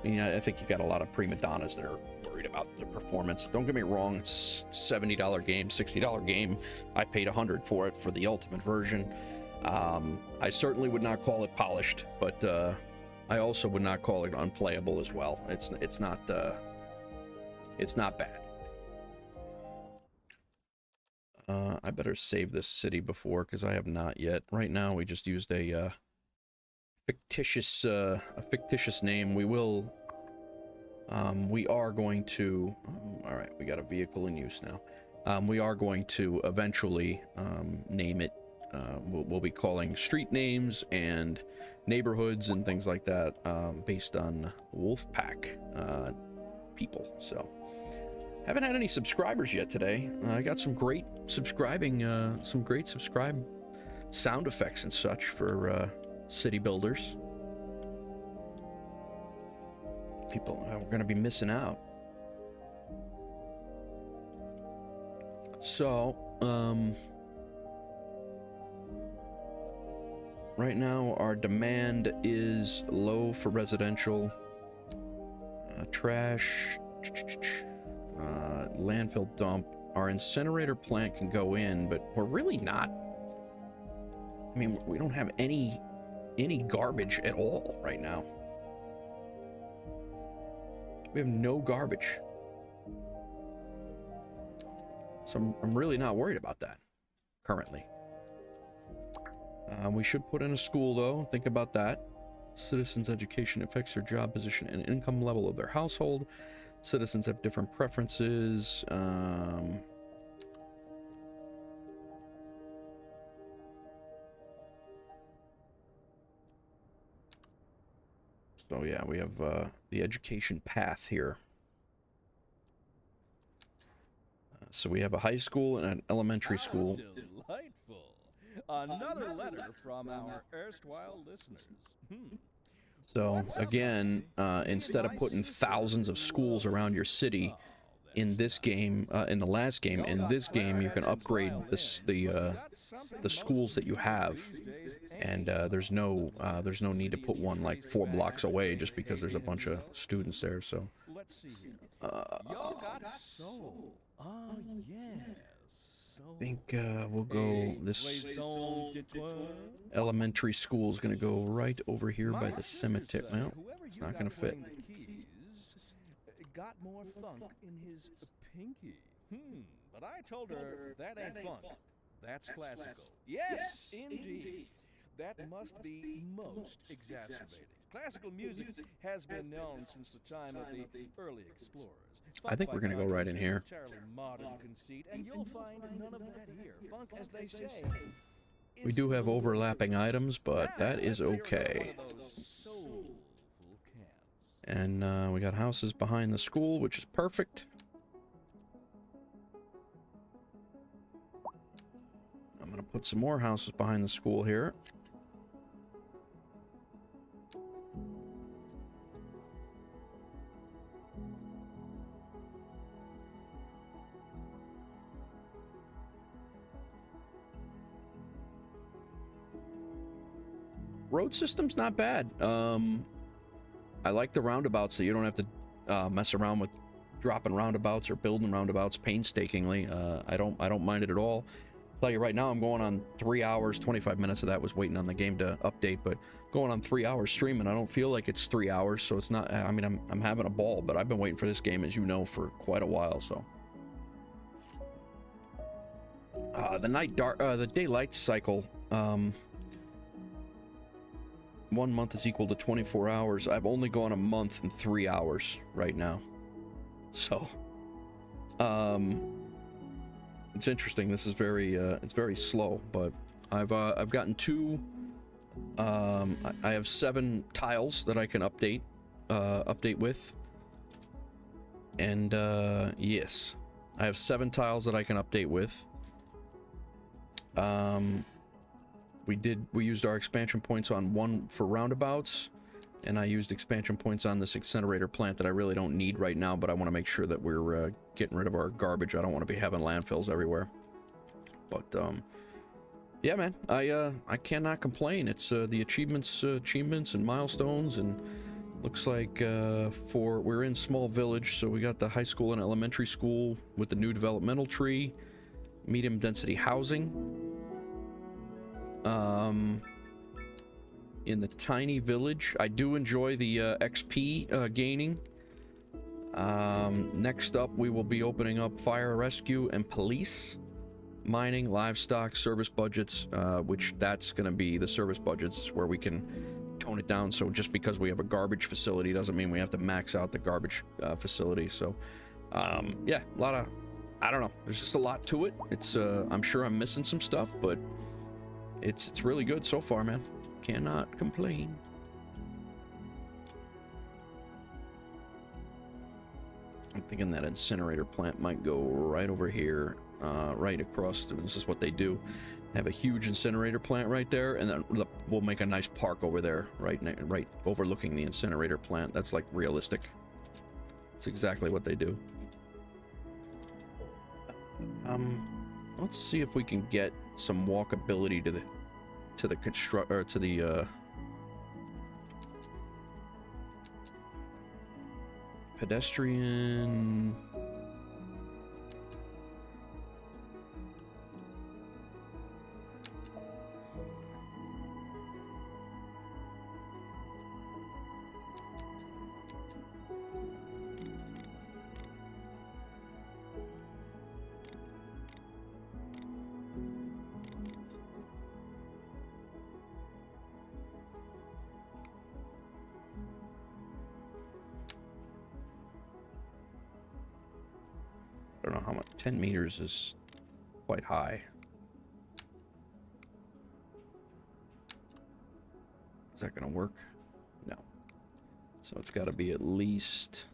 I mean, I think you got a lot of prima donnas that are worried about the performance. Don't get me wrong, it's a $70 game, $60 game. I paid $100 for it for the ultimate version. I certainly would not call it polished, but I also would not call it unplayable as well. It's not bad. I better save this city before, because I have not yet. Right now, we just used a fictitious name. We are going to, all right, we got a vehicle in use now. We are going to eventually name it we'll be calling street names and neighborhoods and things like that based on Wolfpack people. So haven't had any subscribers yet today. I got some great subscribe sound effects and such for city builders. People we're gonna be missing out. So right now our demand is low for residential. Trash, landfill dump. Our incinerator plant can go in, but we're really not. I mean, we don't have any garbage at all right now. We have no garbage. So I'm really not worried about that currently. We should put in a school though. Think about that. Citizens' education affects their job position and income level of their household. Citizens have different preferences. So yeah, we have the education path here. So we have a high school and an elementary school. Delightful. Another letter from our erstwhile listeners. So again, instead of putting thousands of schools around your city, in this game, in the last game, in this game you can upgrade the schools that you have, and there's no need to put one like 4 blocks away just because there's a bunch of students there. So Let's see here. Y'all got soul. Ah, yes. I think we'll go this elementary school is going to go right over here by the cemetery. Well, it's not going to fit. Got more funk in his pinky. But I told her that ain't funk. That's classical. Yes, indeed. That must be most exacerbating. Classical music has been known since the time of the early explorers. I think we're going to go right in here. Modern conceit, and you'll find none of that here. Funk, as they say, We do have overlapping items, but that is okay. And we got houses behind the school, which is perfect. I'm going to put some more houses behind the school here. Road system's not bad. I like the roundabouts that you don't have to mess around with dropping roundabouts or building roundabouts painstakingly. I don't mind it at all. I'll tell you right now, I'm going on 3 hours. 25 minutes of that was waiting on the game to update, but going on 3 hours streaming, I don't feel like it's 3 hours, so it's not. I mean, I'm having a ball, but I've been waiting for this game, as you know, for quite a while. So the daylight cycle. 1 month is equal to 24 hours. I've only gone a month and 3 hours right now. So, it's interesting. This is it's very slow, but I've gotten 2. I have 7 tiles that I can update with, and yes, I have 7 tiles that I can update with. We used our expansion points on 1 for roundabouts, and I used expansion points on this incinerator plant that I really don't need right now, but I want to make sure that we're getting rid of our garbage. I don't want to be having landfills everywhere. But yeah, man, I cannot complain. It's the achievements and milestones, and looks like we're in small village, so we got the high school and elementary school with the new developmental tree, medium density housing. In the tiny village, I do enjoy the XP gaining. Next up, we will be opening up fire rescue and police, mining, livestock, service budgets, which that's going to be the service budgets where we can tone it down. So just because we have a garbage facility doesn't mean we have to max out the garbage facility. So yeah, a lot of, I don't know, there's just a lot to it. It's I'm sure I'm missing some stuff, but it's really good so far, man. Cannot complain. I'm thinking that incinerator plant might go right over here, right across. This is what they do. They have a huge incinerator plant right there, and then we'll make a nice park over there, right overlooking the incinerator plant. That's like realistic. That's exactly what they do. Let's see if we can get some walkability to the pedestrian. I don't know how much. 10 meters is quite high. Is that gonna work? No. So it's got to be at least.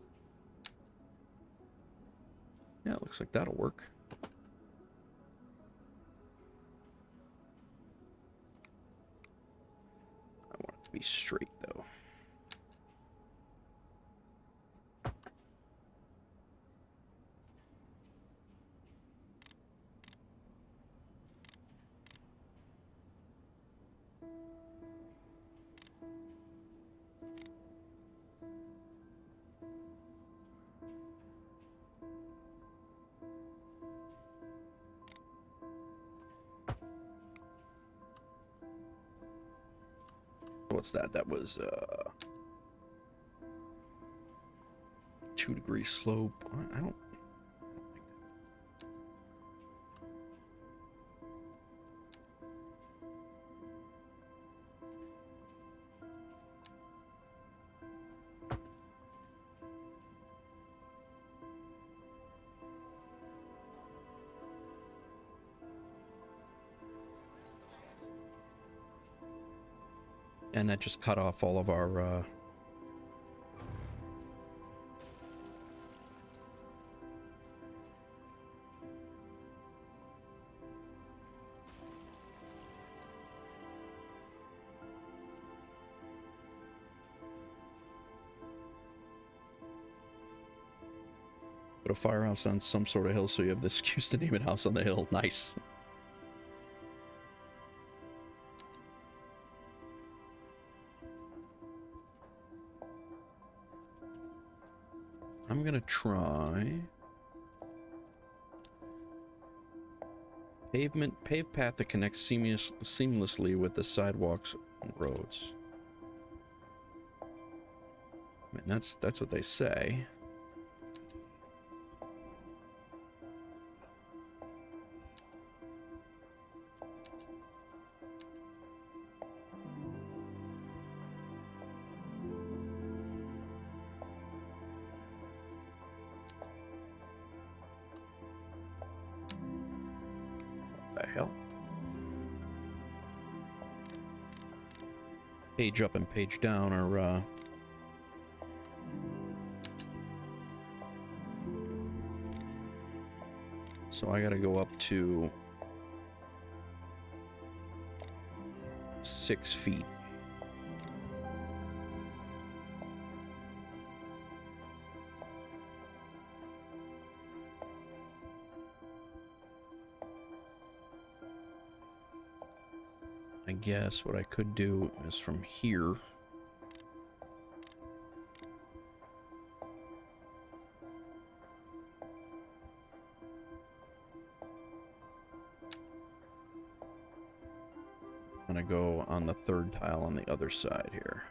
Yeah, it looks like that'll work. I want it to be straight though. What's that? That was 2-degree slope. I don't like that. And that just cut off all of our put a firehouse on some sort of hill so you have the excuse to name it House on the Hill. Nice. I'm gonna try paved path that connects seamlessly with the sidewalks and roads. I mean, that's what they say. Page up and page down are so I gotta go up to 6 feet. I guess what I could do is from here. I'm gonna go on the third tile on the other side here.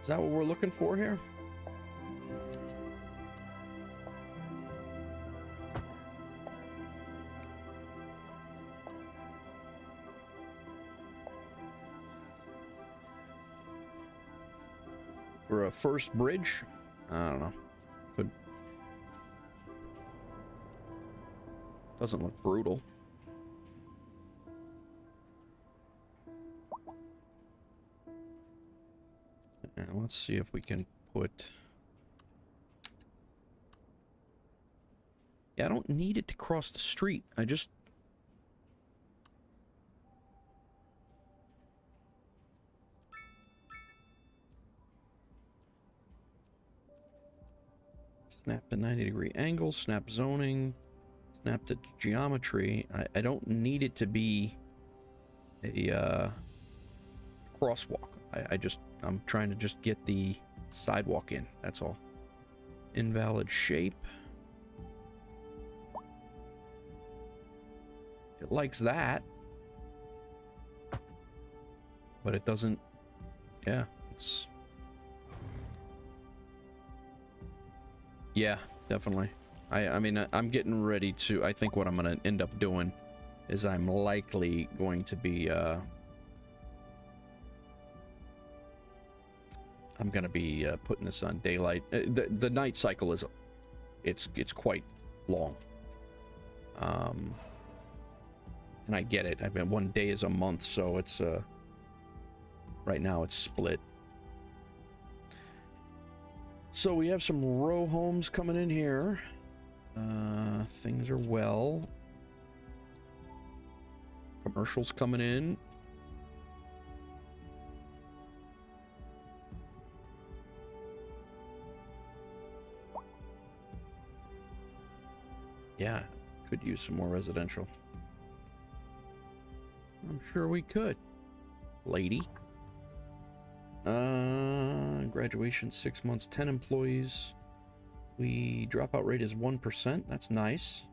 Is that what we're looking for here? For a first bridge? I don't know. Could. Doesn't look brutal. And let's see if we can put... Yeah, I don't need it to cross the street. I just... Snap to 90-degree angle, snap zoning, snap to geometry. I don't need it to be a crosswalk. I'm trying to just get the sidewalk in, that's all. Invalid shape. It likes that. But it doesn't, yeah, it's... Yeah, definitely. I mean, I'm getting ready to, I think what I'm going to end up doing is I'm likely going to be, I'm going to be putting this on daylight. The night cycle is, it's quite long. And I get it. I mean, one day is a month, so it's, right now it's split. So we have some row homes coming in here. Things are well. Commercials coming in. Yeah, could use some more residential. I'm sure we could. Lady. Graduation 6 months, 10 employees. We dropout rate is 1%. That's nice.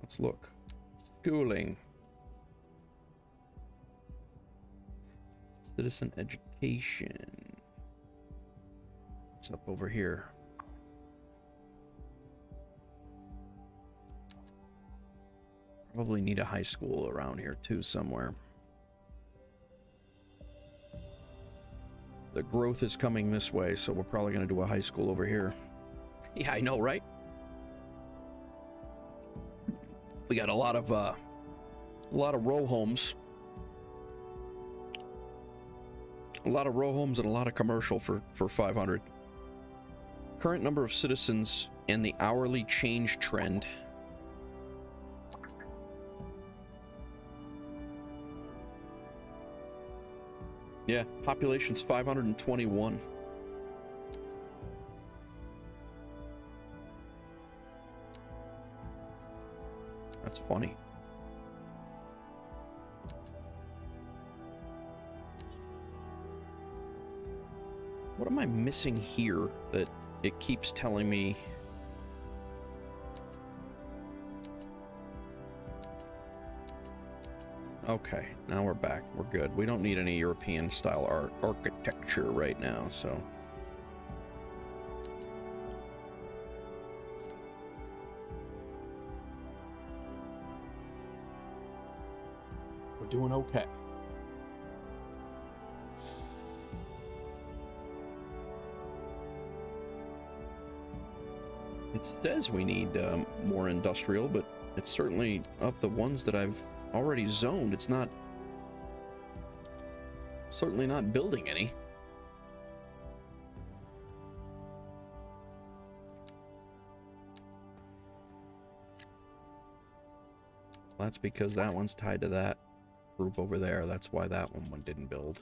Let's look. Schooling. Citizen education. What's up over here? Probably need a high school around here too somewhere. The growth is coming this way, so we're probably going to do a high school over here. Yeah, I know, right? We got a lot of row homes. A lot of row homes and a lot of commercial for 500. Current number of citizens and the hourly change trend. Yeah, population's 521. That's funny. What am I missing here that it keeps telling me? Okay, now we're back. We're good. We don't need any European style architecture right now, so. We're doing okay. It says we need more industrial, but it's certainly of the ones that I've already zoned. It's not, certainly not building any. That's because that one's tied to that group over there. That's why that one didn't build.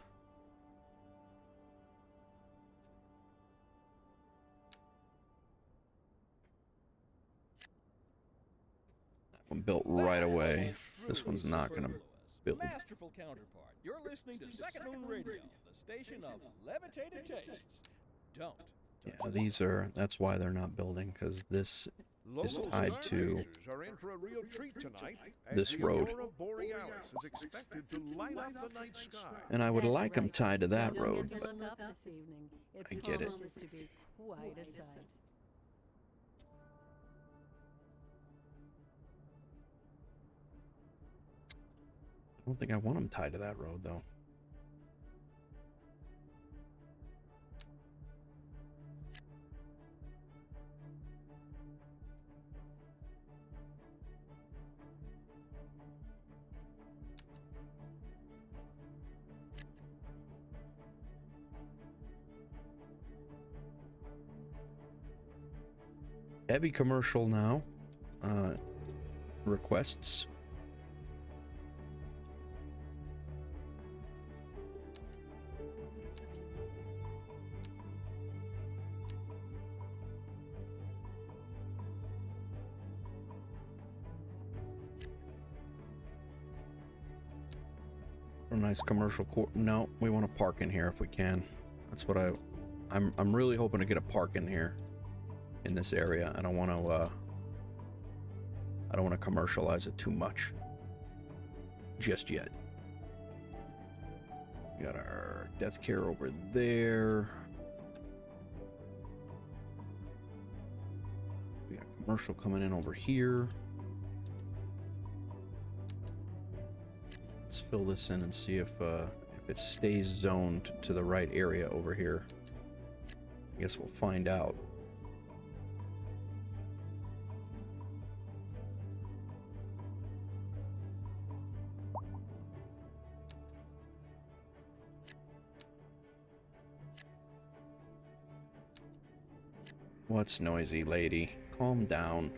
Built right away. This one's not gonna build. Masterful counterpart. You're listening to Second Moon Radio, the station of levitated tastes. Don't. Yeah, these are, that's why they're not building, because this is Local tied to stargazers are in for a real treat tonight, as this the road. Aurora Borealis is expected to light up the night sky. And I would That's like them right. tied to that Don't road, get but look up this evening. It I get it. promises to be quite a sight. I don't think I want them tied to that road, though. Heavy commercial now. Requests. A nice commercial no, we want to park in here if we can. That's what I'm really hoping to get a park in here in this area. I don't want to commercialize it too much just yet. We got our death care over there. We got commercial coming in over here. Let's fill this in and see if it stays zoned to the right area over here. I guess we'll find out. What's noisy, lady? Calm down.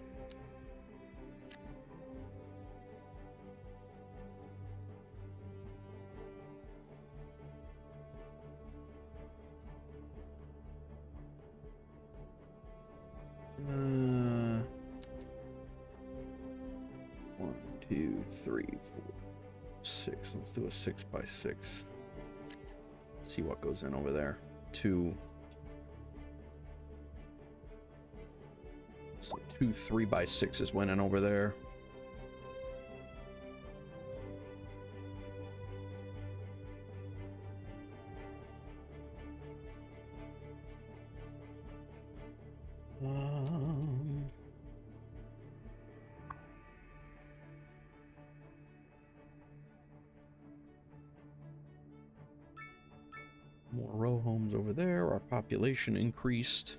One, two, three, four, 6. Let's do a 6 by 6. See what goes in over there. 2. So 2 3 by 6s went in over there. More row homes over there. Our population increased.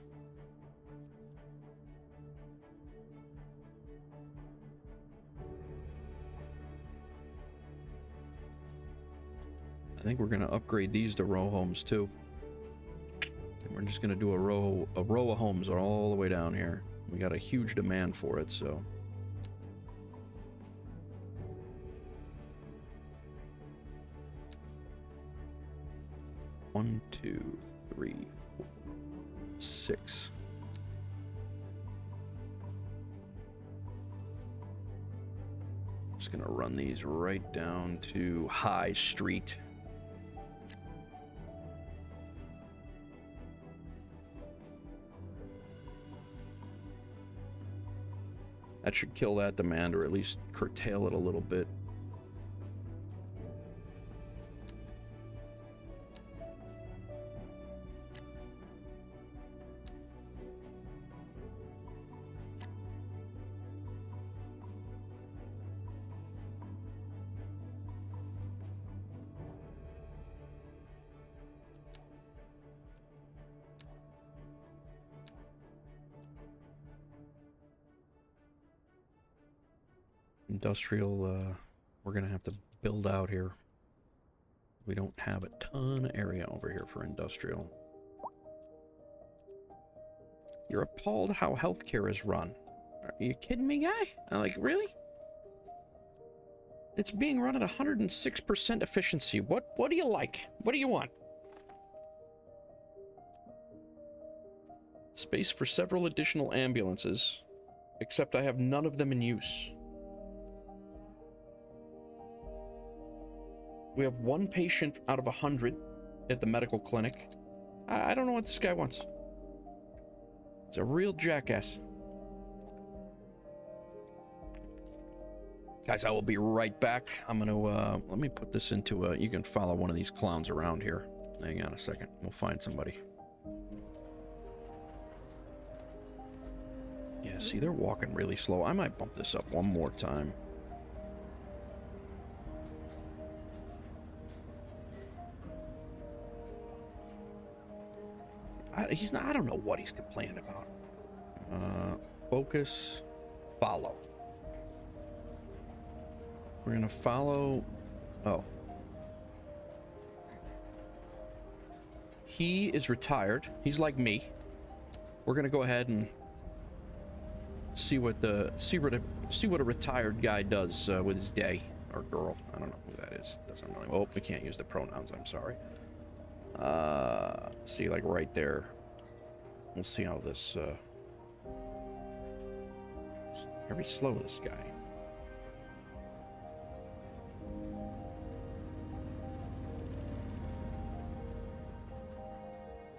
I think we're gonna upgrade these to row homes too. And we're just gonna do a row of homes all the way down here. We got a huge demand for it, so. One, 2, 3, 4, 6. Just gonna run these right down to High Street. That should kill that demand, or at least curtail it a little bit. Industrial, we're gonna have to build out here. We don't have a ton of area over here for industrial. You're appalled how healthcare is run. Are you kidding me, guy? Like, really? It's being run at 106% efficiency. What do you like? What do you want? Space for several additional ambulances, except I have none of them in use. We have 1 patient out of 100 at the medical clinic. I don't know what this guy wants. He's a real jackass. Guys, I will be right back. I'm gonna let me put this into you can follow one of these clowns around here. Hang on a second. We'll find somebody. Yeah, see, they're walking really slow. I might bump this up one more time. I don't know what he's complaining about. Focus, follow. We're gonna follow. Oh. He is retired. He's like me. We're gonna go ahead and see what a retired guy does with his day, or girl. I don't know who that is. Doesn't really. Oh, we can't use the pronouns. I'm sorry. See, like right there. We'll see how this. Very slow, this guy.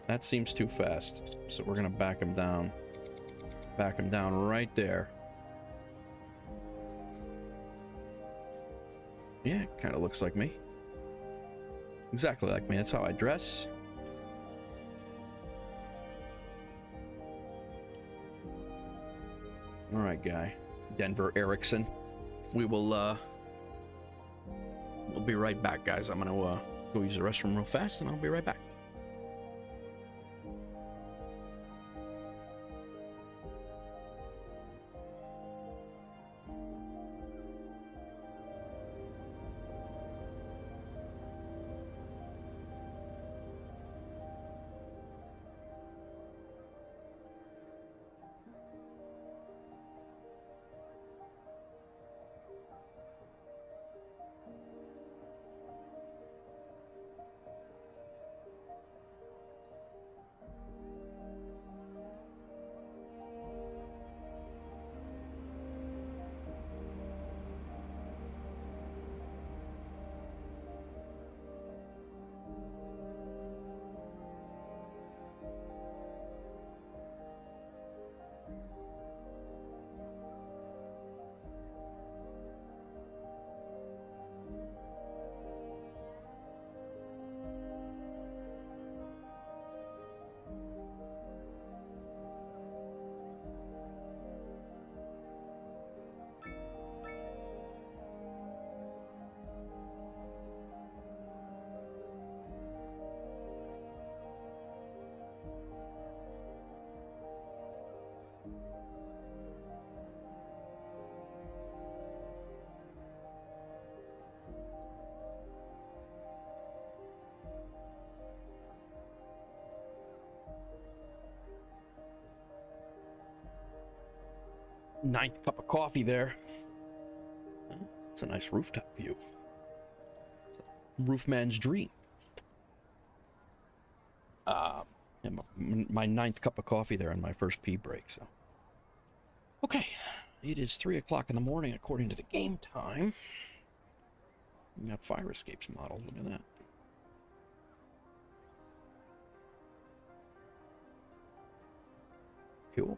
That seems too fast, so we're gonna back him down. Back him down right there. Yeah, kind of looks like me. Exactly like me. That's how I dress. All right, guy. Denver Erickson. We'll be right back, guys. I'm gonna go use the restroom real fast, and I'll be right back. Ninth cup of coffee there. It's a nice rooftop view. Roofman's dream. And my ninth cup of coffee there on my first pee break. So, okay, it is 3 o'clock in the morning according to the game time. We got fire escapes model. Look at that. Cool.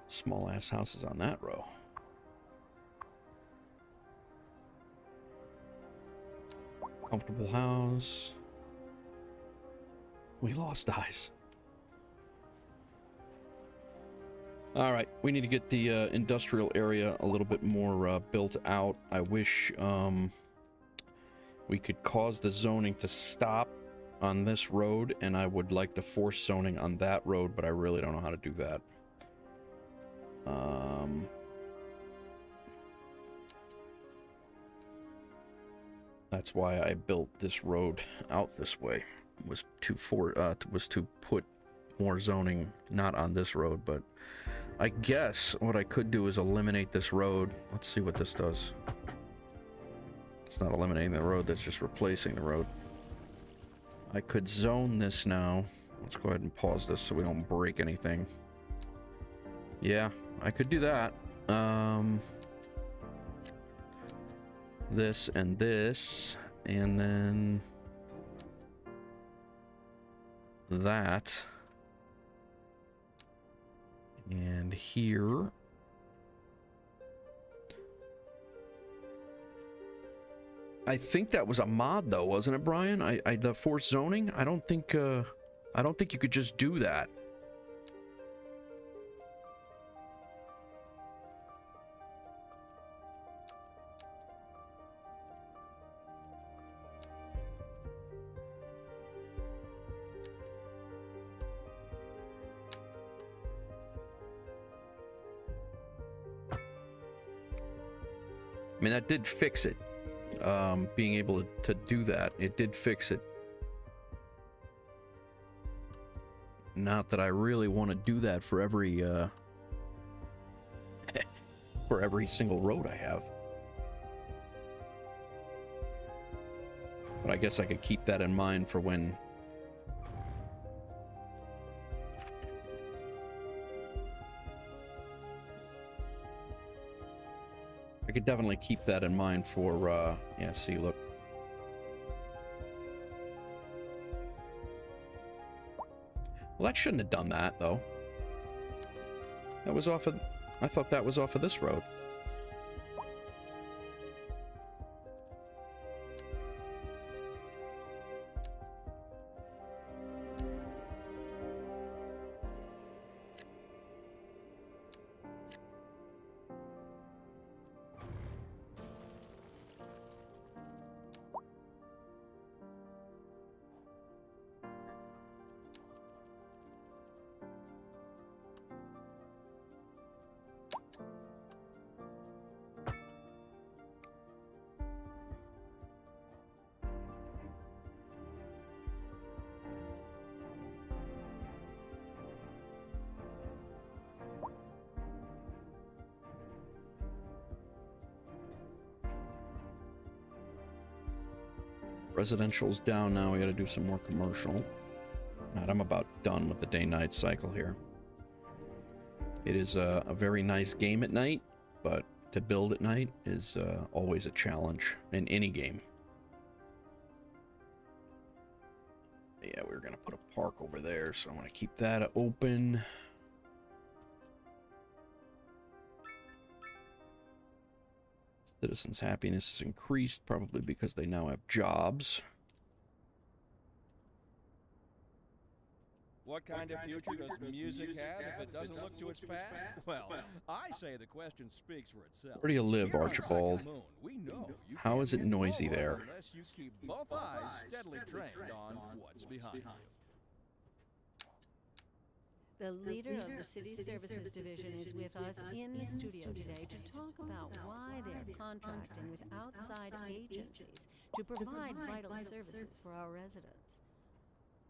Small ass houses on that row. Comfortable house. We lost eyes. All right, we need to get the industrial area a little bit more built out. I wish we could cause the zoning to stop on this road, and I would like to force zoning on that road, but I really don't know how to do that. That's why I built this road out this way. Was to put more zoning not on this road, but I guess what I could do is eliminate this road. Let's see what this does. It's not eliminating the road, that's just replacing the road. I could zone this now. Let's go ahead and pause this so we don't break anything. Yeah, I could do that. This and this, and then that, and here, I think that was a mod though, wasn't it, Brian? The forced zoning? I don't think you could just do that. I mean, that did fix it. Being able to do that, it did fix it. Not that I really want to do that for every for every single road I have. But I guess I could keep that in mind for when I could definitely keep that in mind for, yeah, see, look. Well, that shouldn't have done that, though. That was off of, I thought that was off of this road. Residential's down now. We got to do some more commercial. God, I'm about done with the day-night cycle here. It is a very nice game at night, but to build at night is always a challenge in any game. Yeah, we're gonna put a park over there, so I'm gonna keep that open. Citizens' happiness is increased, probably because they now have jobs. What kind of future does music have if it doesn't look to its past? Well, I say the question speaks for itself. Where do you live, Here on Archibald? Second Moon, we know you How can't is it move noisy forward there? Unless you keep both eyes steadily trained on what's behind you. The leader of the City Services Division is with us in the studio today to talk about why they're contracting with outside agencies to provide vital services for our residents.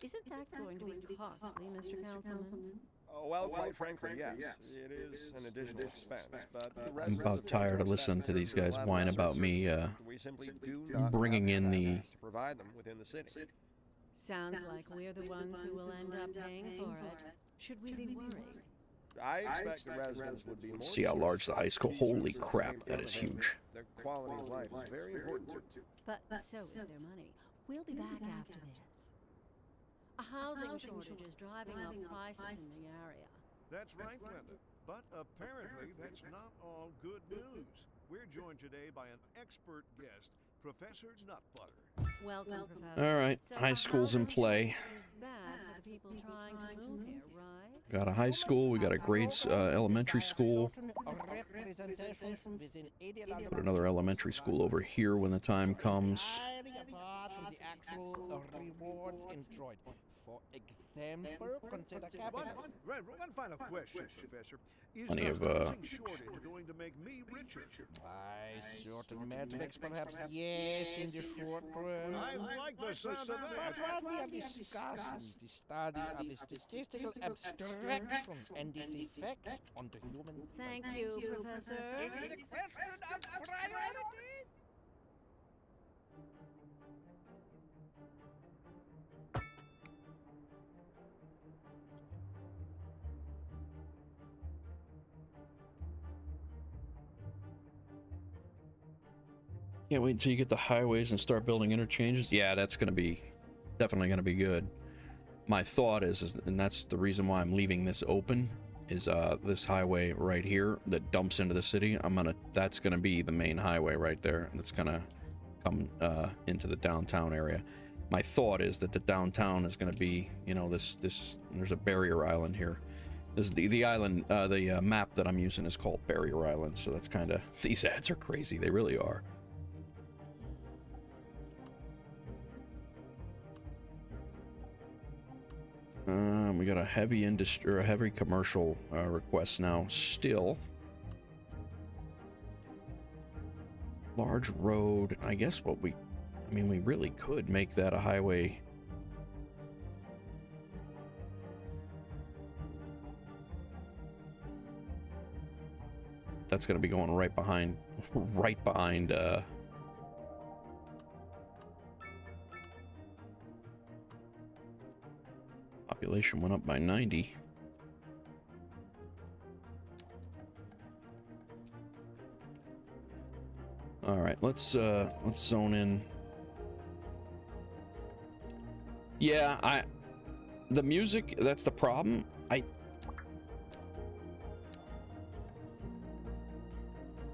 Isn't that going to be costly, Mr. Councilman? Oh, well, quite frankly, yes. It is an additional expense, but the I'm about tired of listening to these guys whine about me we simply do not bringing have in the access to provide them within the city. Sounds like we're the ones who will end up paying for it. Should we be worried? I expect the residents would be more. see how large the high school. Holy crap, that is huge. Their quality of life is very important to. But so is their money. We'll be back after this. A housing shortage is driving up prices in the area. That's right, Glenda. But apparently that's not all good news. We're joined today by an expert guest, Professor Nutbutter. Welcome, Professor. All right, So high school's in play. Is bad for the people trying to move here, right? Got a high school, we got a grades elementary school. Put another elementary school over here when the time comes. Apart from the actual rewards enjoyed. For example, consider capital. One final question, Professor. Is Plenty the of, housing shortage going to make me richer? By certain metrics, perhaps yes, in the short term. I like the sound of But that. what we are discussing is the study of a statistical abstraction and its effect on the human Thank you, Professor. It is a question of priority. Can't wait until you get the highways and start building interchanges. Yeah, that's gonna be definitely gonna be good. My thought is, and that's the reason why I'm leaving this open, is this highway right here that dumps into the city. That's gonna be the main highway right there, and it's gonna come into the downtown area. My thought is that the downtown is going to be, you know, this there's a barrier island here. This is the island, the map that I'm using is called Barrier Island, so that's kind of, these ads are crazy, they really are. We got a heavy industry, or a heavy commercial request now. Still, large road. I guess what we, I mean, we really could make that a highway. That's going to be going right behind, population went up by 90. All right, let's zone in. Yeah, the music, that's the problem.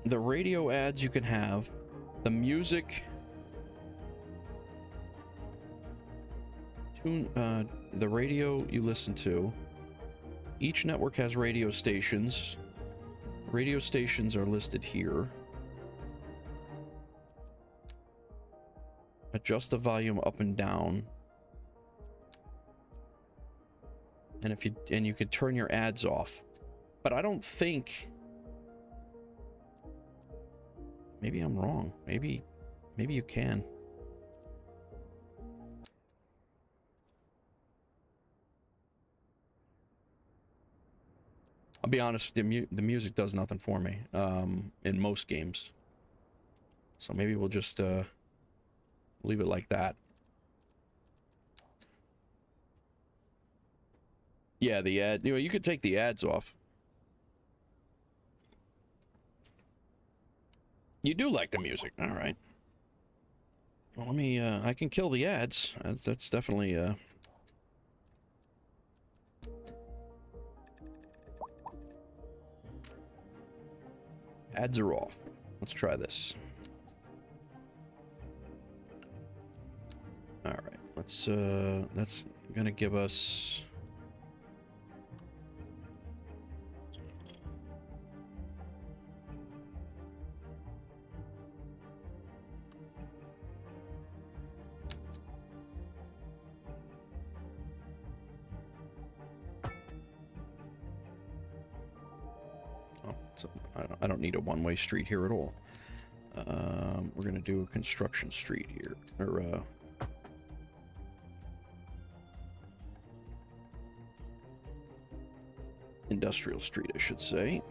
The radio ads you can have, the music, the radio you listen to. Each network has radio stations. Radio stations are listed here. Adjust the volume up and down. And you could turn your ads off. But I don't think, maybe I'm wrong. Maybe you can. I'll be honest, the music does nothing for me in most games. So maybe we'll just leave it like that. Yeah, the ad, you know, you could take the ads off. You do like the music, all right. Well, let me, I can kill the ads. That's definitely, ads are off. Let's try this. All right, that's gonna give us. So I don't need a one-way street here at all. We're gonna do a construction street here, or industrial street, I should say.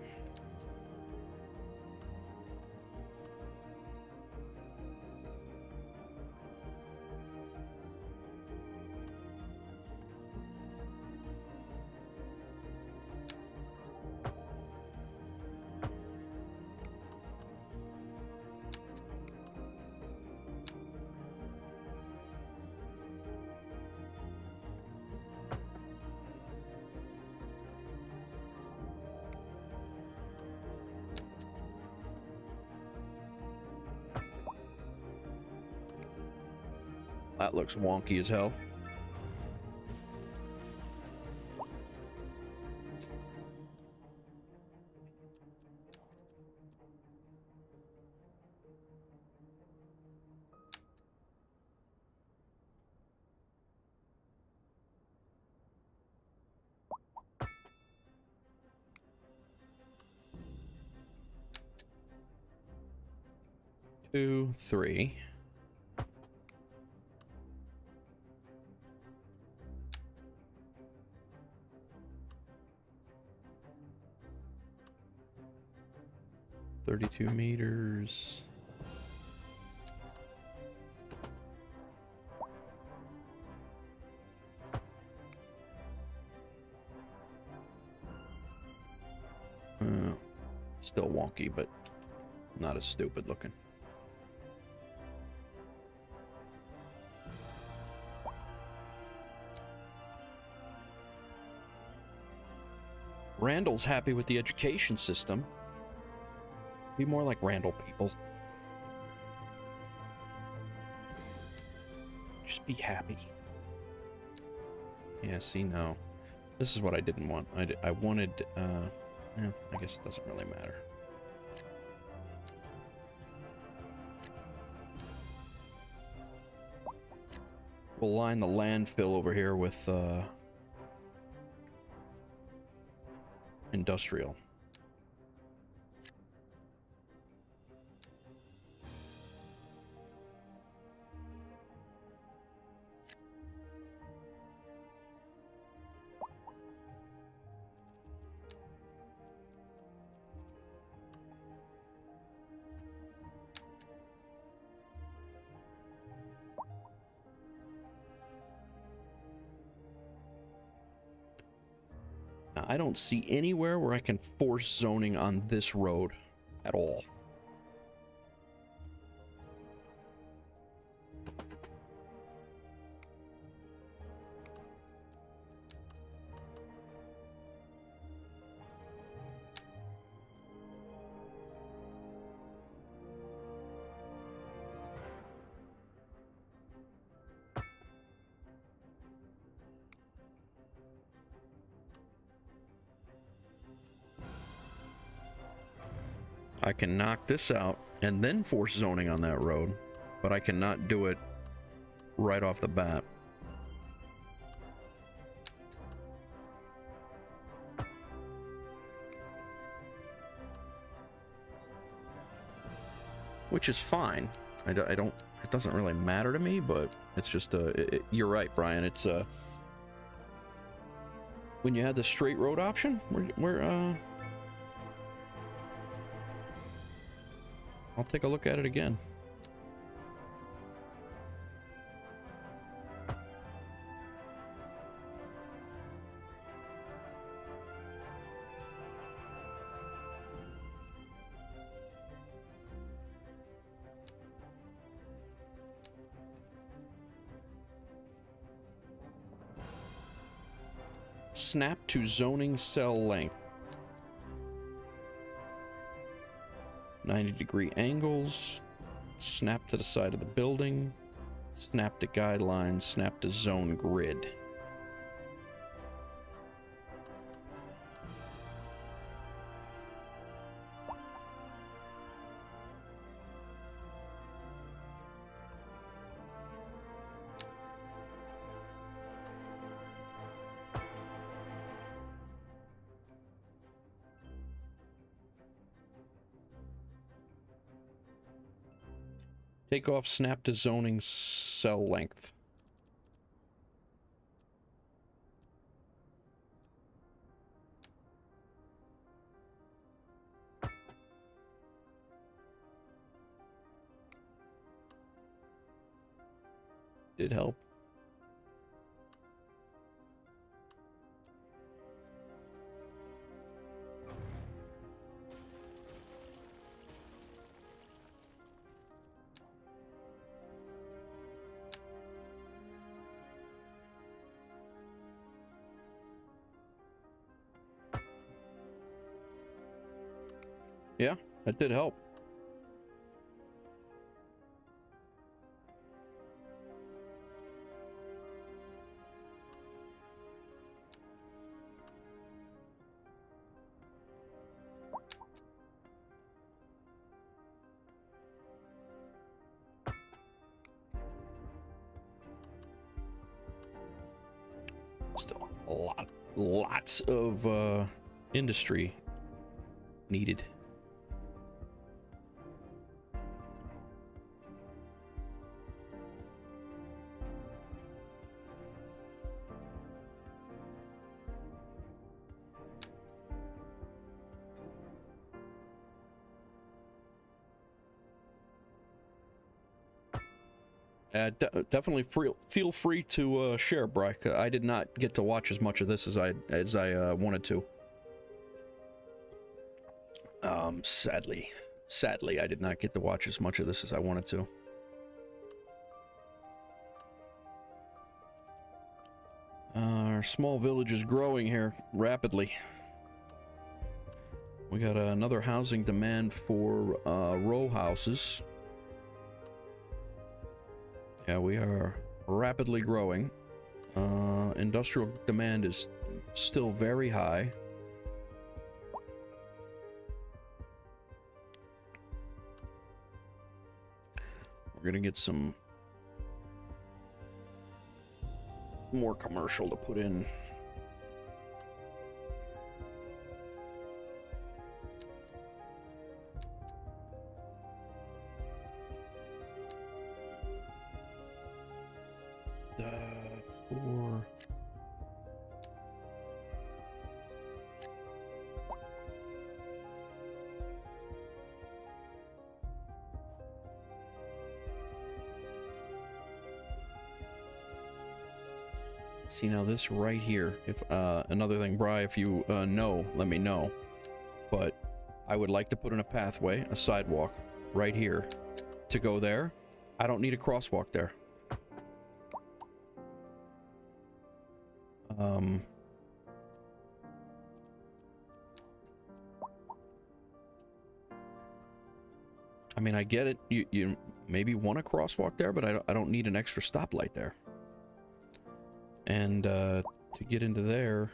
That looks wonky as hell. Two, three. $32 meters. Still wonky, but not as stupid looking. Randall's happy with the education system. Be more like Randall, people. Just be happy. Yeah, see, no. This is what I didn't want. I wanted, yeah, I guess it doesn't really matter. We'll line the landfill over here with, industrial. Now, I don't see anywhere where I can force zoning on this road at all. I can knock this out and then force zoning on that road, but I cannot do it right off the bat. Which is fine. I don't, it doesn't really matter to me, but it's just, you're right, Brian. It's, when you had the straight road option, I'll take a look at it again. Snap to zoning cell length. 90-degree angles, snap to the side of the building, snap to guidelines, snap to zone grid. Take off snap to zoning cell length. Did help. Yeah, that did help. Still lots of industry needed. Definitely feel free to share, Bryke. I did not get to watch as much of this as I wanted to. Sadly, I did not get to watch as much of this as I wanted to. Our small village is growing here rapidly. We got another housing demand for row houses. Yeah, we are rapidly growing. Industrial demand is still very high. We're gonna get some more commercial to put in. For see now this right here, if another thing, Bri, if you know, let me know, but I would like to put in a pathway, a sidewalk right here to go there. I don't need a crosswalk there. I mean, I get it. You maybe want a crosswalk there, but I don't need an extra stoplight there. And to get into there,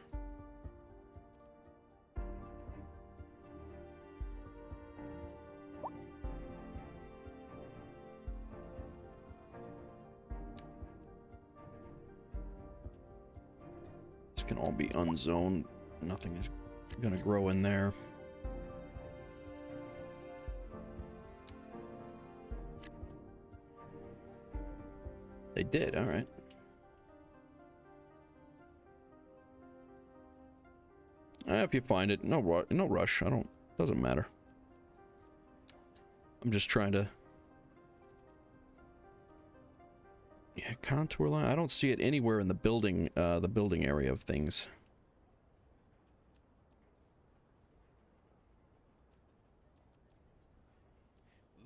this can all be unzoned. Nothing is gonna grow in there. They did, all right. If you find it, no rush. Doesn't matter. I'm just trying to. Yeah, contour line. I don't see it anywhere in the building area of things.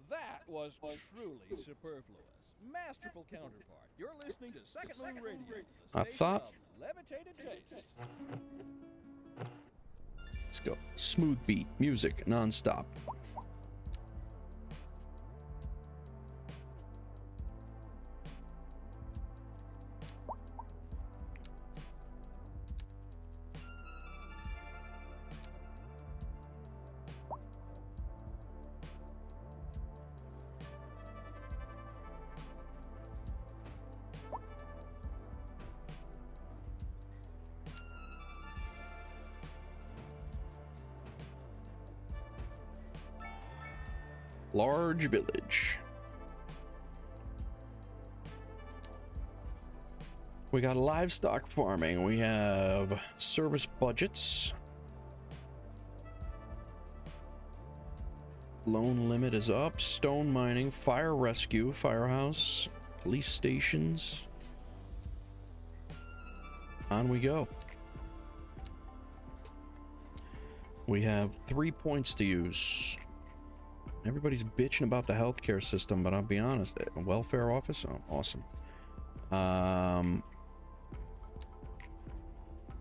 That was truly superfluous. Masterful counterpart. You're listening to Second Moon Radio. I thought. Levitated tastes. Let's go. Smooth beat music non-stop. Large village. We got livestock farming. We have service budgets. Loan limit is up. Stone mining, fire rescue, firehouse, police stations. On we go. We have 3 points to use. Everybody's bitching about the healthcare system, but I'll be honest, welfare office, oh, awesome.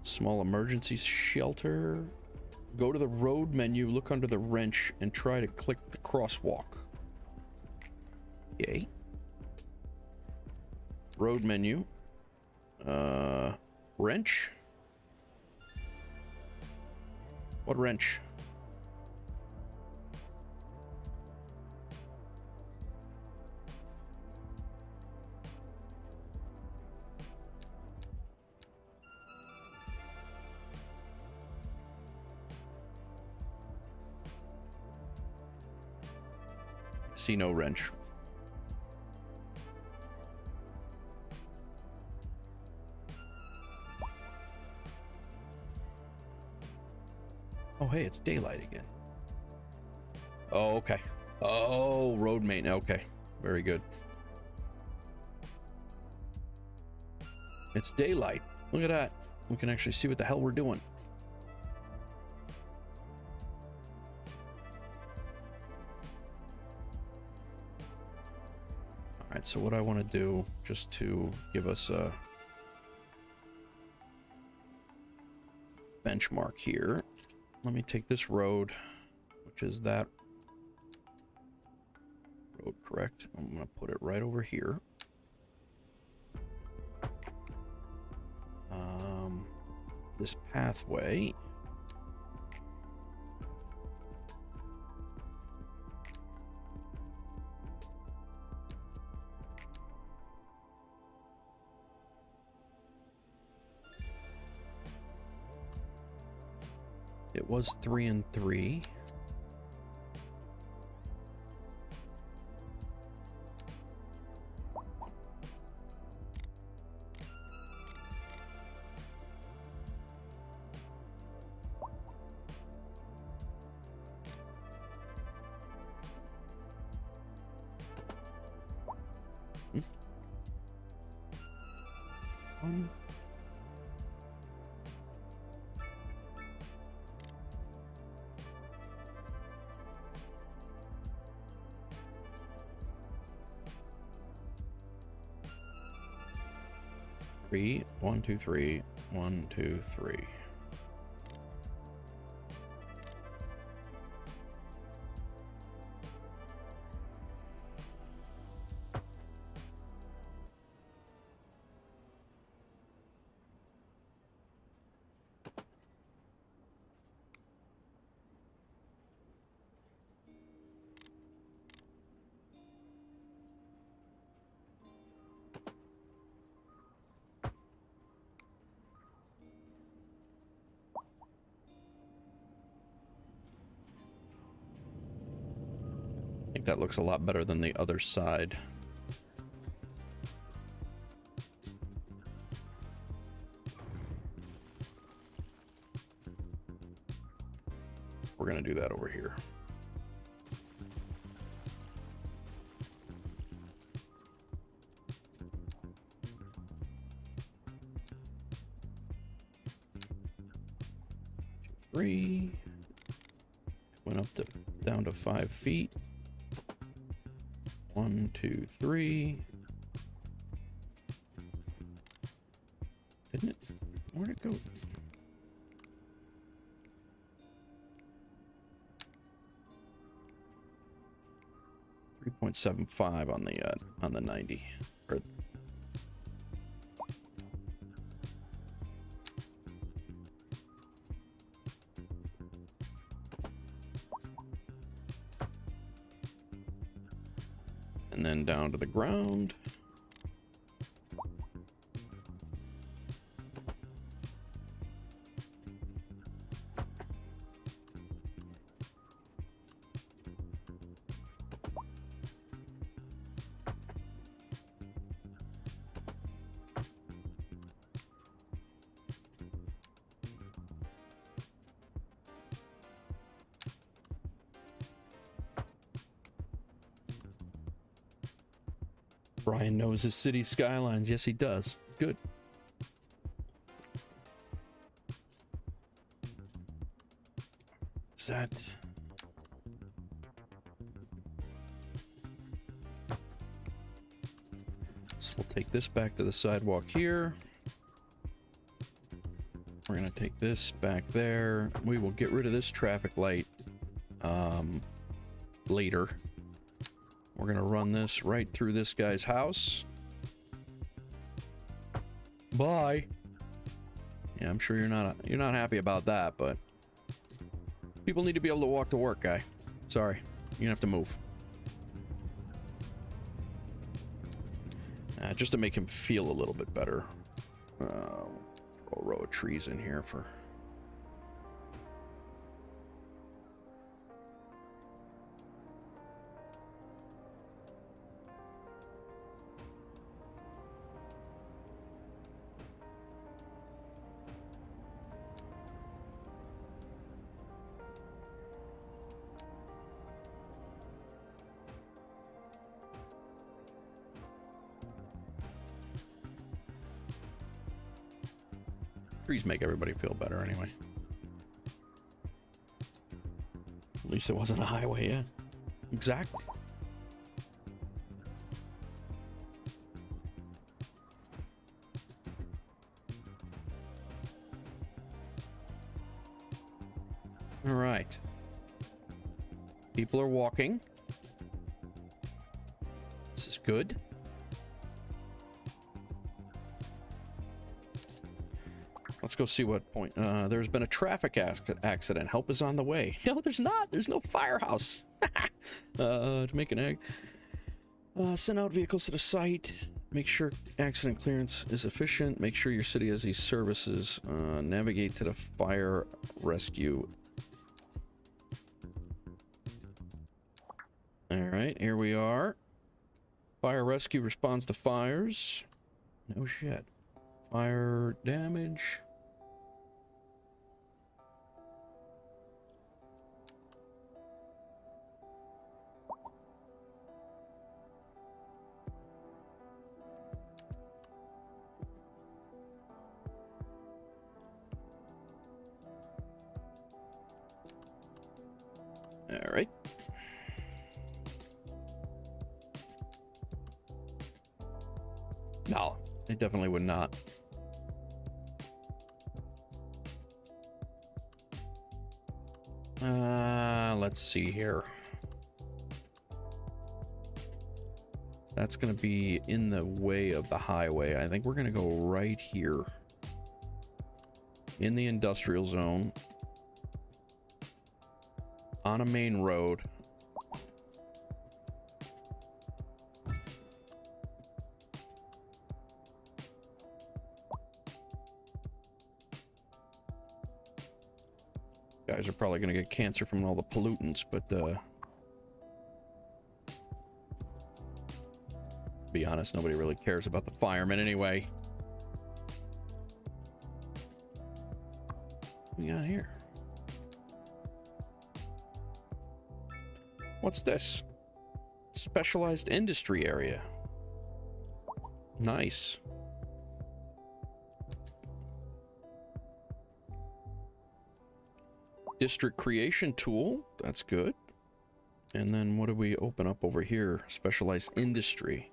Small emergency shelter. Go to the road menu, look under the wrench, and try to click the crosswalk. Yay. Road menu. Wrench? What wrench? See no wrench. Oh, hey, it's daylight again. Oh, okay. Oh, road maintenance. Okay, very good. It's daylight. Look at that. We can actually see what the hell we're doing. Alright, so what I want to do, just to give us a benchmark here, let me take this road, which is that road, correct? I'm going to put it right over here. This pathway. It was 3 and 3. Three, 1, 2, 3, 1, 2, 3. I think that looks a lot better than the other side. We're gonna do that over here. Three. Went up to down to 5 feet. 1, 2, 3. Didn't it? Where'd it go? .75 on the 90. Or and then down to the ground. Brian knows his city skylines. Yes, he does. It's good. Is that... So we'll take this back to the sidewalk here. We're going to take this back there. We will get rid of this traffic light later. We're gonna run this right through this guy's house. Bye. Yeah, I'm sure you're not happy about that, but people need to be able to walk to work, guy. Sorry, you're gonna have to move. Just to make him feel a little bit better. Throw a row of trees in here for... Trees make everybody feel better anyway. At least it wasn't a highway, yeah. Exactly. All right. People are walking. This is good. let's go see what point. There's been a traffic accident. Help is on the way. No, there's not. There's no firehouse. To make an egg. Send out vehicles to the site. Make sure accident clearance is efficient. Make sure your city has these services. Navigate to the fire rescue. All right, here we are. Fire rescue responds to fires. No shit. Fire damage. All right. No, it definitely would not. Let's see here. That's gonna be in the way of the highway. I think we're gonna go right here in the industrial zone on a main road. Guys are probably gonna get cancer from all the pollutants, but be honest, nobody really cares about the firemen anyway. What we got here? What's this? Specialized industry area. Nice. District creation tool. That's good. And then what do we open up over here? Specialized industry.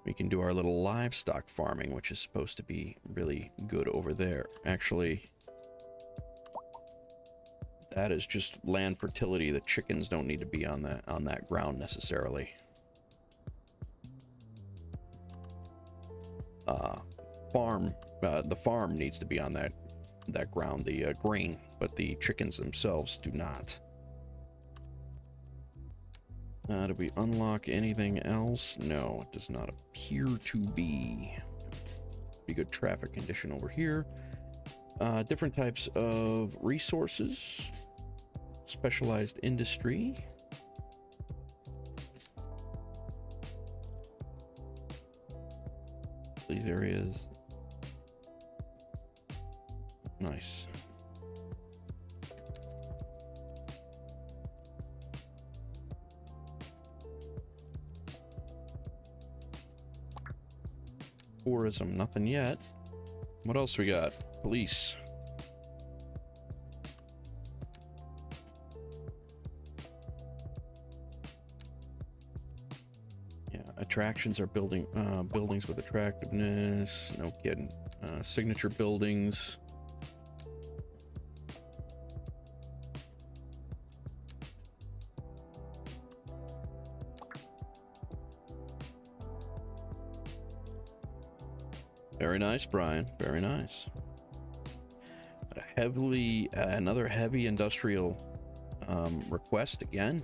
We can do our little livestock farming, which is supposed to be really good over there. Actually, that is just land fertility. The chickens don't need to be on that ground necessarily. The farm needs to be on that ground, the grain, but the chickens themselves do not. Do we unlock anything else? No, it does not appear to be. Pretty good traffic condition over here. Different types of resources. Specialized industry. These areas. Nice. Tourism, nothing yet. What else we got? Police. Yeah, attractions are building buildings with attractiveness. No kidding. Signature buildings. Very nice, Brian. Very nice. But another heavy industrial request again.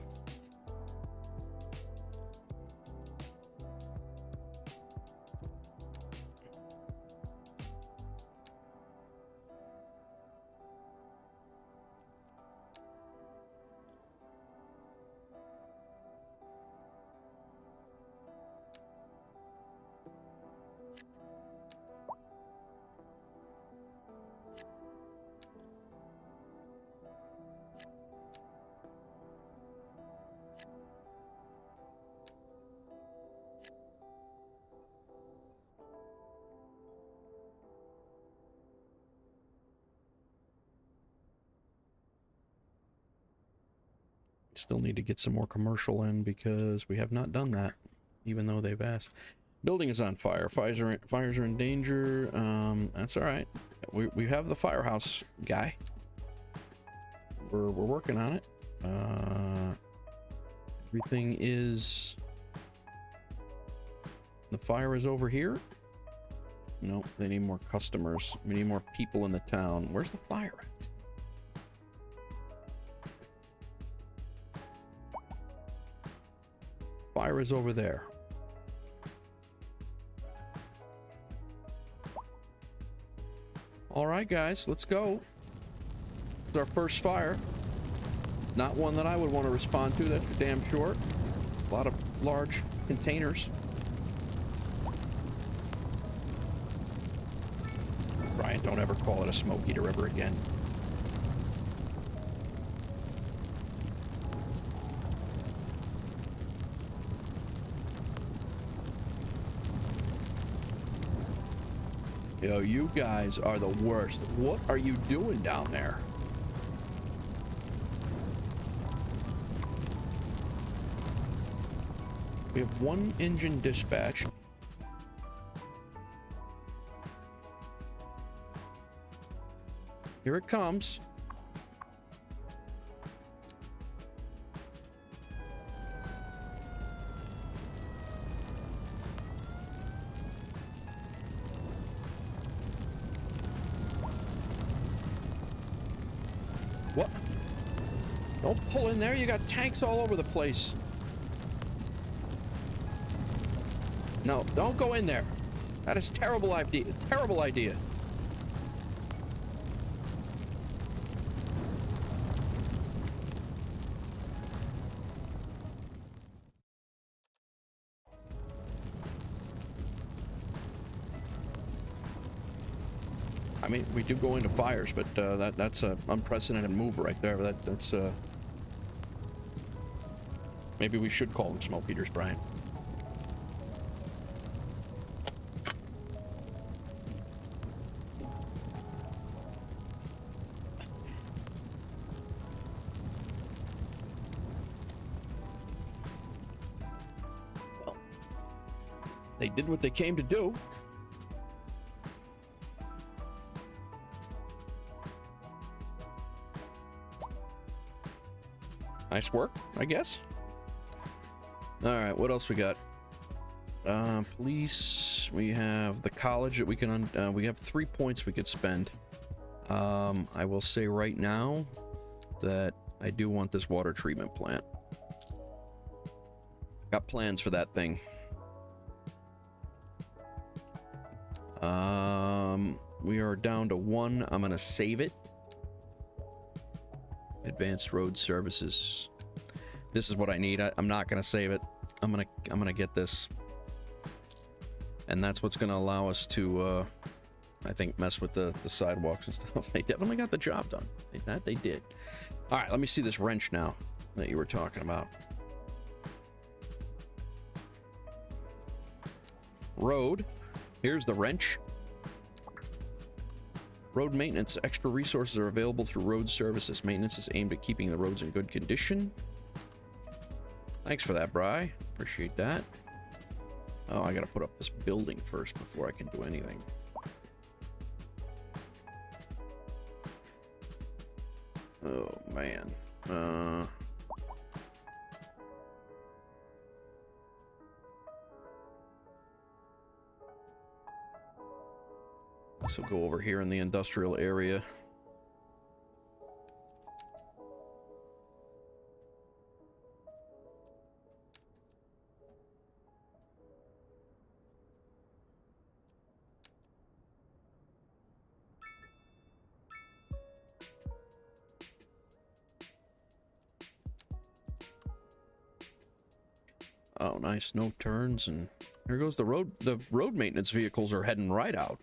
Still need to get some more commercial in because we have not done that, even though they've asked. Building is on fire. Fires are in danger. That's all right. We have the firehouse guy. We're working on it. Everything is. The fire is over here. Nope, they need more customers. We need more people in the town. Where's the fire at? Fire is over there. All right, guys, let's go. It's our first fire. Not one that I would want to respond to, that's for damn sure. A lot of large containers. Brian, don't ever call it a smoke eater ever again. Yo, you guys are the worst. What are you doing down there? We have one engine dispatched. Here it comes. What? Don't pull in there. You got tanks all over the place. No, don't go in there. That is terrible idea. Terrible idea. I mean, we do go into fires, but that's an unprecedented move right there. That's maybe we should call them smoke eaters, Brian. Well, they did what they came to do. Nice work, I guess. All right, what else we got? Police. We have the college that we can. We have 3 points we could spend. I will say right now that I do want this water treatment plant. Got plans for that thing. We are down to 1. I'm gonna save it. Advanced road services. This is what I need. I'm not gonna save it. I'm gonna get this, and that's what's gonna allow us to, I think, mess with the sidewalks and stuff. They definitely got the job done. That they did. All right, let me see this wrench now that you were talking about. Road. Here's the wrench. Road maintenance. Extra resources are available through road services. Maintenance is aimed at keeping the roads in good condition. Thanks for that, Bri. Appreciate that. Oh, I gotta put up this building first before I can do anything. Oh, man. So go over here in the industrial area. Oh, nice. No turns, and here goes the road. The road maintenance vehicles are heading right out.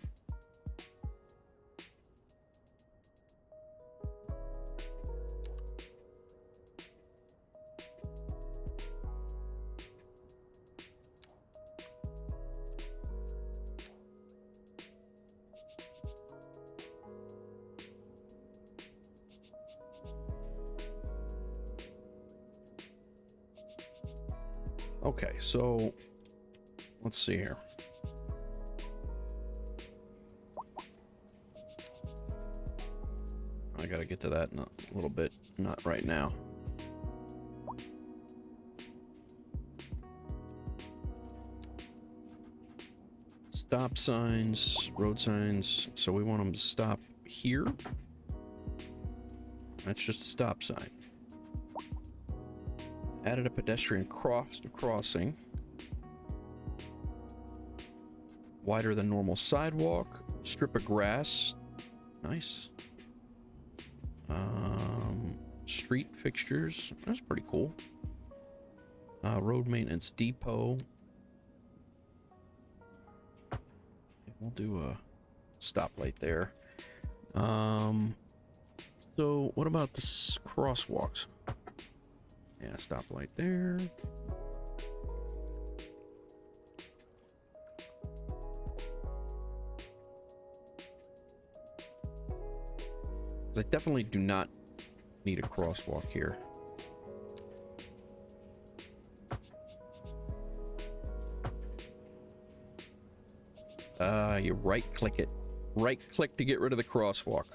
Okay, so let's see here. I gotta get to that in a little bit, not right now. Let's Stop signs, road signs. So we want them to stop here. That's just a stop sign. Added a pedestrian crossing. Wider than normal sidewalk. Strip of grass. Nice. Street fixtures. That's pretty cool. Road maintenance depot. We'll do a stoplight there. So what about the crosswalks? Yeah, stoplight there. I definitely do not need a crosswalk here. You right click it. Right click to get rid of the crosswalk.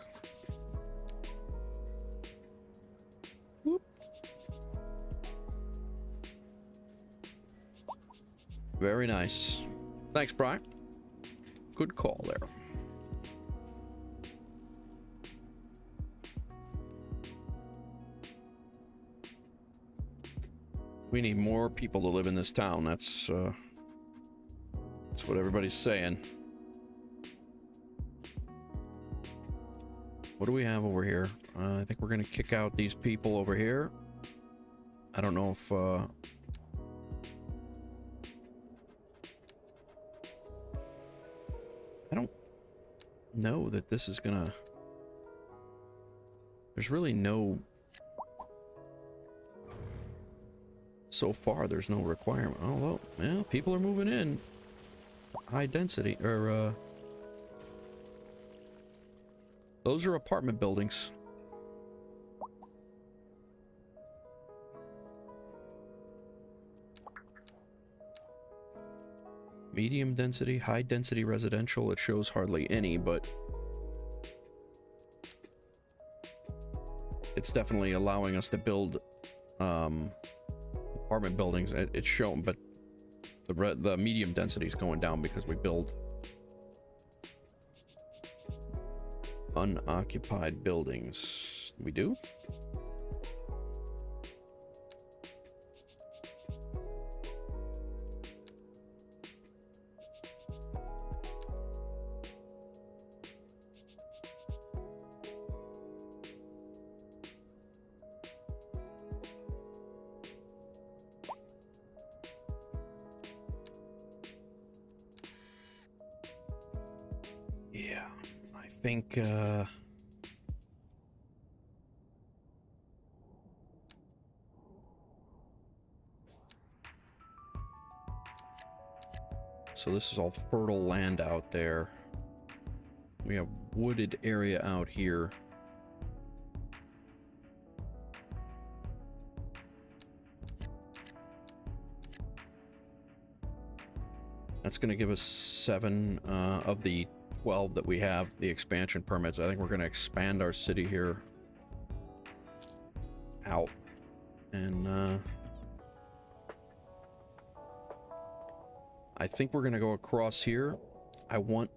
Whoop. Very nice. Thanks, Brian. Good call there. We need more people to live in this town. That's what everybody's saying. What do we have over here? I think we're gonna kick out these people over here. I don't know if I don't know that this is gonna. There's really no. So far, there's no requirement. Oh well, yeah, people are moving in. High density, or those are apartment buildings. Medium density, high density residential. It shows hardly any, but it's definitely allowing us to build apartment buildings. It's shown, but the medium density is going down because we build unoccupied buildings. We do? Yeah, I think so this is all fertile land out there. We have wooded area out here. That's going to give us 7 of the 12 that we have, the expansion permits. I think we're going to expand our city here out. And I think we're going to go across here. I want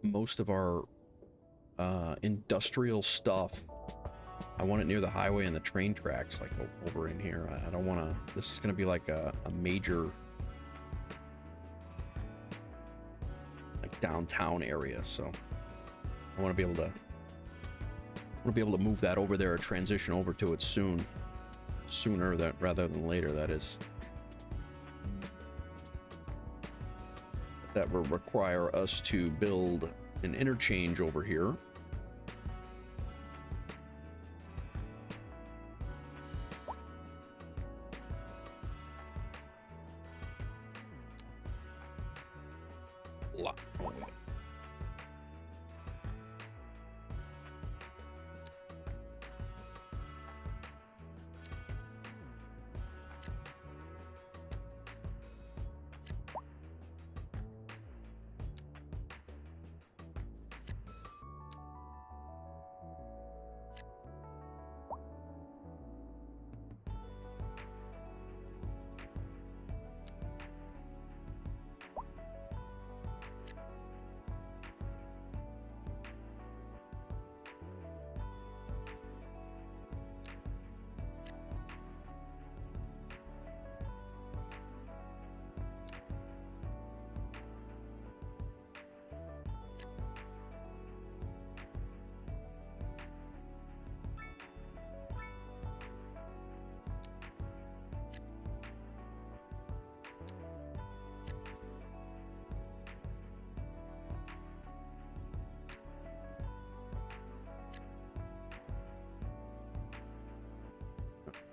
most of our industrial stuff. I want it near the highway and the train tracks, like over in here. I don't want to. This is going to be like a major, like downtown area. So I want to be able to move that over there or transition over to it sooner rather than later. That is. That will require us to build an interchange over here.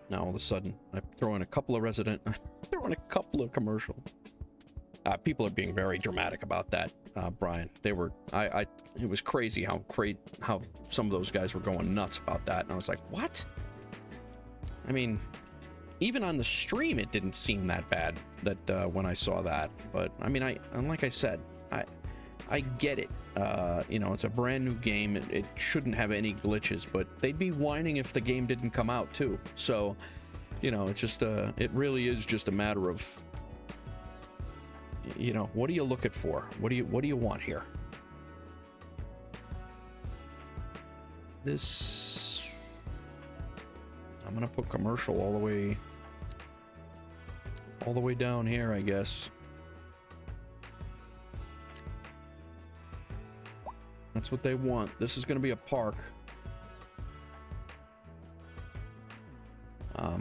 Now all of a sudden, I throw in a couple of resident, throw in a couple of commercial. People are being very dramatic about that, Brian. They were, it was crazy how some of those guys were going nuts about that, and I was like, what? I mean, even on the stream, it didn't seem that bad that when I saw that. But I mean, and like I said, I get it. You know, it's a brand new game. It shouldn't have any glitches, but they'd be whining if the game didn't come out too. So, you know, it's just it really is just a matter of, you know, what are you looking for? What do you want here? This, I'm gonna put commercial all the way down here, I guess. That's what they want. This is gonna be a park.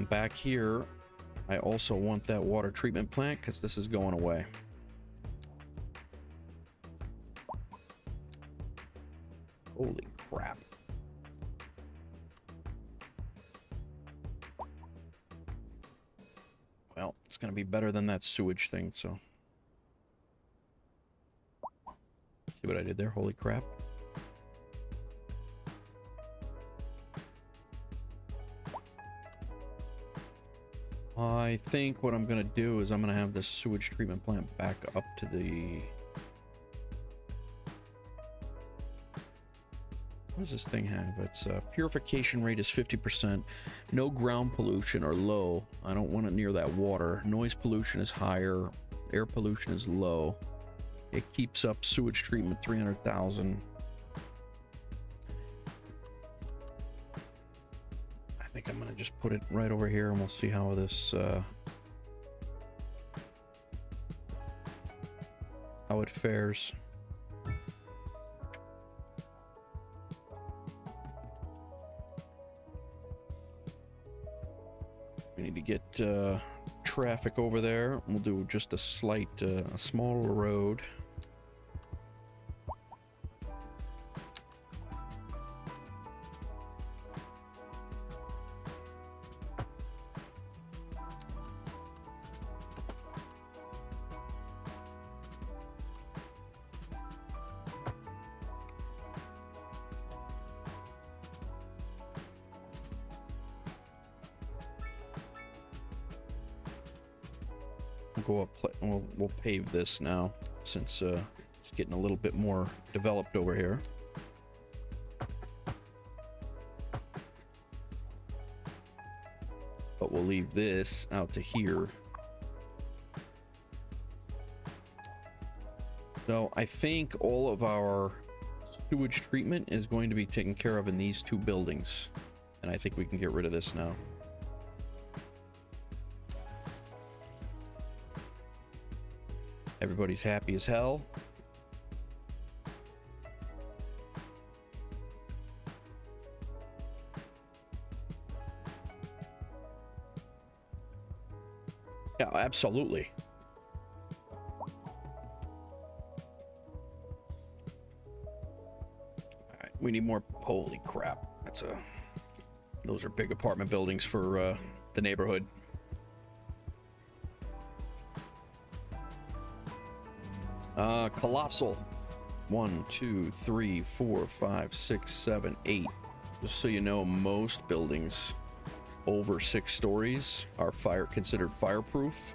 Back here, I also want that water treatment plant because this is going away. Holy crap. Well, it's going to be better than that sewage thing, so. See what I did there? Holy crap. I think what I'm going to do is I'm going to have this sewage treatment plant back up to the... What does this thing have? Its purification rate is 50%. No ground pollution or low. I don't want it near that water. Noise pollution is higher. Air pollution is low. It keeps up sewage treatment 300,000. I think I'm gonna just put it right over here, and we'll see how this how it fares. We need to get traffic over there. We'll do just a slight, a small road. Go up, we'll pave this now since it's getting a little bit more developed over here. But we'll leave this out to here. So I think all of our sewage treatment is going to be taken care of in these two buildings, and I think we can get rid of this now. Everybody's happy as hell. Yeah, absolutely. All right, we need more. Holy crap. Those are big apartment buildings for the neighborhood. Colossal. 1, 2, 3, 4, 5, 6, 7, 8. Just so you know, most buildings over 6 stories are considered fireproof,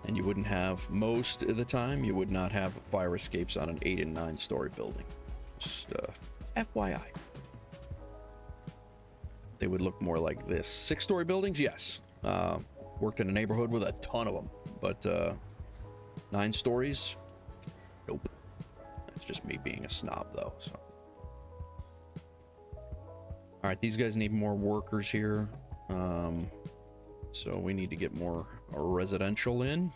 and you wouldn't have, most of the time, you would not have fire escapes on an 8 and 9 story building. Just FYI. They would look more like this. 6-story buildings, yes. Worked in a neighborhood with a ton of them, but 9 stories, nope. That's just me being a snob, though. So, all right, these guys need more workers here, so we need to get more residential in.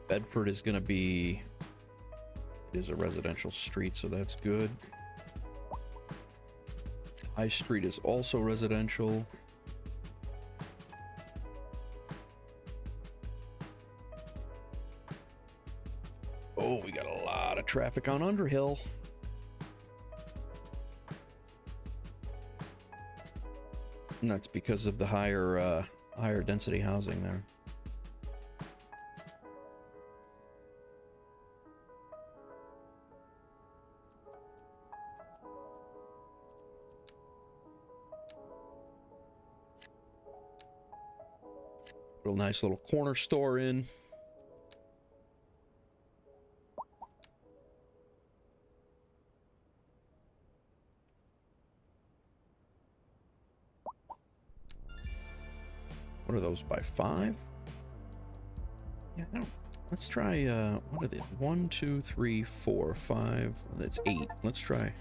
Bedford is going to be, it is a residential street, so that's good. High Street is also residential. Oh, we got a lot of traffic on Underhill. And that's because of the higher density housing there. Real nice little corner store in. What are those, by 5? Yeah, I don't. Let's try, what are they? 1, 2, 3, 4, 5. That's 8. Let's try.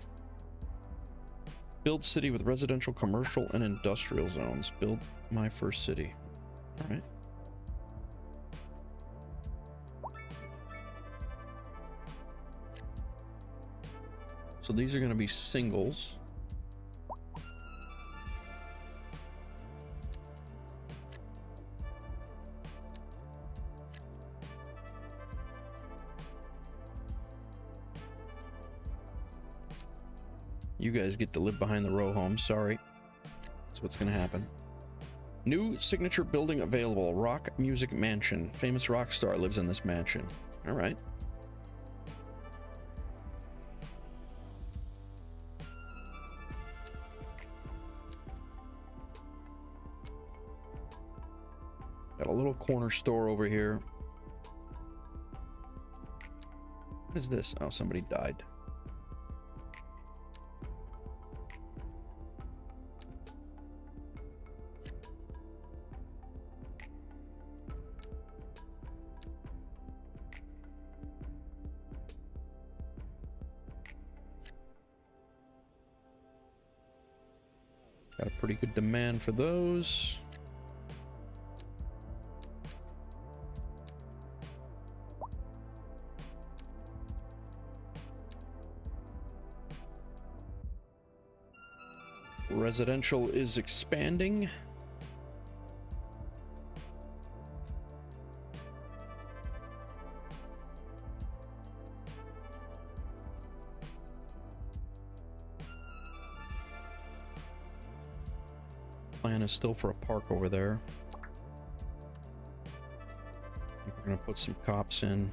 Build city with residential, commercial, and industrial zones. Build my first city. All right. So these are going to be singles. You guys get to live behind the row home. Sorry. That's what's going to happen. New signature building available. Rock Music Mansion. Famous rock star lives in this mansion. All right. Got a little corner store over here. What is this? Oh, somebody died. Got a pretty good demand for those. Residential is expanding. Plan is still for a park over there. I think we're gonna put some cops in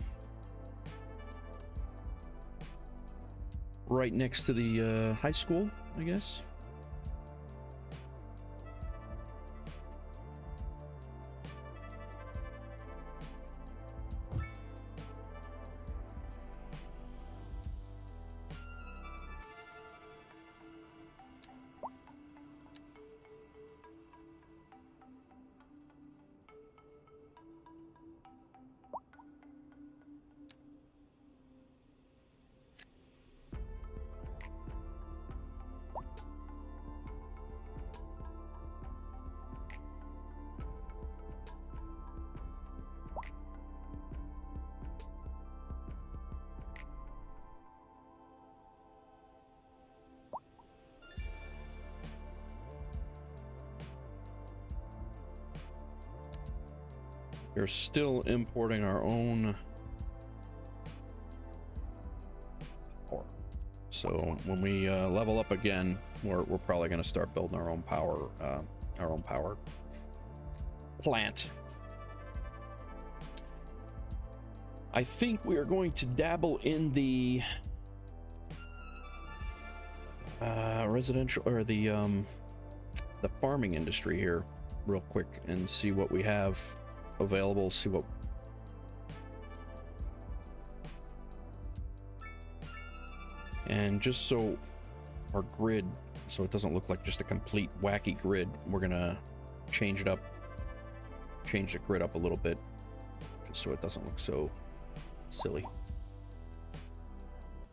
right next to the high school, I guess. We're still importing our own power. So when we level up again, we're probably going to start building our own power plant. I think we are going to dabble in the residential or the farming industry here real quick and see what we have available, see what and just so our grid, so it doesn't look like just a complete wacky grid, we're gonna change it up, change the grid up a little bit just so it doesn't look so silly.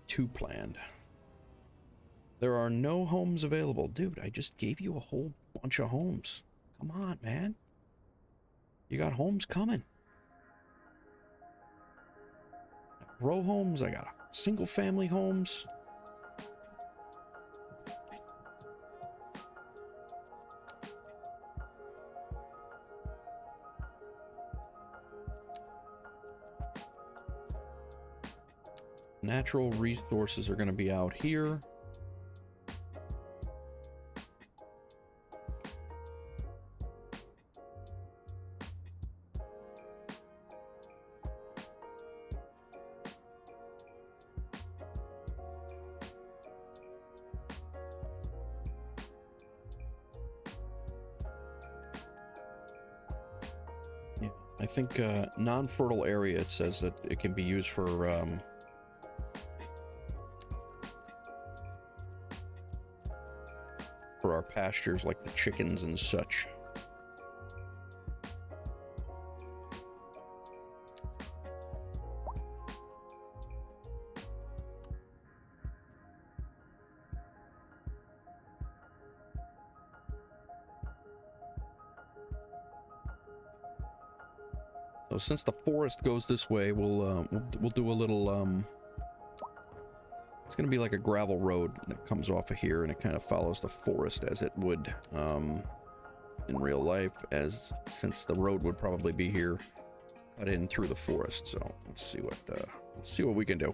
Too planned. There are no homes available. Dude, I just gave you a whole bunch of homes. Come on, man. You got homes coming. Row homes, I got single family homes. Natural resources are going to be out here. Yeah, I think non-fertile area, it says that it can be used for our pastures, like the chickens and such. So since the forest goes this way, we'll do a little it's gonna be like a gravel road that comes off of here, and it kind of follows the forest as it would in real life, since the road would probably be here, cut in through the forest. So let's see what we can do.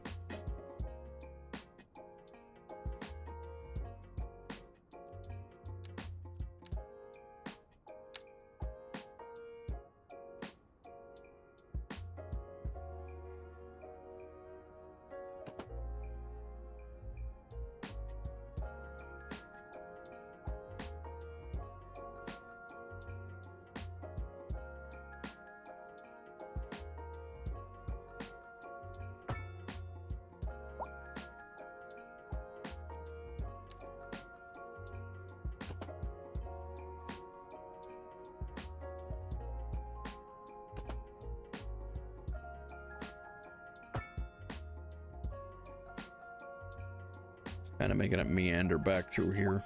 Kind of making it meander back through here.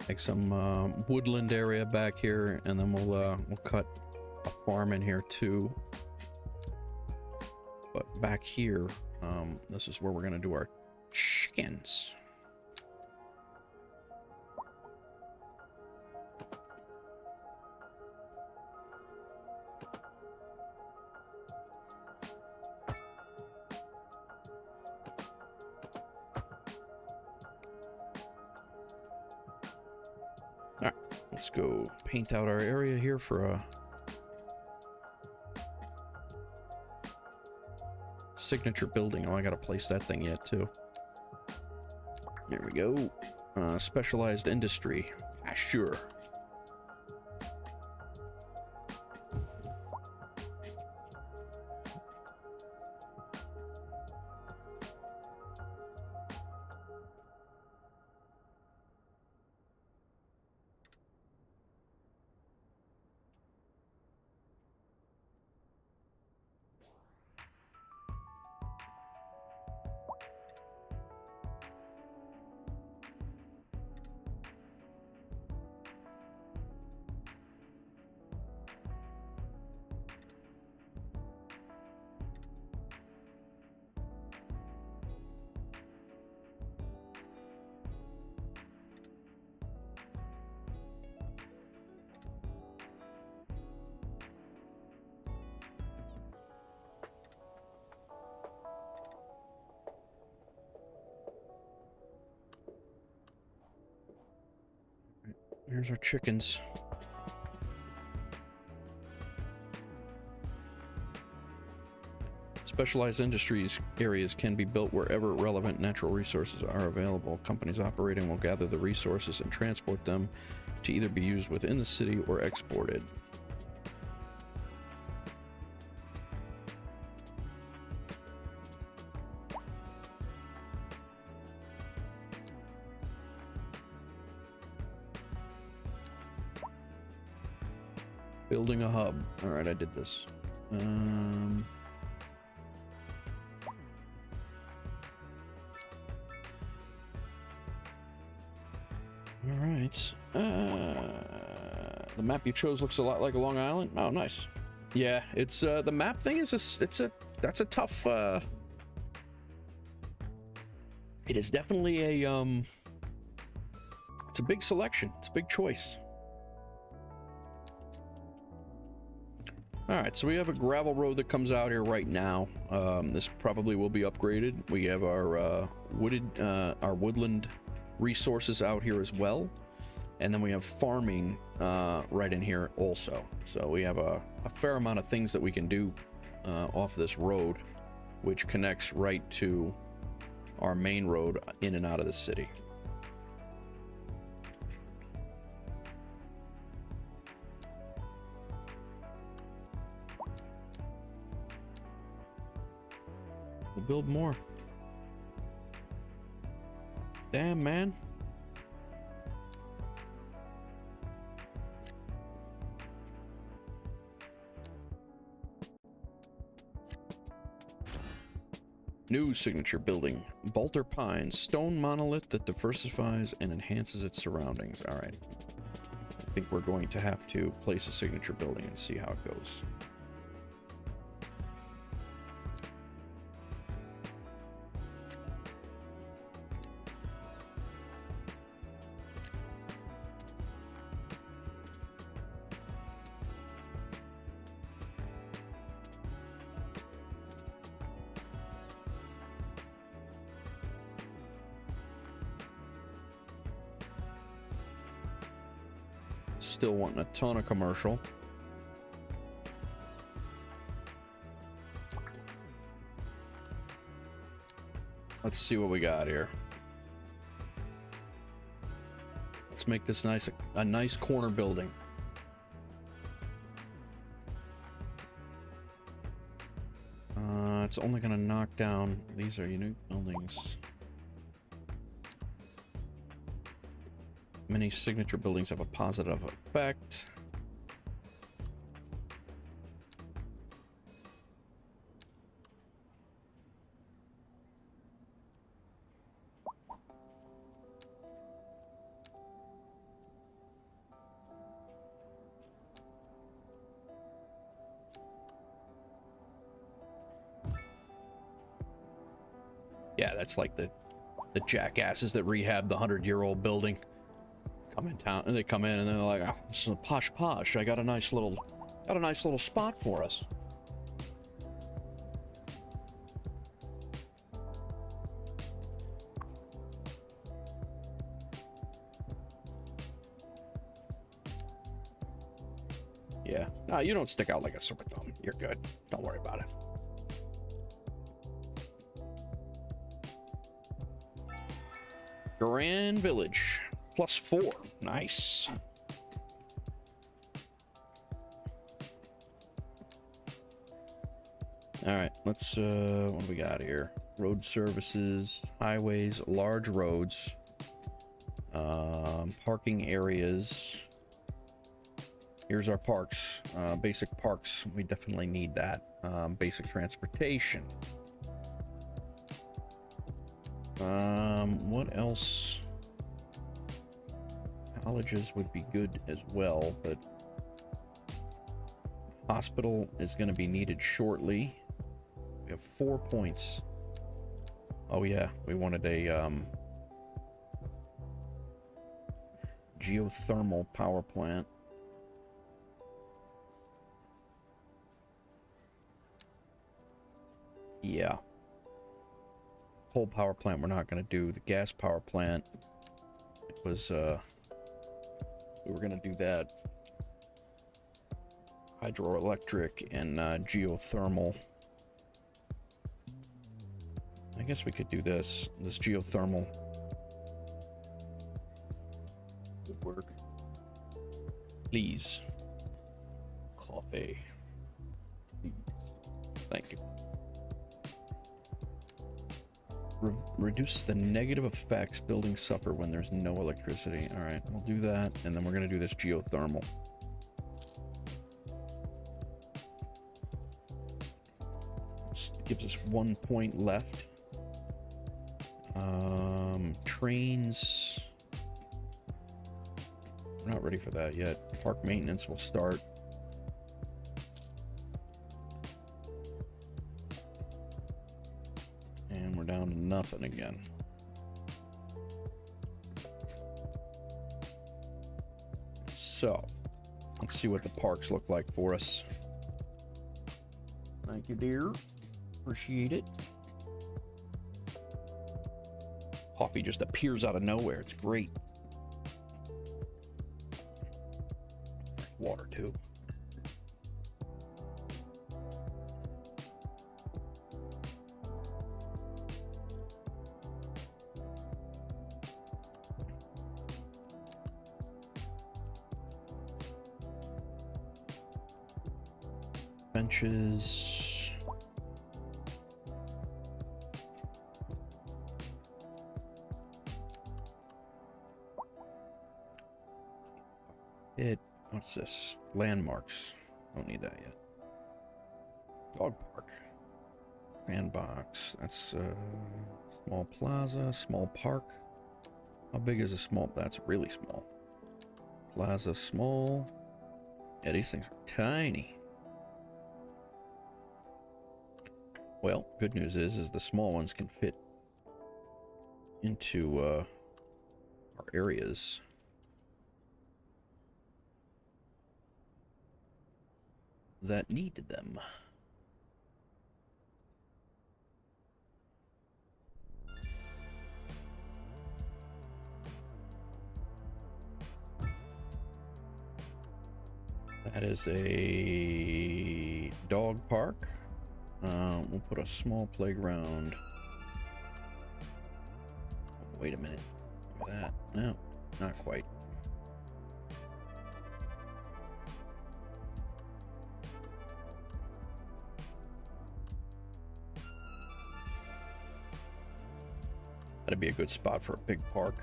Make some woodland area back here, and then we'll cut a farm in here too. But back here, this is where we're gonna do our chickens. Let's go paint out our area here for a signature building. Oh, I gotta place that thing yet too. There we go. Specialized industry. Sure. Here's our chickens. Specialized industries areas can be built wherever relevant natural resources are available. Companies operating will gather the resources and transport them to either be used within the city or exported. Building a hub. All right, I did this. All right. The map you chose looks a lot like Long Island. Oh, nice. Yeah, it's the map thing is that's a tough. It is definitely a it's a big selection. It's a big choice. All right, so we have a gravel road that comes out here right now. This probably will be upgraded. We have our woodland resources out here as well, and then we have farming right in here also. So we have a fair amount of things that we can do off this road, which connects right to our main road in and out of the city. We'll build more. Damn, man. New signature building. Balter Pines. Stone monolith that diversifies and enhances its surroundings. All right. I think we're going to have to place a signature building and see how it goes. Still wanting a ton of commercial. Let's see what we got here. Let's make this a nice corner building. It's only gonna knock down. These are unique buildings. Many signature buildings have a positive effect. Yeah, that's like the jackasses that rehab the 100-year-old building. Come in town and they come in and they're like, oh, this is a posh. I got a nice little spot for us. Yeah. No, you don't stick out like a sore thumb. You're good. Don't worry about it. Grand Village. +4. Nice. All right, let's what do we got here? Road services, highways, large roads, parking areas. Here's our parks, basic parks. We definitely need that. Basic transportation. What else? Colleges would be good as well, but hospital is going to be needed shortly. We have 4 points. Oh yeah, we wanted a geothermal power plant. Yeah. Coal power plant we're not going to do. The gas power plant, it was we were going to do that. Hydroelectric and geothermal. I guess we could do this geothermal would work. Please. Coffee. Please. Thank you. Reduce the negative effects buildings suffer when there's no electricity. All right, we'll do that, and then we're going to do this geothermal. This gives us 1 point left. Trains. We're not ready for that yet. Park maintenance will start. And we're down to nothing again. So, let's see what the parks look like for us. Thank you, dear. Appreciate it. Coffee just appears out of nowhere. It's great. Water, too. Benches. What's this? Landmarks. Don't need that yet. Dog park. Sandbox. That's small plaza, small park. How big is a small? That's really small. Plaza small. Yeah, these things are tiny. Well, good news is the small ones can fit into our areas. That needed them. That is a dog park. We'll put a small playground. Wait a minute. Look at that. No, not quite. That'd be a good spot for a big park.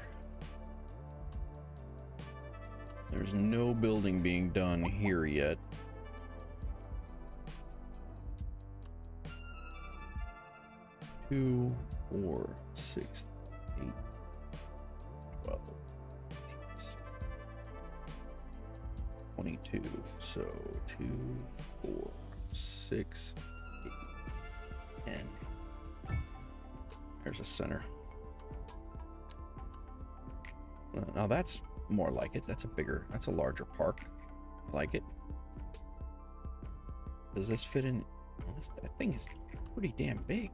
There's no building being done here yet. Two, 4, 6, 8, 12, 22. So 2, 4, 6, 8, 10. There's a center. Now that's more like it. That's a larger park. I like it. Does this fit in? Well, that thing is pretty damn big.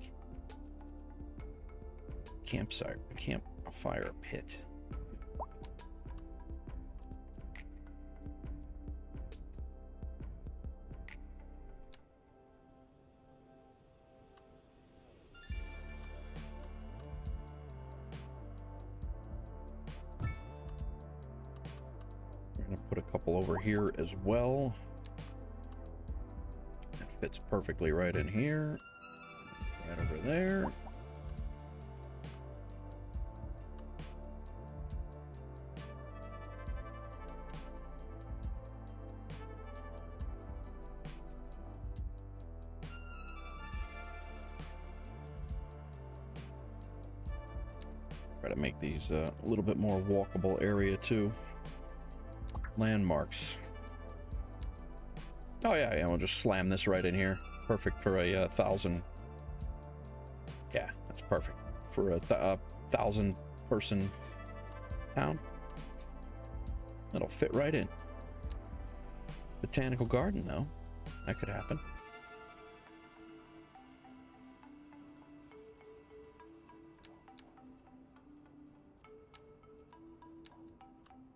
Campsite, a fire pit. We're gonna put a couple over here as well. That fits perfectly right in here. Right over there. Try to make these a little bit more walkable area too. Landmarks. Oh yeah, we'll just slam this right in here. Perfect for a 1,000. Yeah, that's perfect for a 1,000 person town. That'll fit right in. Botanical garden though, that could happen.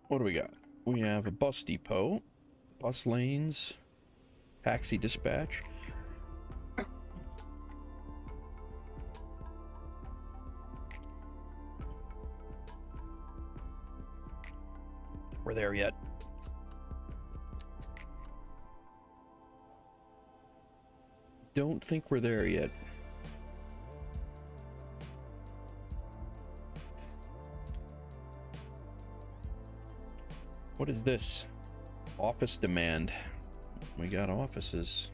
What do we got? We have a bus depot, bus lanes, taxi dispatch. We're there yet. Don't think we're there yet. What is this? Office demand. We got offices.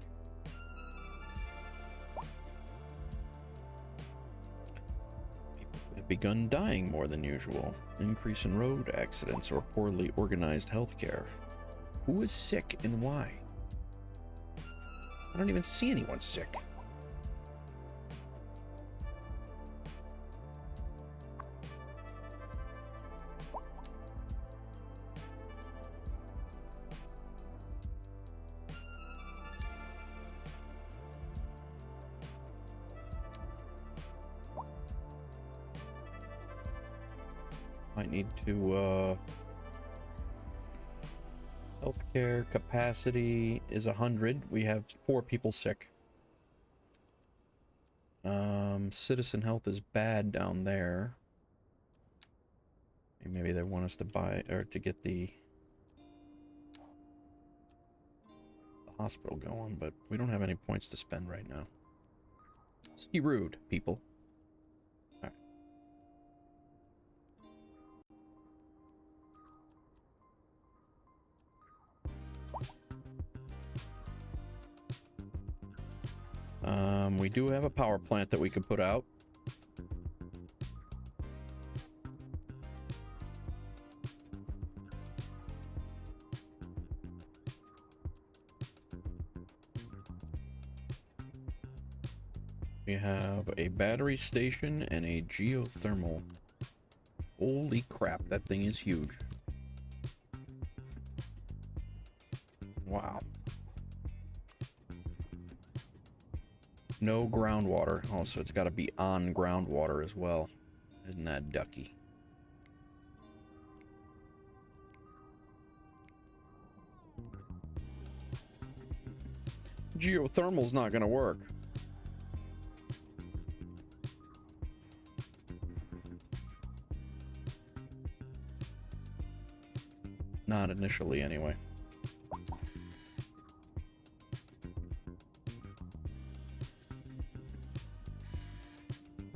People begun dying more than usual. Increase in road accidents or poorly organized healthcare. Who is sick and why? I don't even see anyone sick. Might need to, healthcare capacity is 100. We have 4 people sick. Citizen health is bad down there. Maybe they want us to buy, or to get the hospital going, but we don't have any points to spend right now. Ski rude, people. We do have a power plant that we could put out. We have a battery station and a geothermal. Holy crap, that thing is huge. Wow. No groundwater. Oh, so it's got to be on groundwater as well. Isn't that ducky? Geothermal's not going to work. Not initially, anyway.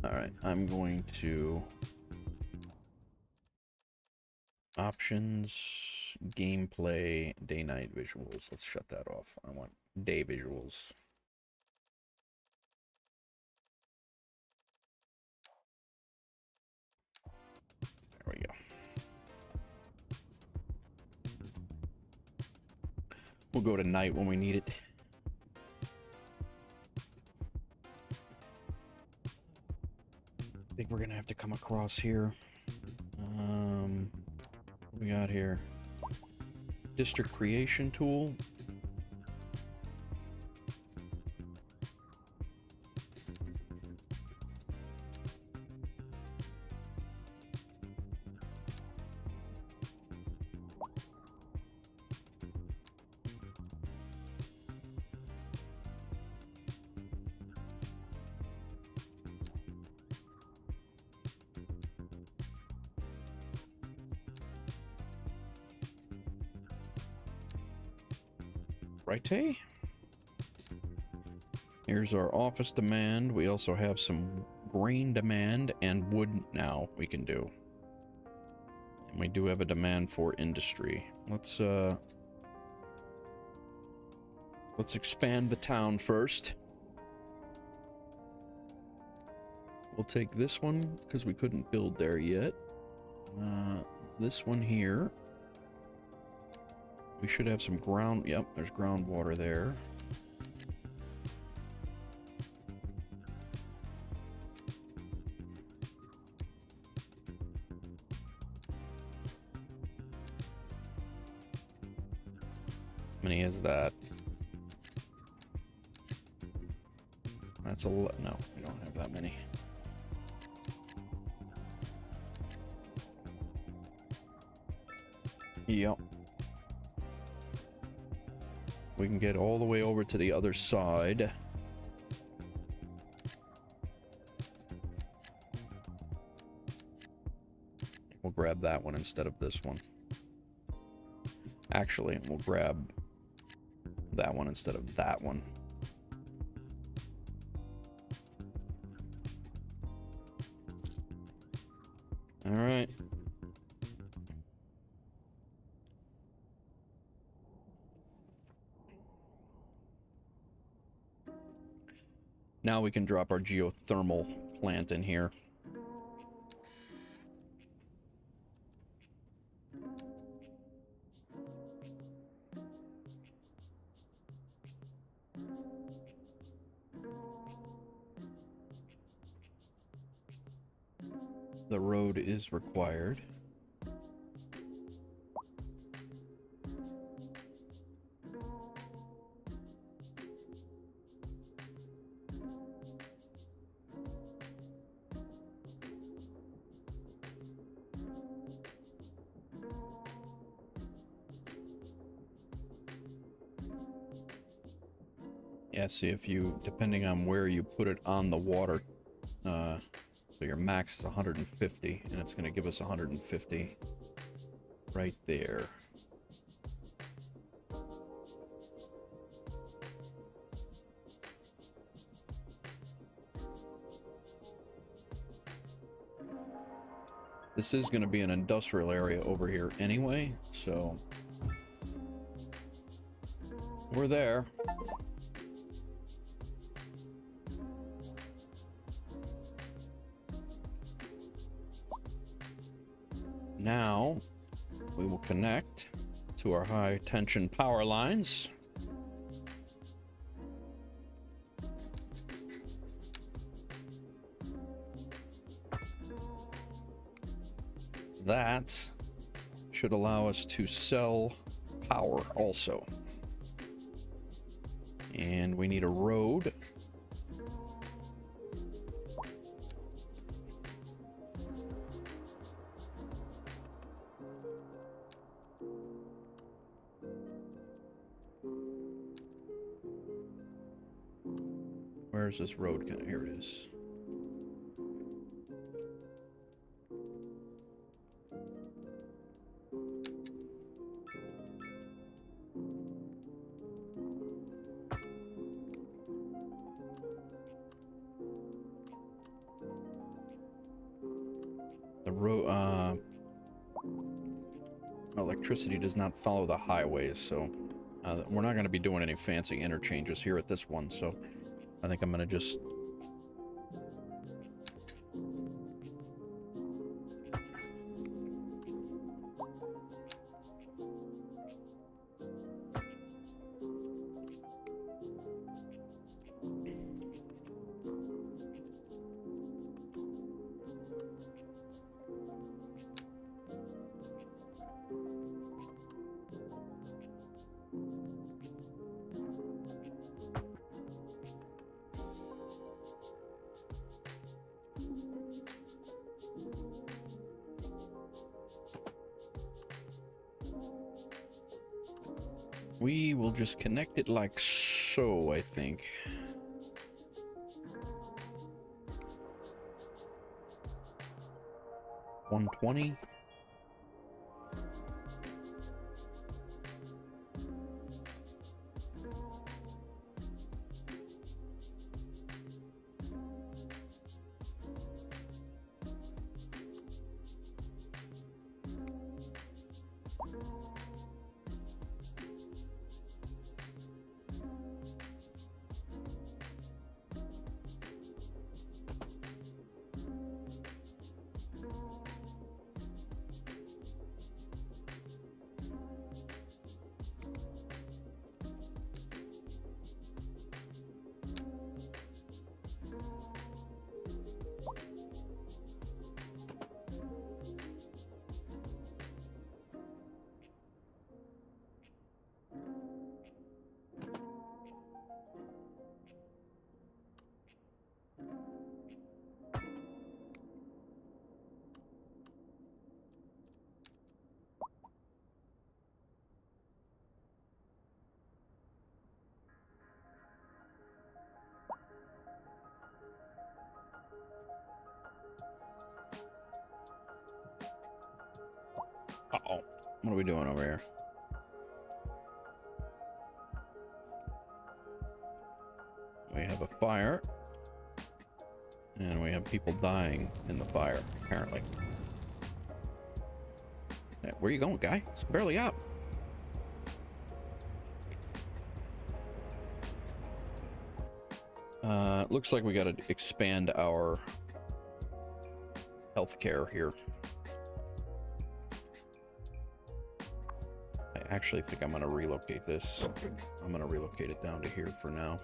Alright, I'm going to options, gameplay, day-night visuals. Let's shut that off. I want day visuals. There we go. We'll go to night when we need it. I think we're gonna have to come across here. What we got here? District creation tool. Righty. Here's our office demand. We also have some grain demand and wood now we can do. And we do have a demand for industry. Let's expand the town first. We'll take this one because we couldn't build there yet. This one here. We should have some ground. Yep, there's groundwater there. How many is that? That's a lot. No, we don't have that many. Yep. We can get all the way over to the other side. We'll grab that one instead of this one. Actually, we'll grab that one instead of that one. All right. Now we can drop our geothermal plant in here. the road is required. Yeah, see if you, depending on where you put it on the water, so your max is 150, and it's going to give us 150 right there. This is going to be an industrial area over here anyway, so we're there. Now, we will connect to our high tension power lines. That should allow us to sell power also. And we need a road. Where's this road? Here it is. The road, electricity does not follow the highways, so we're not going to be doing any fancy interchanges here at this one, so I think I'm going to just we will just connect it like so, I think. $120. Uh-oh. What are we doing over here? We have a fire. And we have people dying in the fire, apparently. Yeah, where you going, guy? It's barely up. Looks like we gotta expand our healthcare here. I actually think I'm gonna relocate this. I'm gonna relocate it down to here for now.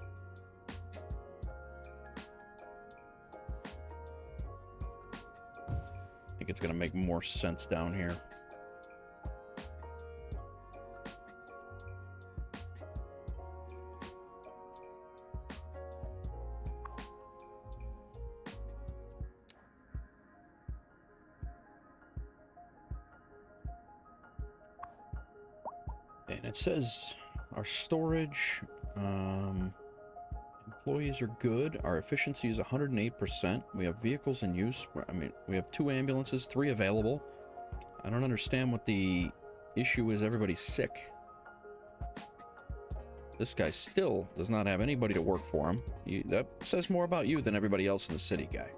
think it's going to make more sense down here. And it says our storage, employees are good. Our efficiency is 108%. We have vehicles in use. I mean, we have 2 ambulances, 3 available. I don't understand what the issue is. Everybody's sick. This guy still does not have anybody to work for him. That says more about you than everybody else in the city, guy.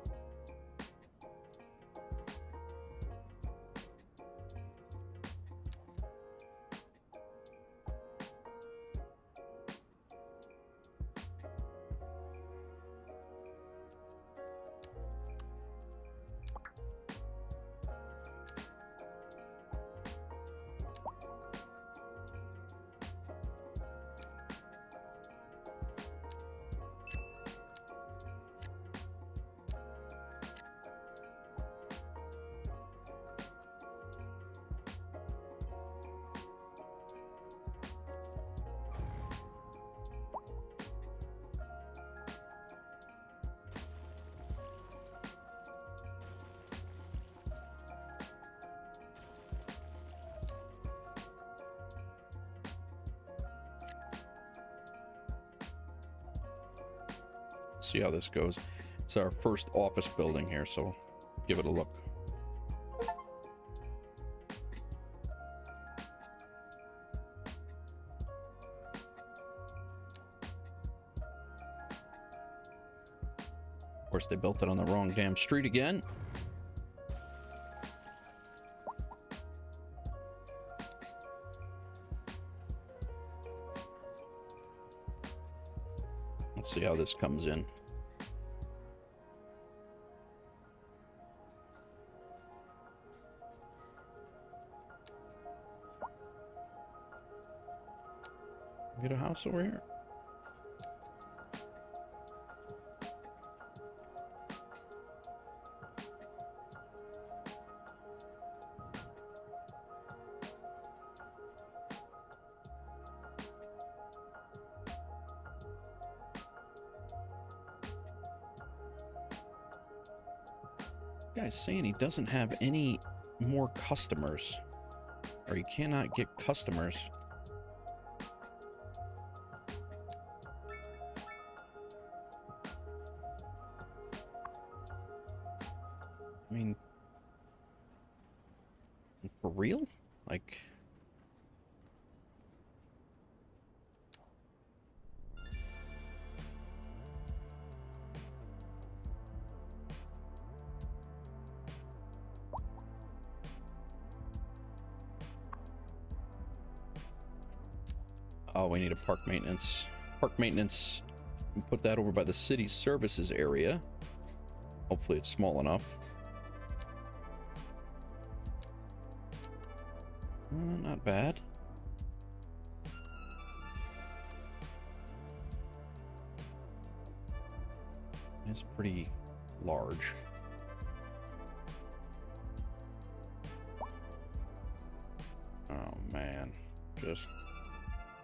See how this goes. It's our first office building here, so give it a look. Of course, they built it on the wrong damn street again. Let's see how this comes in. Get a house over here. Guy's saying he doesn't have any more customers, or he cannot get customers. I mean, for real? Like, oh, we need a park maintenance. Park maintenance, put that over by the city services area. Hopefully it's small enough. Not bad. It's pretty large. Oh man, just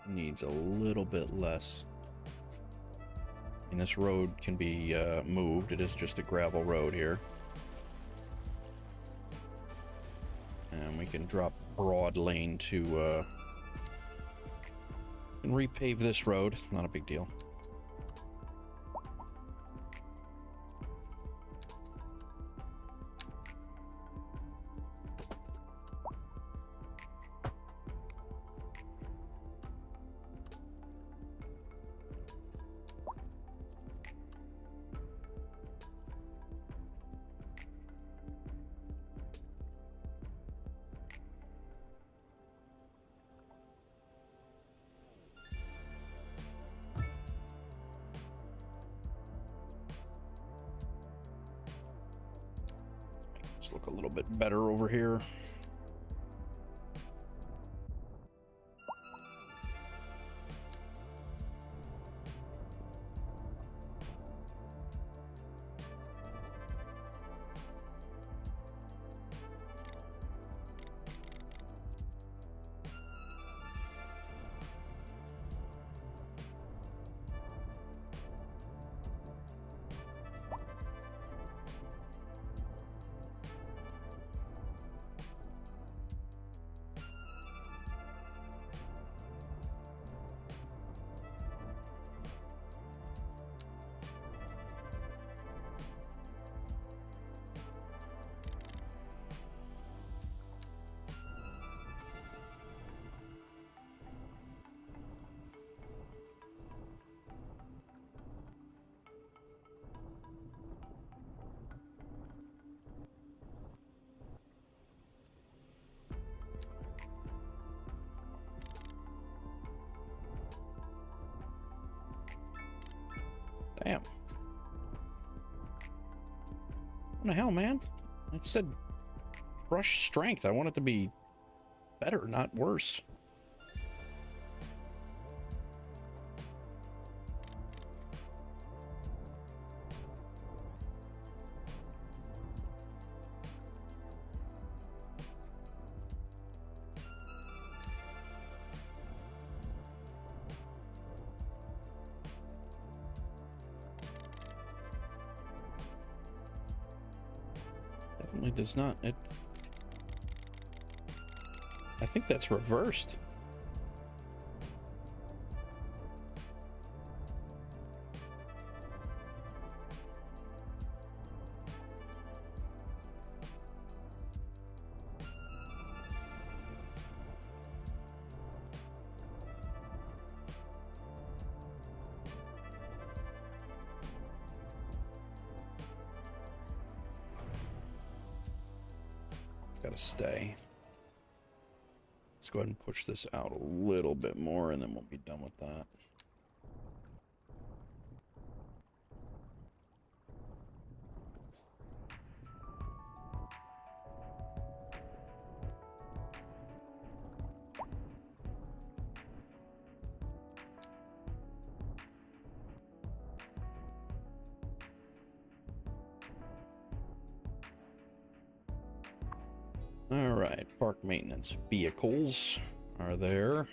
needs a little bit less. And this road can be moved. It is just a gravel road here. And we can drop broad lane to and repave this road. Not a big deal. Let's look a little bit better over here. Damn. What the hell, man? It said brush strength. I want it to be better, not worse. Definitely does not. It. I think that's reversed. Gotta stay. Let's go ahead and push this out a little bit more and then we'll be done with that. All right, park maintenance vehicles are there.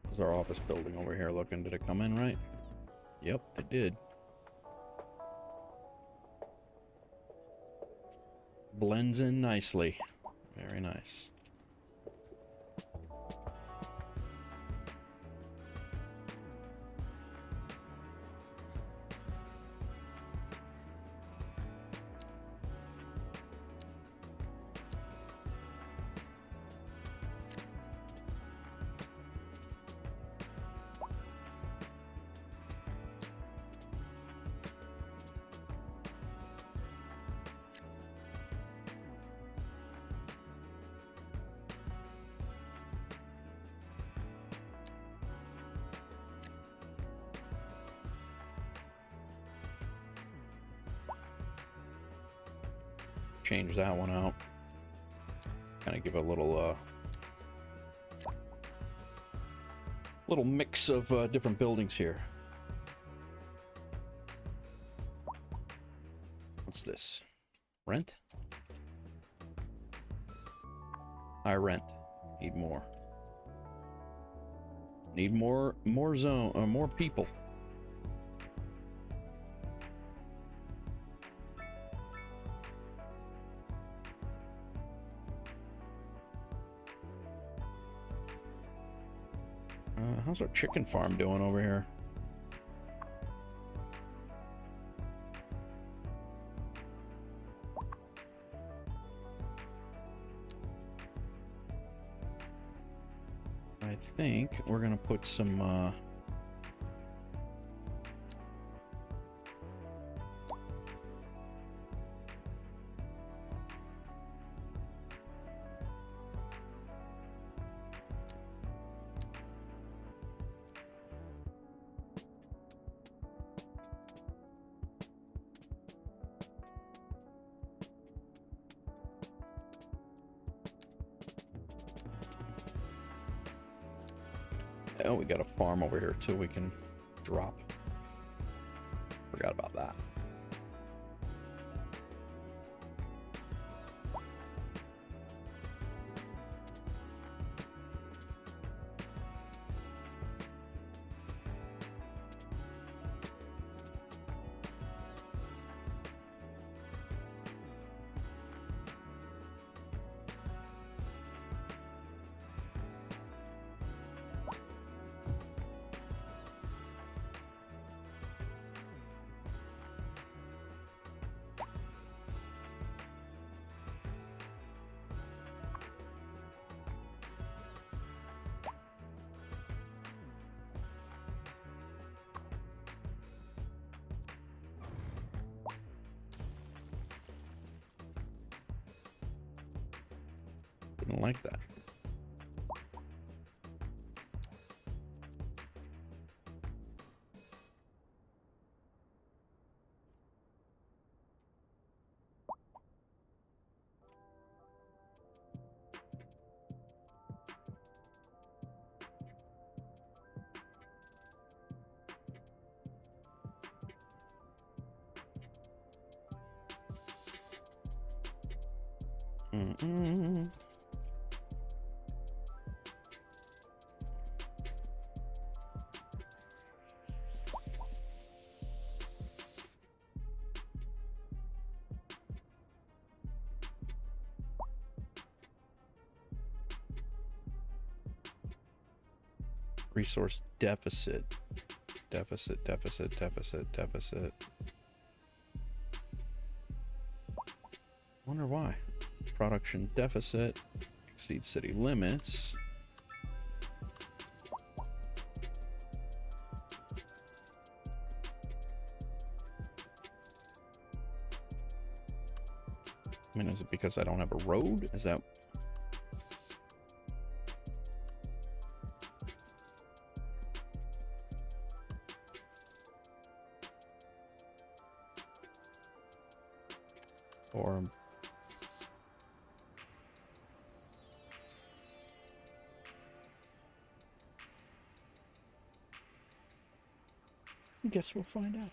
There's our office building over here looking. Did it come in right? Yep, it did. Blends in nicely. Very nice. Change that one out. Kind of give a little little mix of different buildings here. What's this? Rent? I rent. Need more. Need more zone or more people. How's our chicken farm doing over here? I think we're gonna put some oh, we got a farm over here too we can drop. Forgot about that. Didn't like that. Resource deficit. Deficit. Wonder why. Production deficit exceeds city limits. I mean, is it because I don't have a road? Is that... Or... I guess we'll find out.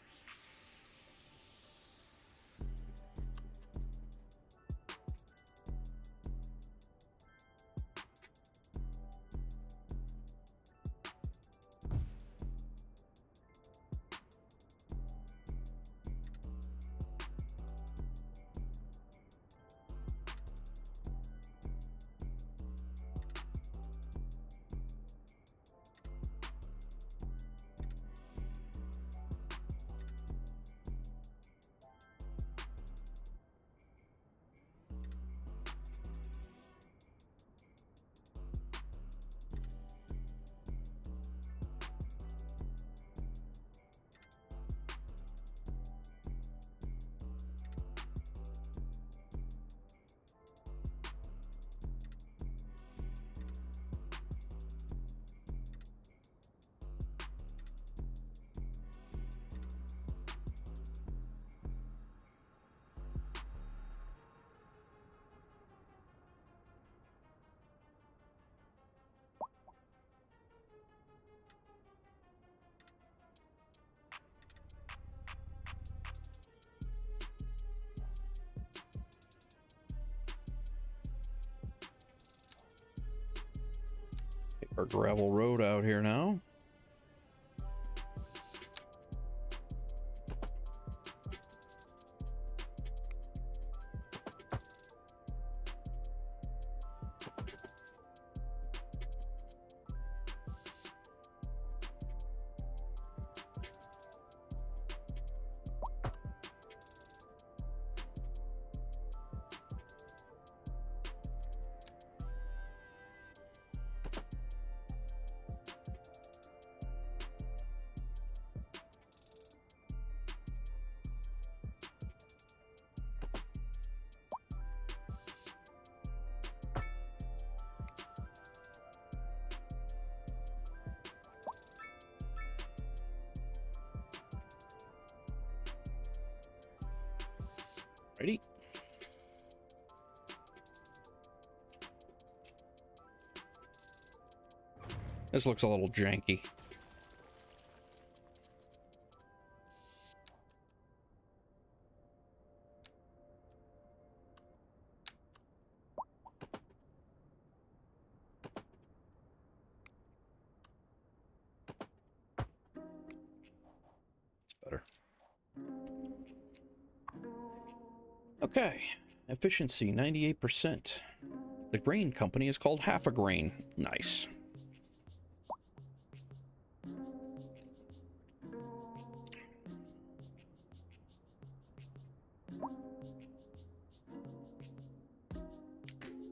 Our gravel road out here now. Ready? This looks a little janky. It's better. Okay, efficiency 98%. The grain company is called Half a Grain. Nice.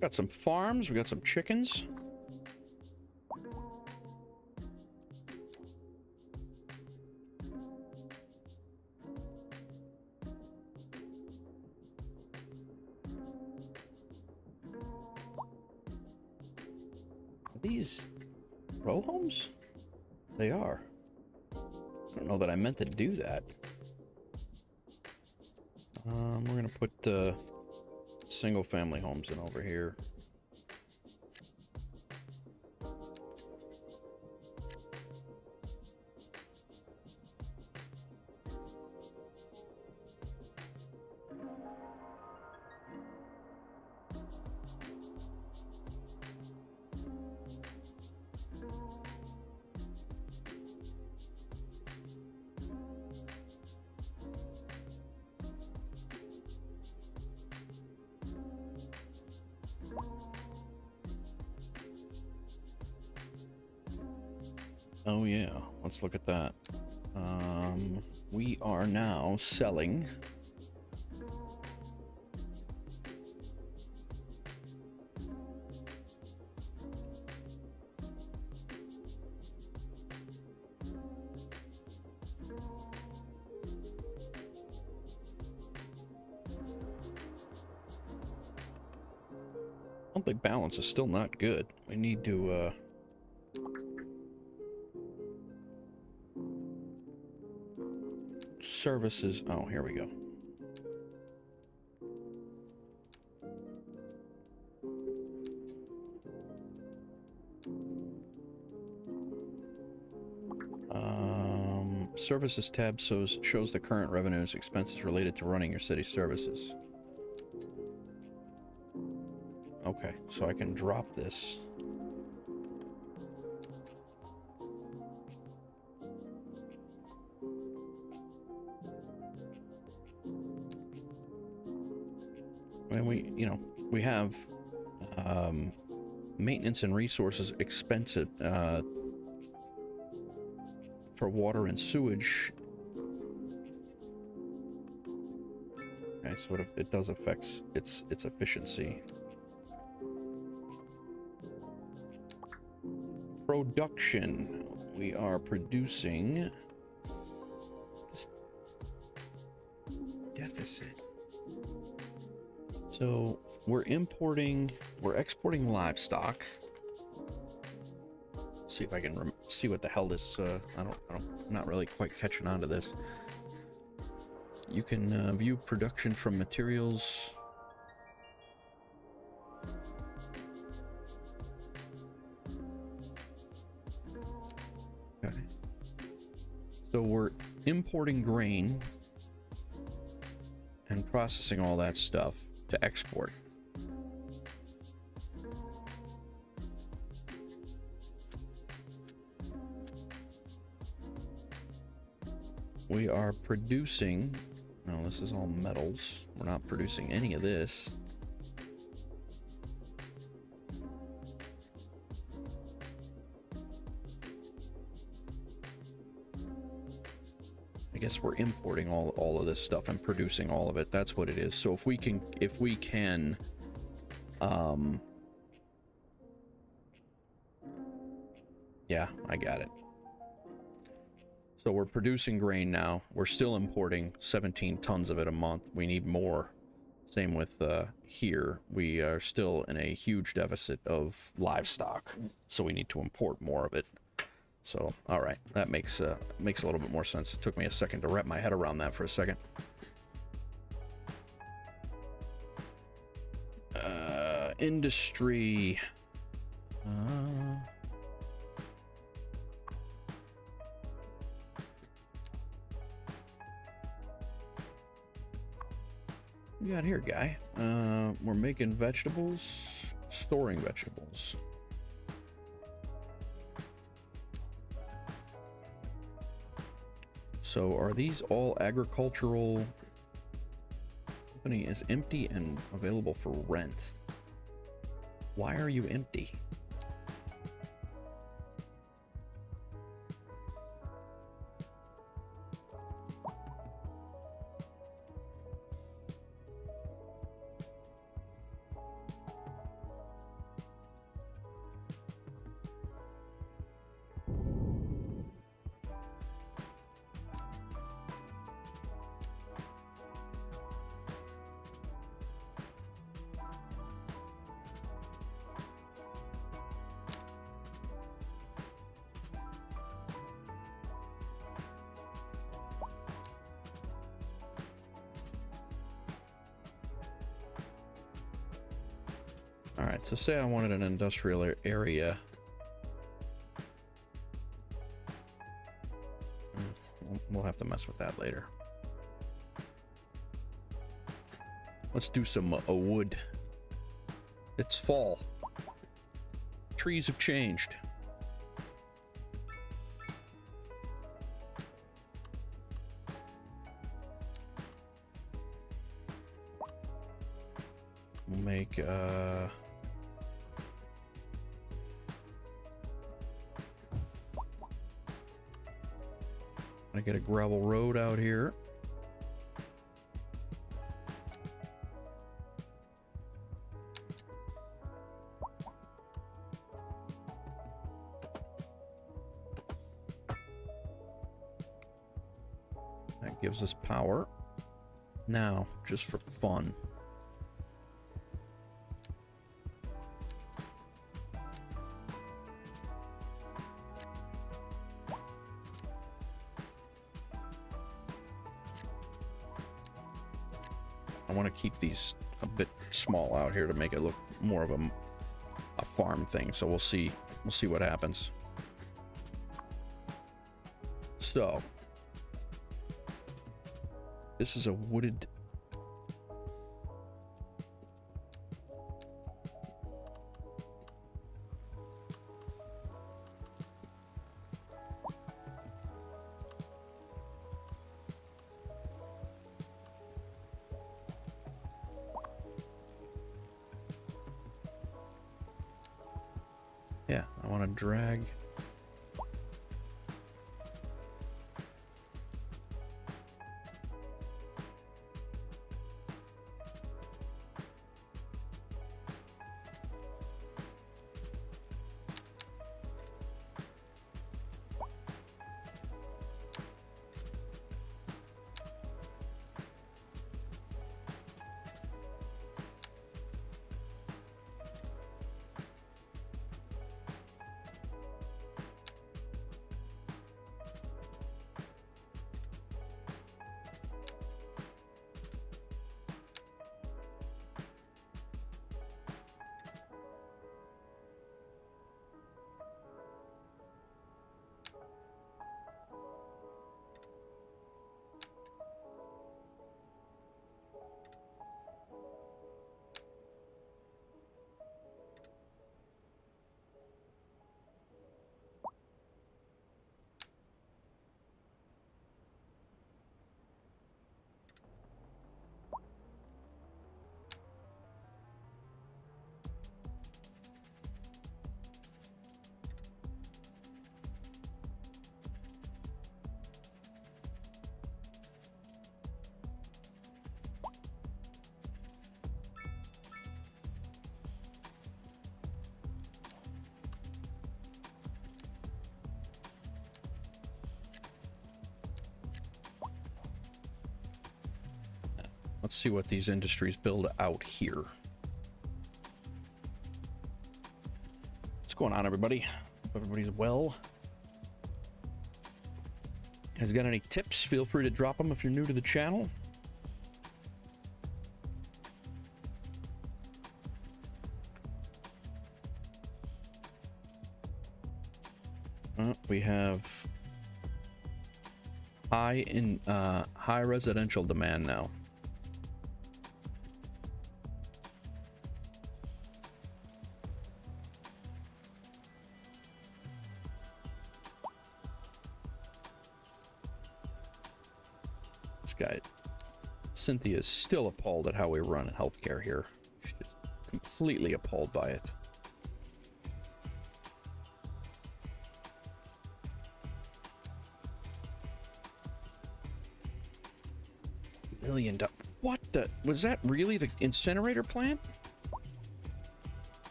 Got some farms, we got some chickens. Are these row homes? They are. I don't know that I meant to do that. We're gonna put single family homes in over here. Oh yeah, let's look at that. We are now selling monthly balance is still not good. We need to services. Oh, here we go. Services tab shows the current revenues, expenses related to running your city services. Okay, so I can drop this. And we have maintenance and resources expense for water and sewage. Okay, so it does affect its efficiency. Production. We are producing this deficit. So we're exporting livestock. See if I can see what the hell this. I'm not really quite catching on to this. You can view production from materials. Okay. So we're importing grain and processing all that stuff to export. We are producing, no, this is all metals. We're not producing any of this. I guess we're importing all of this stuff and producing all of it. That's what it is. So if we can yeah, I got it. So we're producing grain now. We're still importing 17 tons of it a month. We need more. Same with here. We are still in a huge deficit of livestock, so we need to import more of it. So, all right, that makes a little bit more sense. It took me a second to wrap my head around that for a second. Industry. What we got here, guy? We're making vegetables, storing vegetables. So are these all agricultural? Company is empty and available for rent. Why are you empty? Alright, so say I wanted an industrial area. We'll have to mess with that later. Let's do some wood. It's fall. Trees have changed. We'll make I get a gravel road out here. That gives us power. Now, just for fun. I want to keep these a bit small out here to make it look more of a farm thing. So we'll see what happens. So this is a wooded. Yeah, I want to drag. Let's see what these industries build out here. What's going on, everybody? Hope everybody's well. Guys, got any tips? Feel free to drop them if you're new to the channel. We have high residential demand now. This guy, Cynthia, is still appalled at how we run healthcare here. She's just completely appalled by it. $1 million. What the? Was that really the incinerator plant?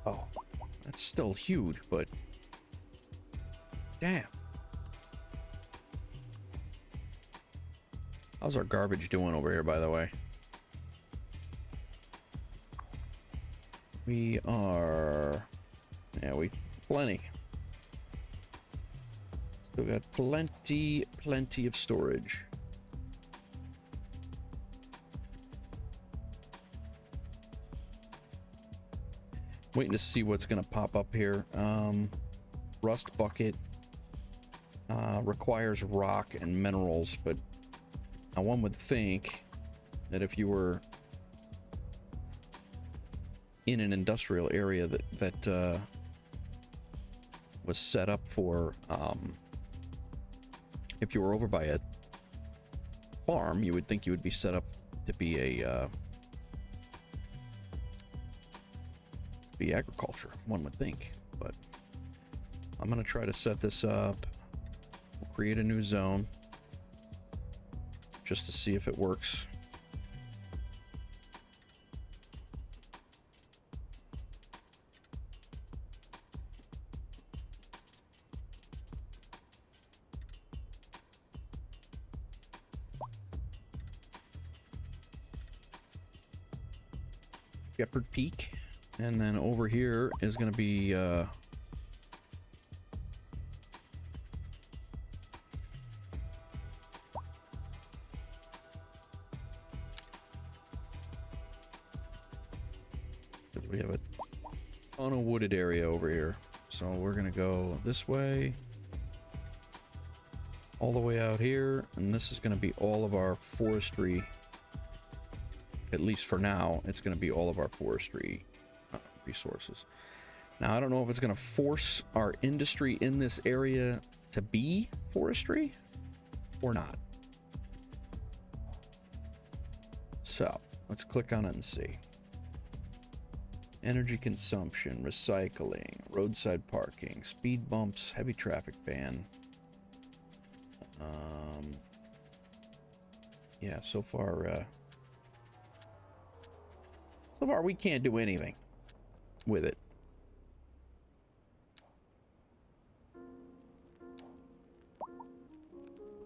Oh, that's still huge, but damn. How's our garbage doing over here, by the way? We are, yeah, plenty. Still got plenty of storage. Waiting to see what's gonna pop up here. Rust bucket requires rock and minerals, but now one would think that if you were in an industrial area that was set up for if you were over by a farm, you would think you would be set up to be be agriculture, one would think. but I'm gonna try to set this up, create a new zone, just to see if it works. Shepherd Peak, and then over here is going to be because we have a ton of wooded area over here, so we're going to go this way all the way out here, and this is going to be all of our forestry. At least for now, it's going to be all of our forestry resources. Now, I don't know if it's going to force our industry in this area to be forestry or not. So, let's click on it and see. Energy consumption, recycling, roadside parking, speed bumps, heavy traffic ban. Yeah, so far we can't do anything with it.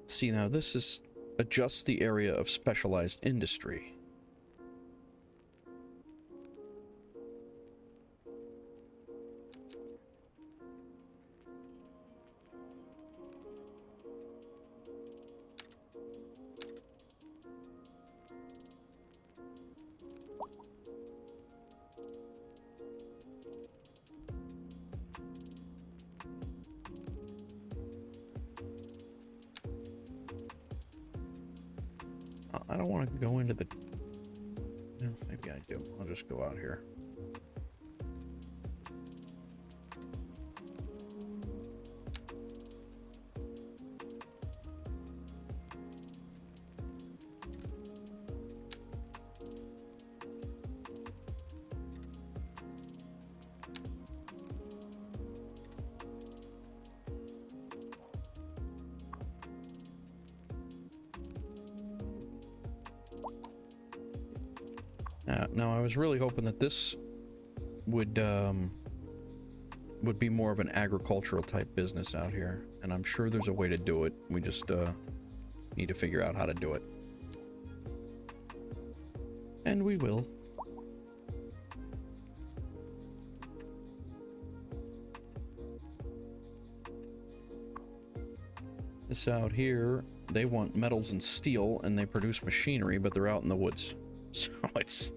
See, now this is adjust the area of specialized industry. I don't want to go into the... No, maybe I do. I'll just go out here. Now, I was really hoping that this would be more of an agricultural type business out here, and I'm sure there's a way to do it. We just need to figure out how to do it. And we will. This out here, they want metals and steel, and they produce machinery, but they're out in the woods. So it's...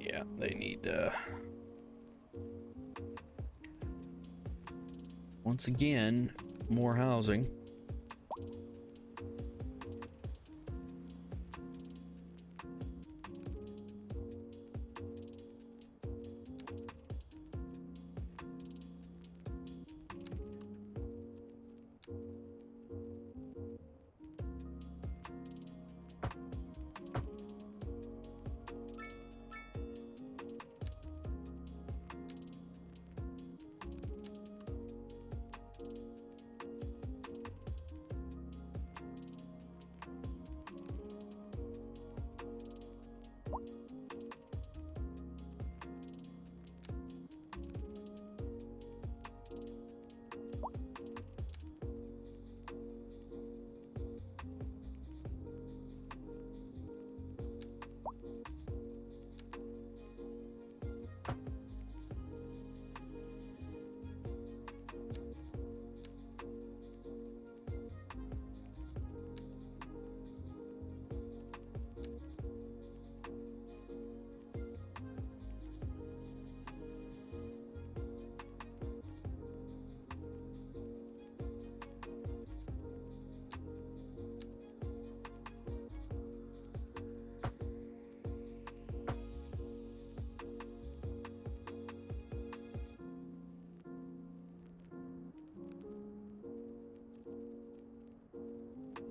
Yeah, they need, once again, more housing.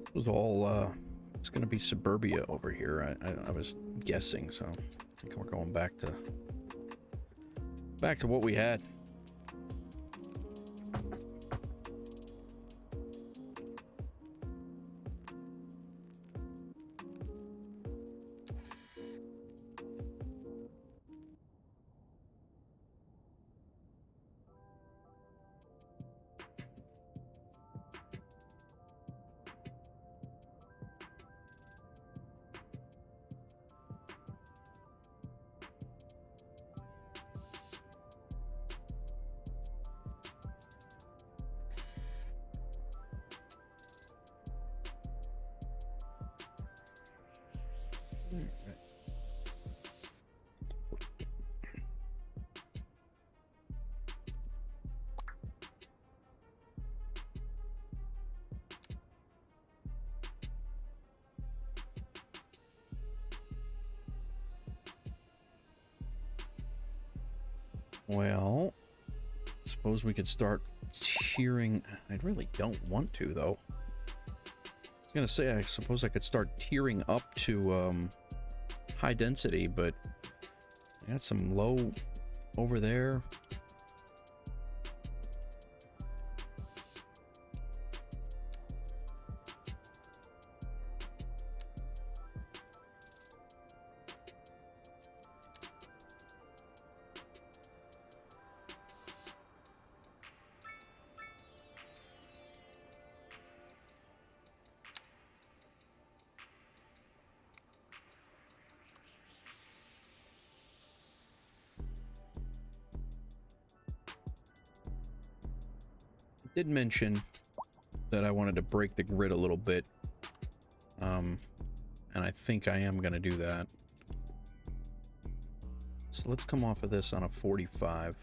It was all, it's gonna be suburbia over here. I was guessing, so I think we're going back to what we had. Well, suppose we could start tiering. I really don't want to, though. I was gonna say, I suppose I could start tiering up to high density, but I got some low over there. Did mention that I wanted to break the grid a little bit, and I think I am going to do that. So let's come off of this on a 45.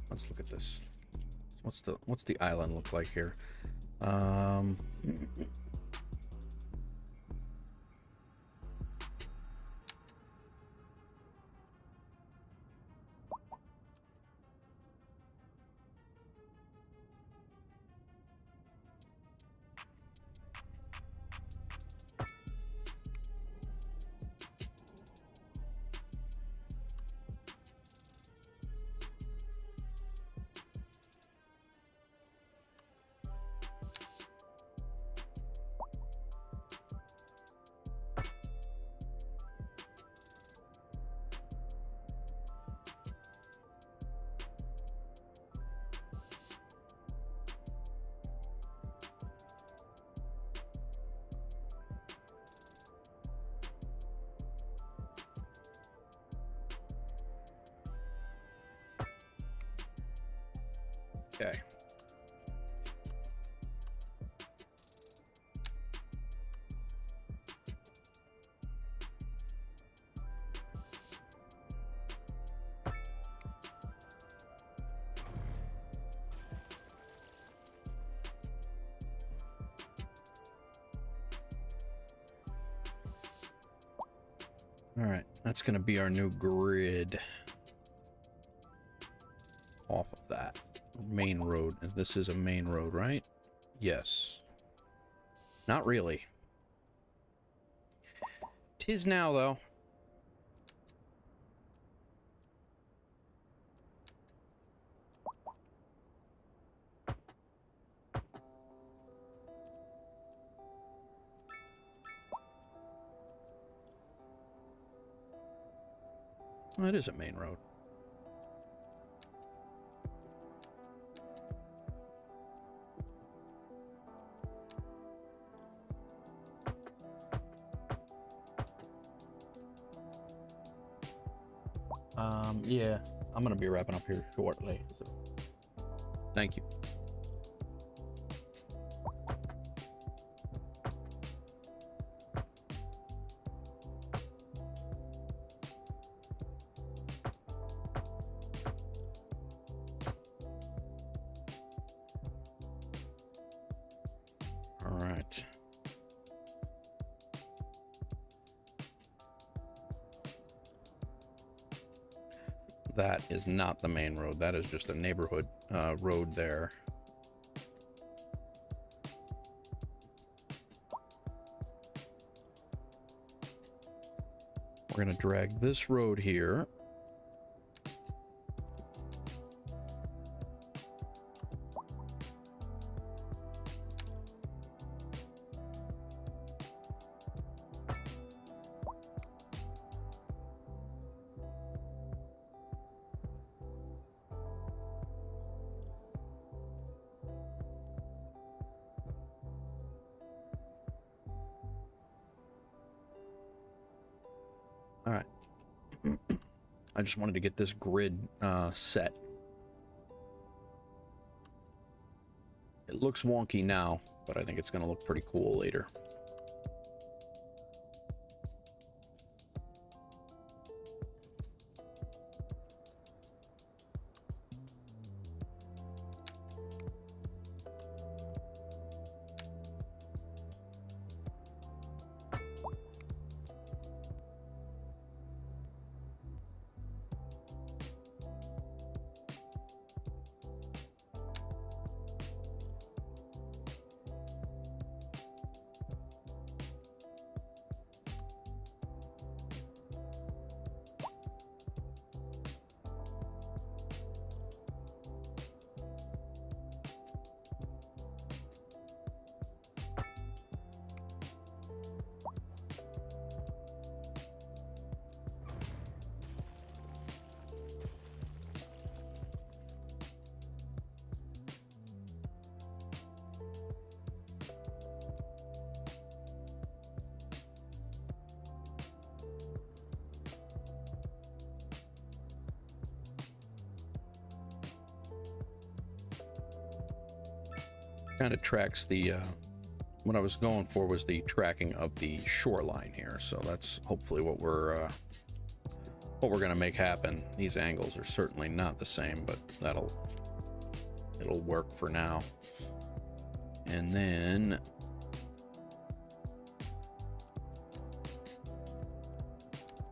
Let's look at this. What's the island look like here? Okay. All right, that's going to be our new grid off of that main road. And this is a main road, right? Yes. Not really. 'Tis now, though. Oh, it is a main road. Yeah, I'm gonna be wrapping up here shortly. So. Thank you. All right. That is not the main road. That is just a neighborhood road there. We're going to drag this road here. All right. I just wanted to get this grid set. It looks wonky now, but I think it's going to look pretty cool later. Kind of tracks the what I was going for was the tracking of the shoreline here, so that's hopefully what we're gonna make happen. These angles are certainly not the same, but it'll work for now. And then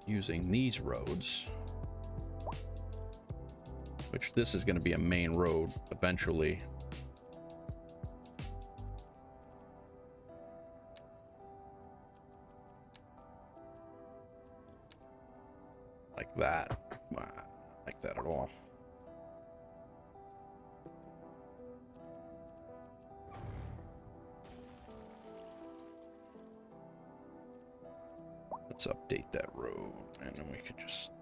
using these roads, which this is going to be a main road eventually. Like that. Like that at all. Let's update that road, and then we could just,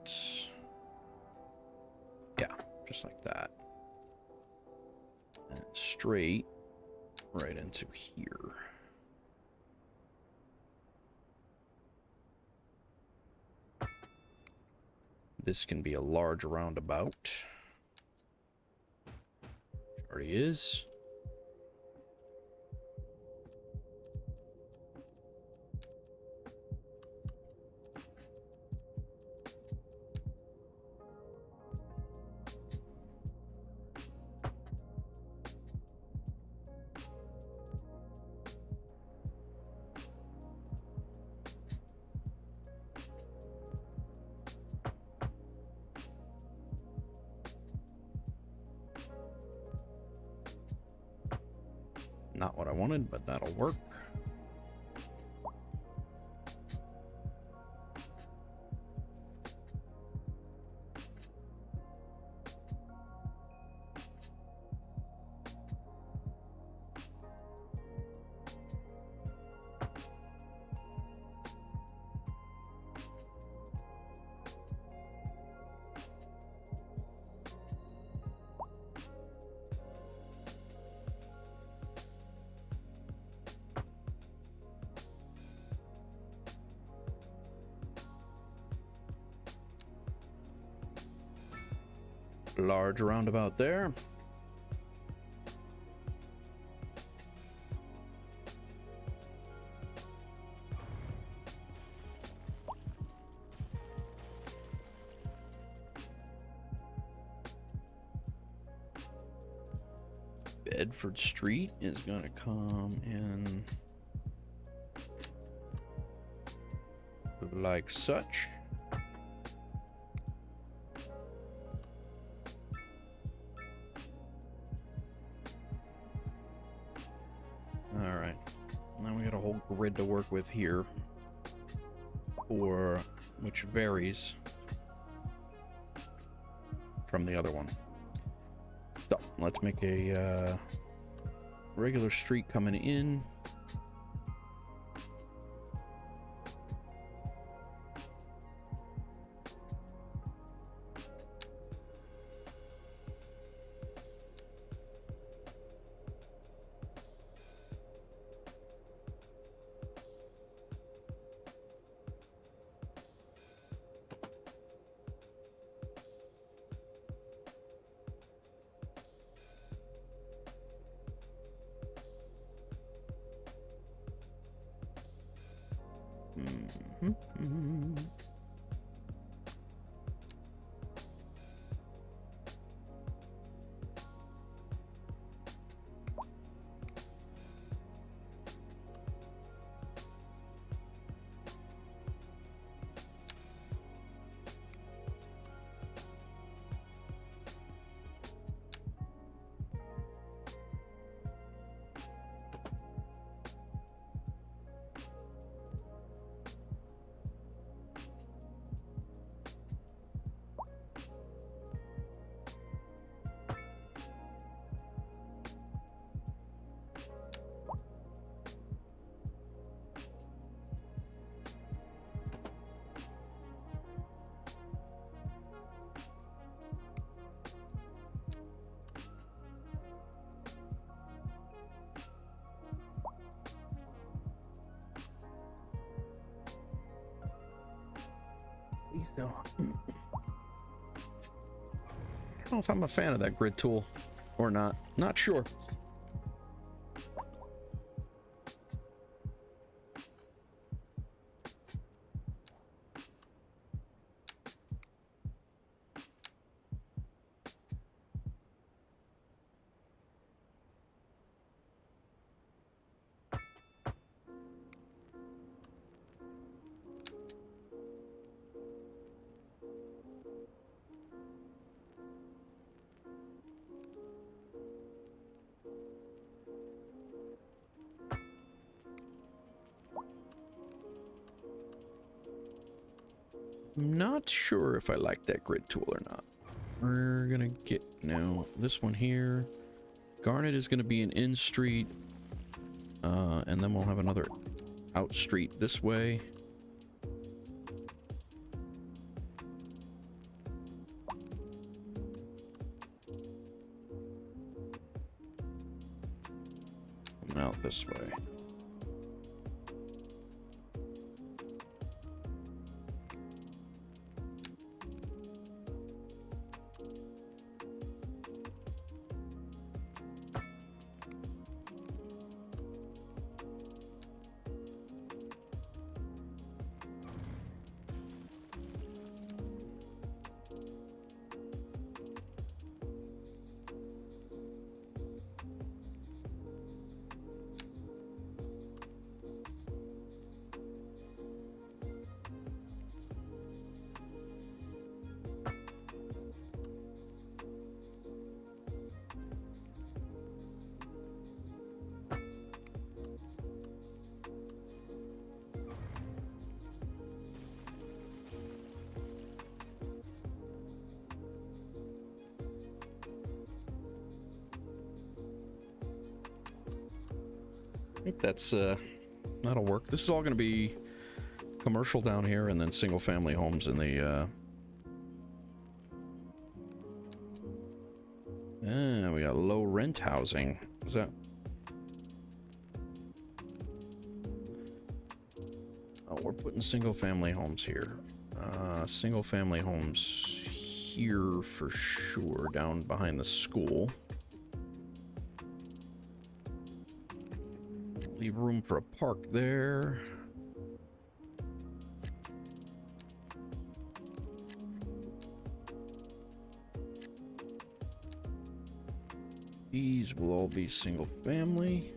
yeah, just like that. And straight right into here. This can be a large roundabout. Already is. Not what I wanted, but that'll work. Large roundabout there. Bedford Street is gonna come in like such. All right, now we got a whole grid to work with here, for which varies from the other one. So let's make a regular street coming in. So, I don't know if I'm a fan of that grid tool or not. Not sure. Not sure if I like that grid tool or not. We're gonna get now this one here. Garnet is gonna be an in street, and then we'll have another out street this way. And out this way. I think that's that'll work. This is all going to be commercial down here, and then single family homes in the we got low rent housing. Is that? Oh, we're putting single family homes here. Single family homes here for sure, down behind the school. Leave room for a park there. These will all be single family.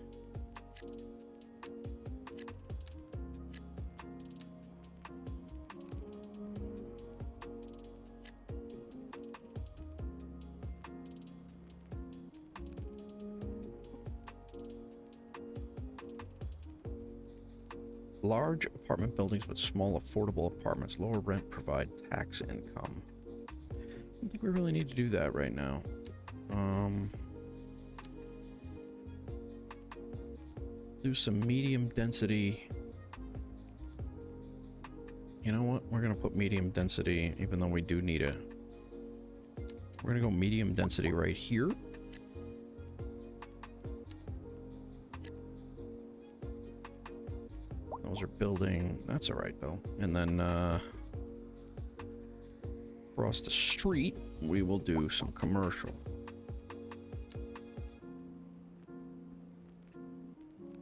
Large apartment buildings with small affordable apartments. Lower rent, provide tax income. I don't think we really need to do that right now. Do some medium density. You know what? We're gonna put medium density, even though we do need a... We're gonna go medium density right here. Those are building... That's alright, though. And then, across the street, we will do some commercial.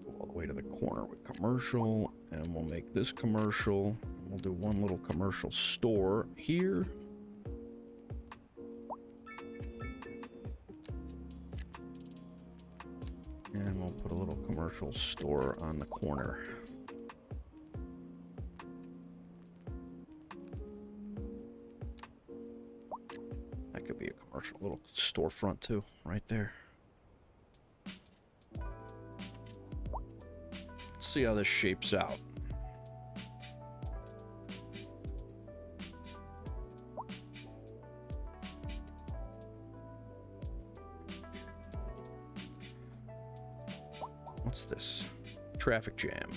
Go all the way to the corner with commercial, and we'll make this commercial. We'll do one little commercial store here. And we'll put a little commercial store on the corner. That could be a commercial little storefront too, right there. Let's see how this shapes out. What's this? Traffic jam.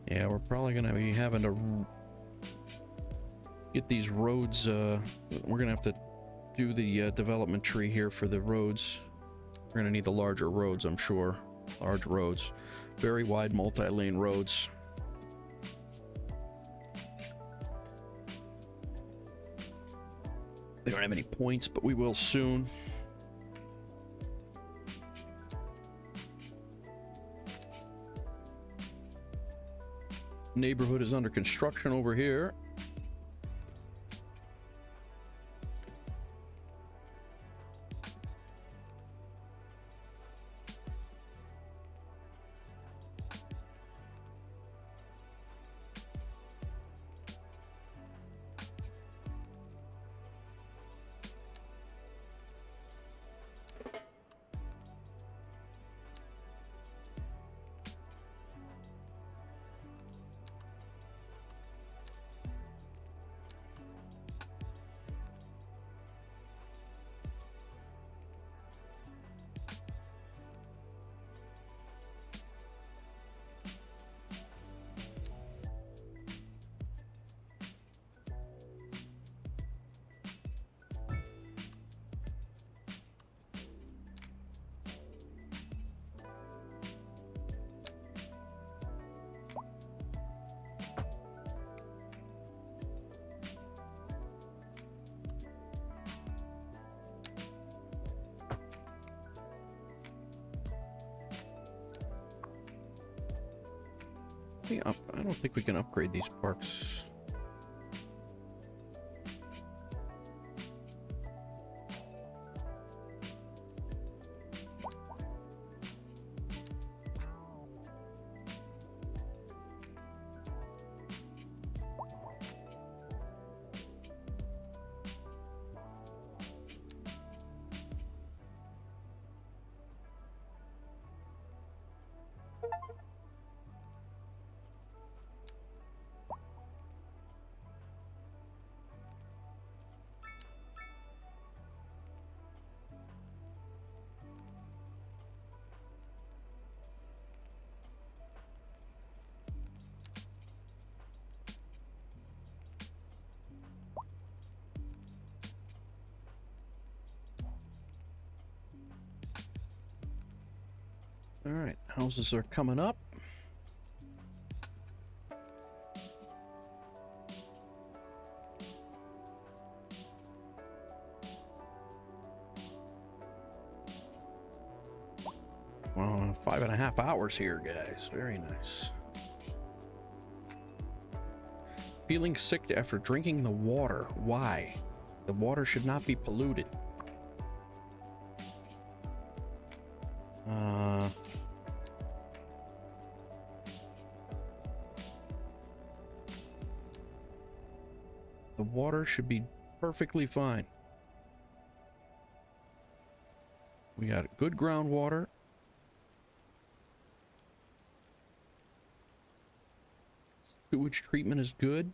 Yeah, we're probably gonna be having to get these roads, we're gonna have to do the development tree here for the roads. We're gonna need the larger roads, I'm sure. Large roads. Very wide multi-lane roads. We don't have any points, but we will soon. Neighborhood is under construction over here. I don't think we can upgrade these parks. All right, houses are coming up. 5.5 hours here, guys. Very nice. Feeling sick after drinking the water. Why? The water should not be polluted. The water should be perfectly fine. We got good groundwater. Sewage treatment is good.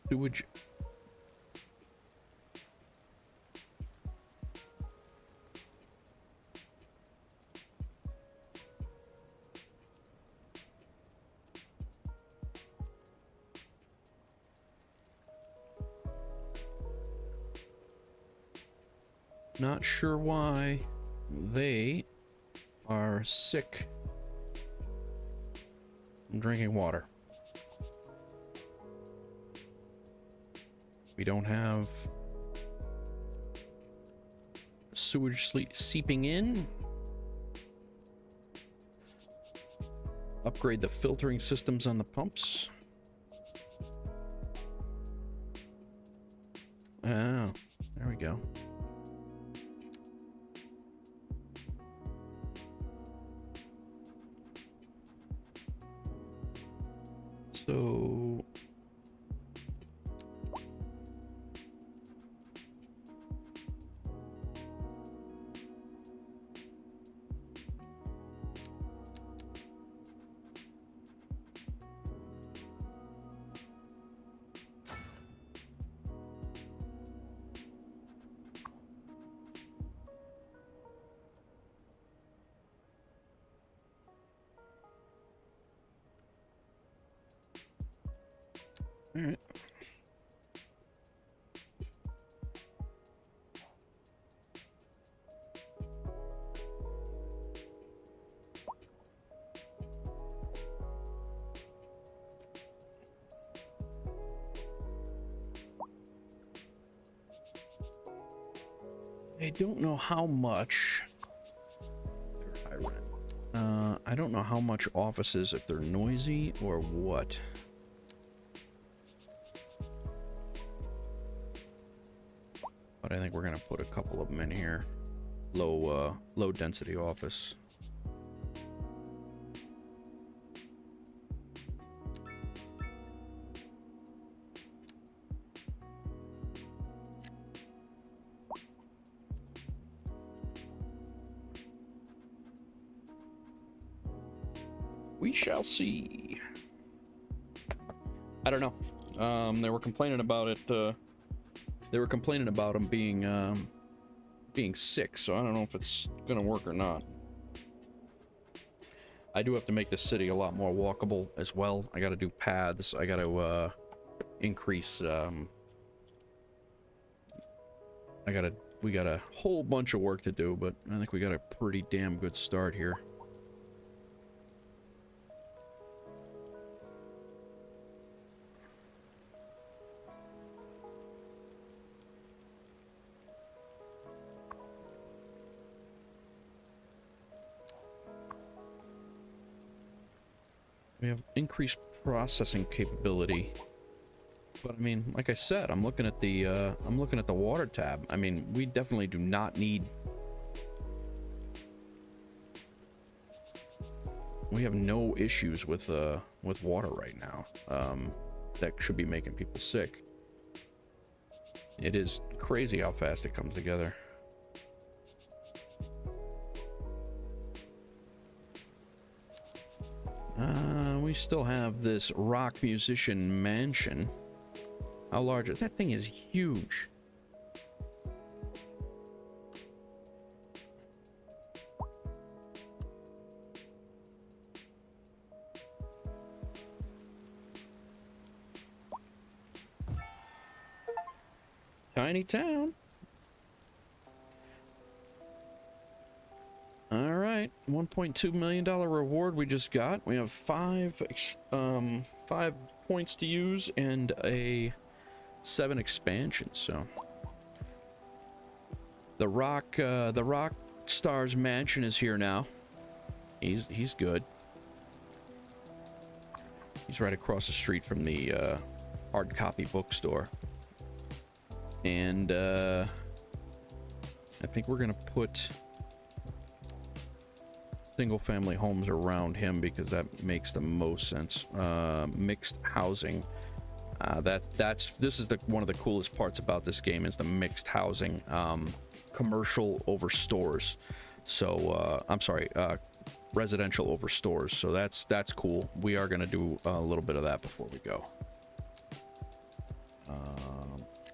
Sewage. Not sure why they are sick from drinking water. We don't have sewage seeping in. Upgrade the filtering systems on the pumps. Oh, there we go. So all right. I don't know how much. I don't know how much offices, if they're noisy or what. But I think we're gonna put a couple of them in here. Low density office. We shall see. I don't know. They were complaining about it. They were complaining about him being sick, so I don't know if it's gonna work or not. I do have to make the city a lot more walkable as well. I gotta do paths. I gotta increase. We got a whole bunch of work to do, but I think we got a pretty damn good start here. We have increased processing capability, but I mean, like I said, I'm looking at the water tab. I mean, we definitely do not need. We have no issues with water right now. That should be making people sick. It is crazy how fast it comes together. We still have this rock musician mansion. How large is that thing? Is huge. Tiny town. All right, $1.2 million reward we just got. We have 5 points to use and 7 expansions. So the rock stars mansion is here now. he's good. He's right across the street from the hard copy bookstore. And I think we're gonna put single family homes around him because that makes the most sense. Mixed housing. This is one of the coolest parts about this game is the mixed housing. Commercial over stores. So I'm sorry, residential over stores. So that's cool. We are gonna do a little bit of that before we go.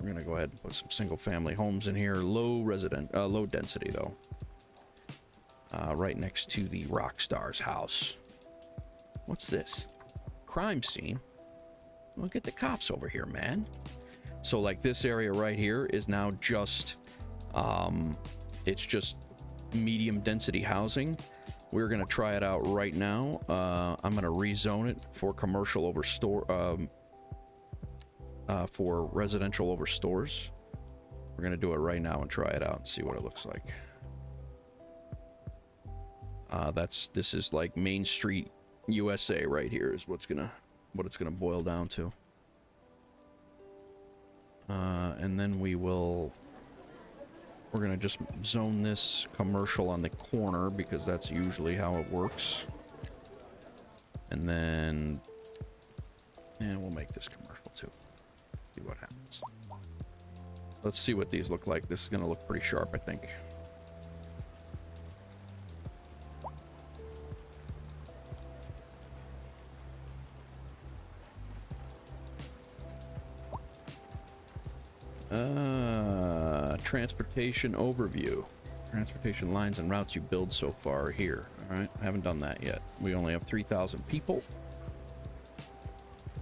We're gonna go ahead and put some single family homes in here. Low density though. Right next to the rock star's house. What's this? Crime scene. Well, get the cops over here, man. So like this area right here is now just it's just medium density housing. We're gonna try it out right now. I'm gonna rezone it for commercial over store, for residential over stores. We're gonna do it right now and try it out and see what it looks like. This is like Main Street USA right here is what it's gonna boil down to. And then we're gonna just zone this commercial on the corner because that's usually how it works. And then, we'll make this commercial too. See what happens. Let's see what these look like. This is gonna look pretty sharp, I think. Transportation overview. Transportation lines and routes you build so far are here. All right, I haven't done that yet. We only have 3,000 people.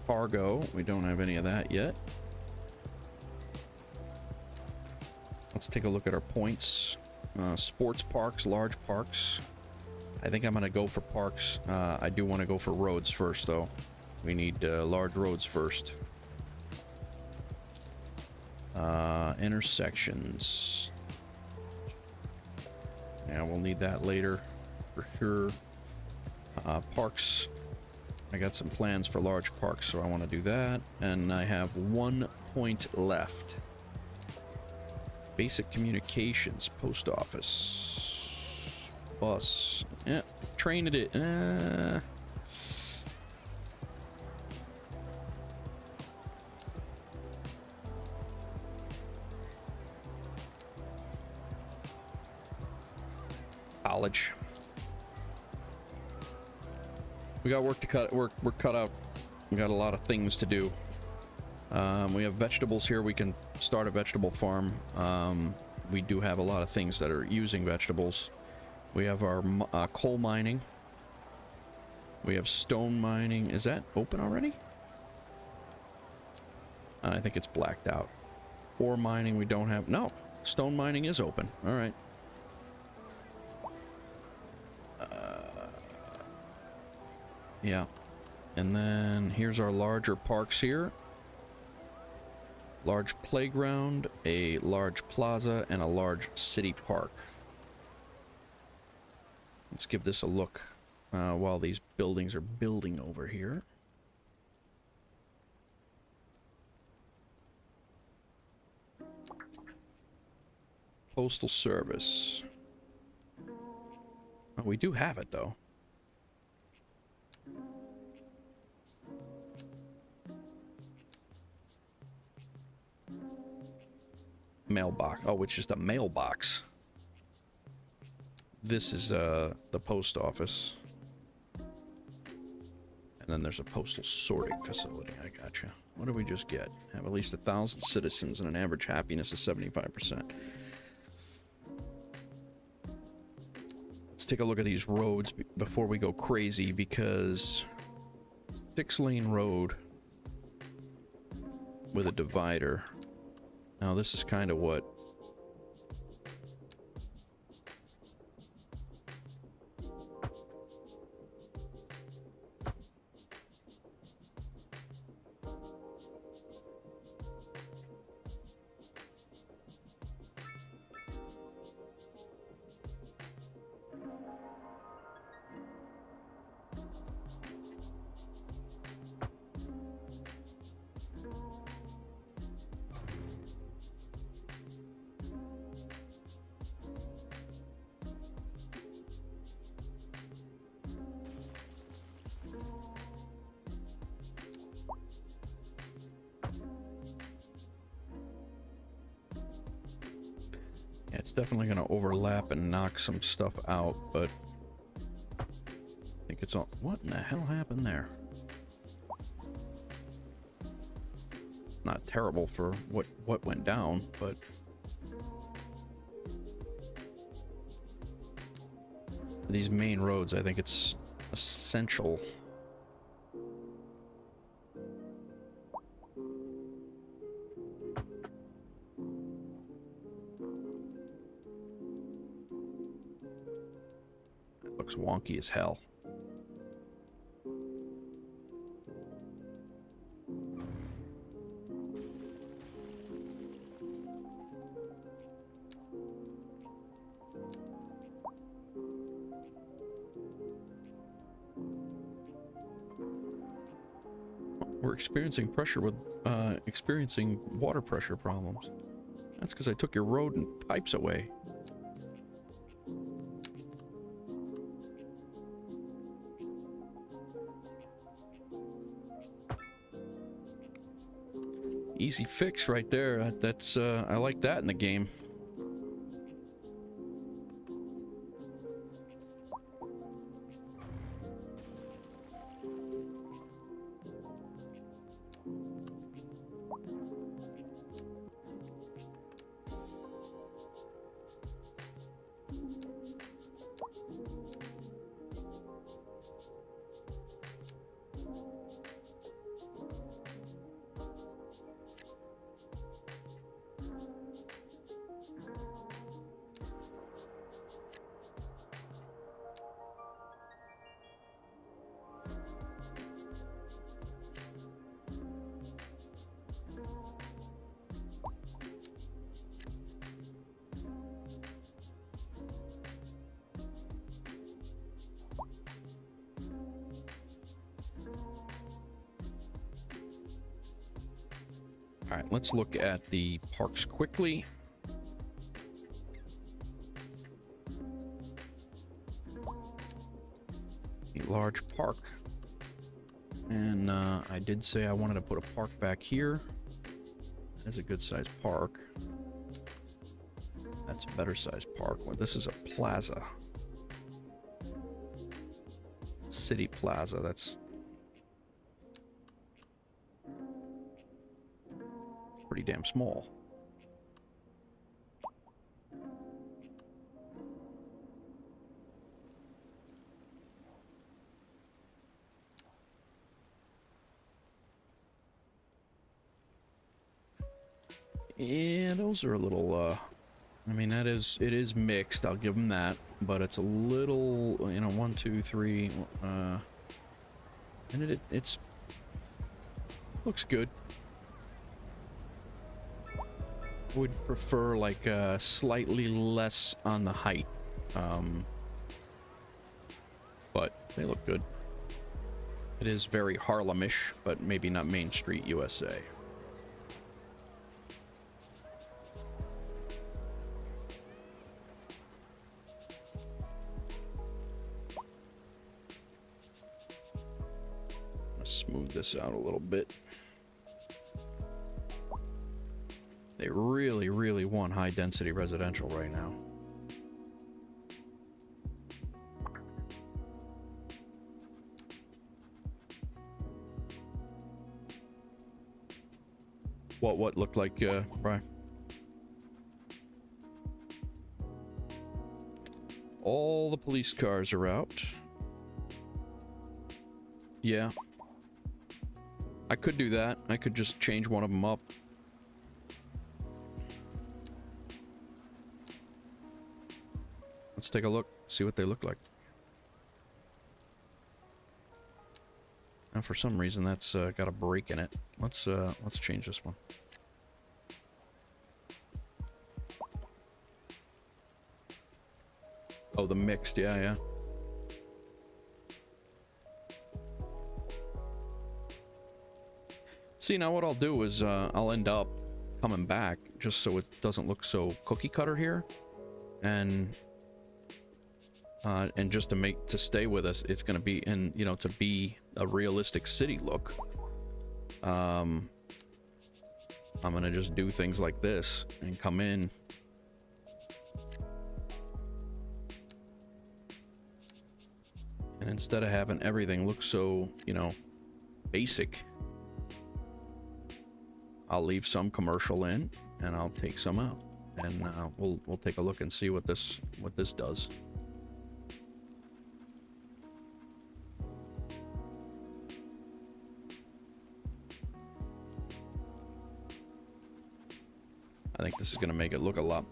Cargo, we don't have any of that yet. Let's take a look at our points. Sports parks, large parks. I think I'm gonna go for parks. I do want to go for roads first though. We need large roads first. Intersections. Yeah, we'll need that later for sure. Parks. I got some plans for large parks, so I want to do that. And I have 1 point left. Basic communications, post office, bus. Yeah, train it. College. We got work to cut. We're cut out. We got a lot of things to do. We have vegetables here. We can start a vegetable farm. We do have a lot of things that are using vegetables. We have our coal mining. We have stone mining. Is that open already? I think it's blacked out. Ore mining we don't have. No, stone mining is open. All right. Yeah. And then here's our larger parks here. Large playground, a large plaza, and a large city park. Let's give this a look while these buildings are building over here. Postal Service. Oh, we do have it though. Mailbox. Oh, it's just a mailbox. This is the post office. And then there's a postal sorting facility. I gotcha. What did we just get? Have at least 1,000 citizens and an average happiness of 75%. Let's take a look at these roads before we go crazy, because 6-lane road with a divider. Now this is kind of what Yeah, it's definitely going to overlap and knock some stuff out, but I think it's all... What in the hell happened there? Not terrible for what went down, but... For these main roads, I think it's essential. It looks wonky as hell. We're experiencing experiencing water pressure problems. That's because I took your road and pipes away. Easy fix right there. That's I like that in the game. All right, let's look at the parks quickly. A large park. And I did say I wanted to put a park back here. That's a good sized park. That's a better sized park. Well, this is a plaza. City Plaza, that's pretty damn small. Yeah, those are a little, I mean, it is mixed, I'll give them that, but it's a little, you know, 1, 2, 3, and it's looks good. Would prefer like slightly less on the height, but they look good. It is very Harlemish, but maybe not Main Street USA. Let's smooth this out a little bit. They really, really want high-density residential right now. What looked like, Brian? All the police cars are out. Yeah. I could do that. I could just change one of them up. Let's take a look, see what they look like. And for some reason that's got a break in it. Let's change this one. Oh, the mixed, yeah. See, now what I'll do is I'll end up coming back just so it doesn't look so cookie cutter here, and just to stay with us, it's going to be to be a realistic city look. I'm going to just do things like this and come in And instead of having everything look so, you know, basic, I'll leave some commercial in and I'll take some out. And we'll take a look and see what this does. I think this is going to make it look a lot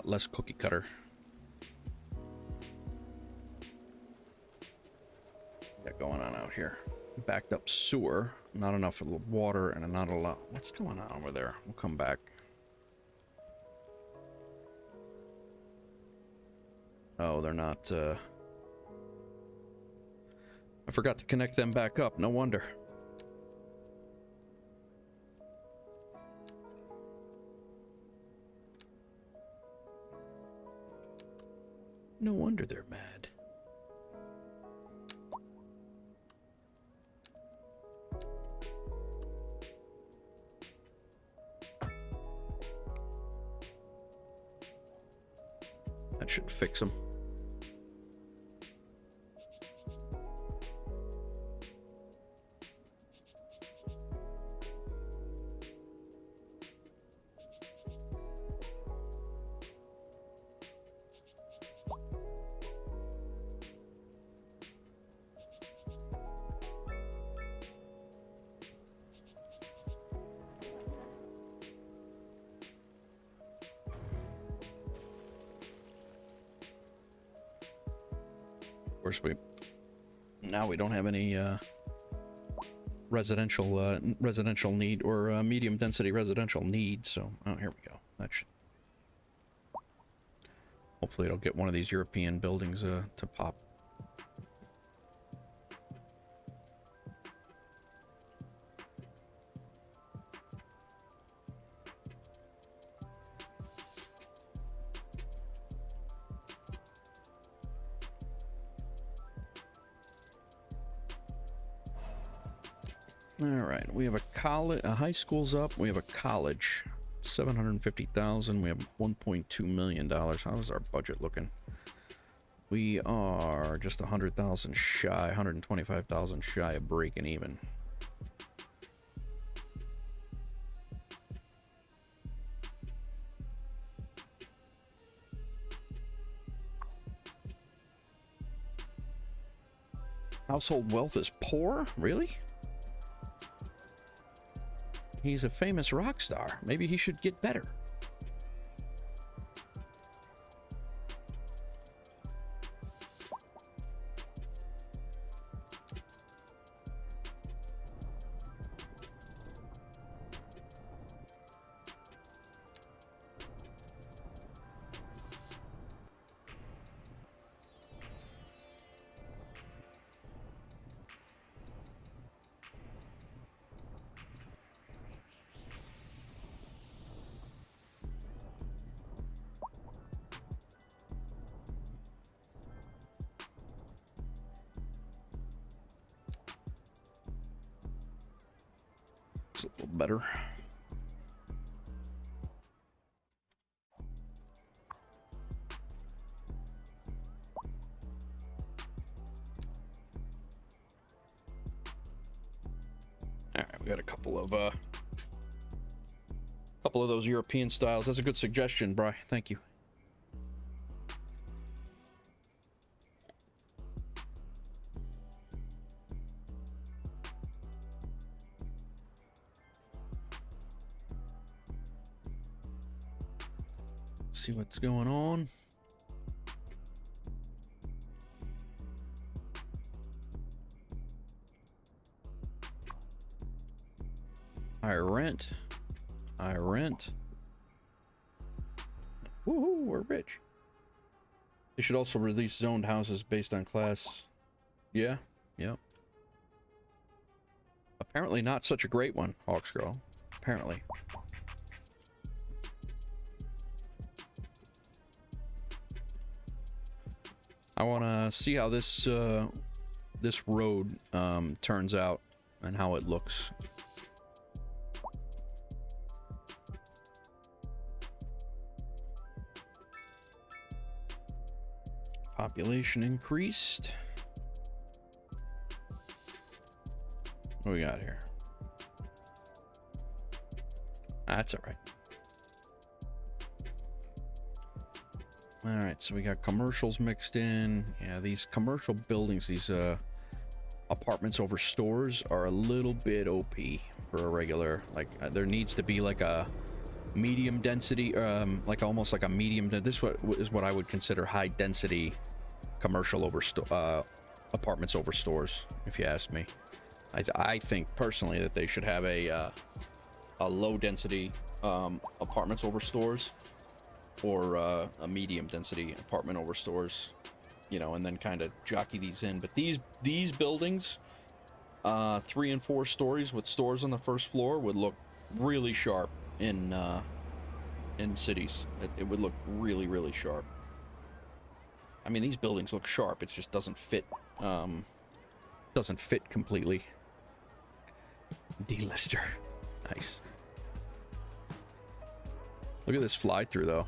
less cookie cutter. Got going on out here? Backed up sewer, not enough water, and not a lot. What's going on over there? We'll come back. Oh, they're not. I forgot to connect them back up. No wonder. No wonder they're mad. That should fix them. Of course, we don't have any residential need or medium density residential need. So, oh, here we go. That should hopefully it'll get one of these European buildings to pop. All right, we have a college, a high school's up. We have a college, 750,000. We have 1.2 million dollars. How's our budget looking? We are just 100,000 shy, 125,000 shy of breaking even. Household wealth is poor? Really? He's a famous rock star. Maybe he should get better. A little better. All right, we got a couple of those European styles. That's a good suggestion, Bri. Thank you. See what's going on. Higher rent. Higher rent. Woohoo, we're rich. They should also release zoned houses based on class. Yeah, yep. Apparently not such a great one, Hawksgirl. Apparently. I want to see how this this road turns out and how it looks. Population increased. What we got here? That's all right. All right, so we got commercials mixed in. Yeah, these commercial buildings, these apartments over stores are a little bit OP for a regular. Like there needs to be like a medium density, like almost like a medium. This is what I would consider high density commercial over apartments over stores. If you ask me, I think personally that they should have a low density apartments over stores, or a medium density apartment over stores, you know, and then kind of jockey these in. But these buildings, 3 and 4 stories with stores on the first floor, would look really sharp in cities. It would look really, really sharp. I mean, these buildings look sharp. It just doesn't fit. Doesn't fit completely. D-lister. Nice. Look at this fly through though.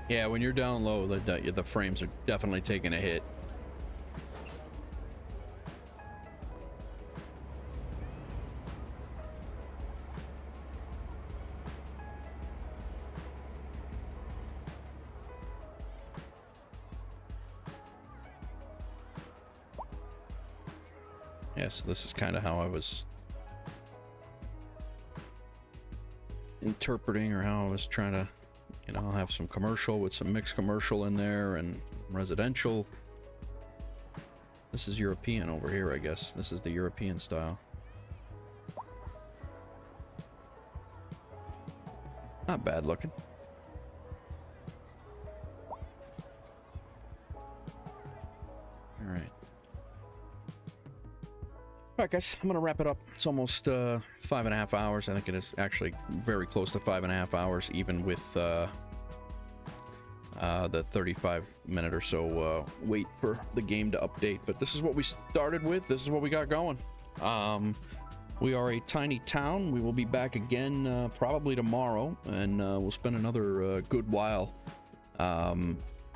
Yeah, when you're down low, the frames are definitely taking a hit. Yes, this is kind of how I was interpreting, or how I was trying to, you know, I'll have some commercial with some mixed commercial in there and residential. This is European over here, I guess. This is the European style. Not bad looking. All right. All right, guys, I'm gonna wrap it up. It's almost 5.5 hours. I think it is actually very close to 5.5 hours, even with the 35-minute or so wait for the game to update. But this is what we started with. This is what we got going. We are a tiny town. We will be back again probably tomorrow, and we'll spend another good while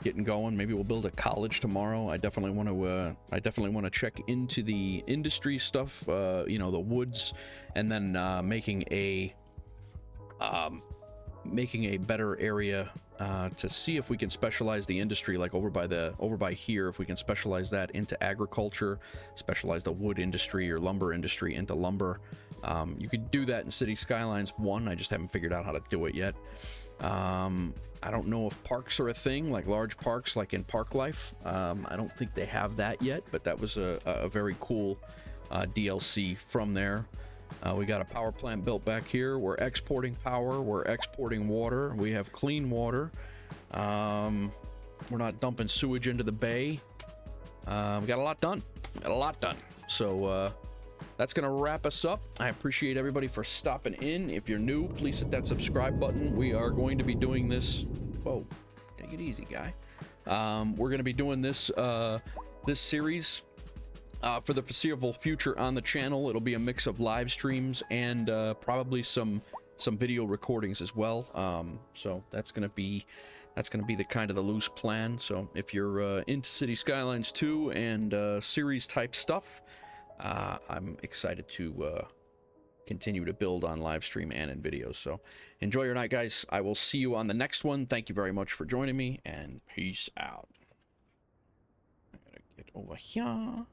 getting going. Maybe we'll build a college tomorrow. I definitely want to check into the industry stuff, you know, the woods, and then making a better area to see if we can specialize the industry, like over by here, if we can specialize that into agriculture, specialize the wood industry or lumber industry into lumber. You could do that in Cities Skylines 1. I just haven't figured out how to do it yet. I don't know if parks are a thing, like large parks, like in Park Life. I don't think they have that yet, but that was a very cool DLC from there. We got a power plant built back here. We're exporting power. We're exporting water. We have clean water. We're not dumping sewage into the bay. We got a lot done. So that's going to wrap us up. I appreciate everybody for stopping in. If you're new, please hit that subscribe button. We are going to be doing this. Whoa, take it easy, guy. We're going to be doing this this series for the foreseeable future on the channel. It'll be a mix of live streams and probably some some video recordings as well. So that's gonna be the kind of the loose plan. So if you're into Cities Skylines 2 and series type stuff, I'm excited to continue to build on live stream and in videos. So enjoy your night, guys. I will see you on the next one. Thank you very much for joining me, and peace out. I gotta get over here.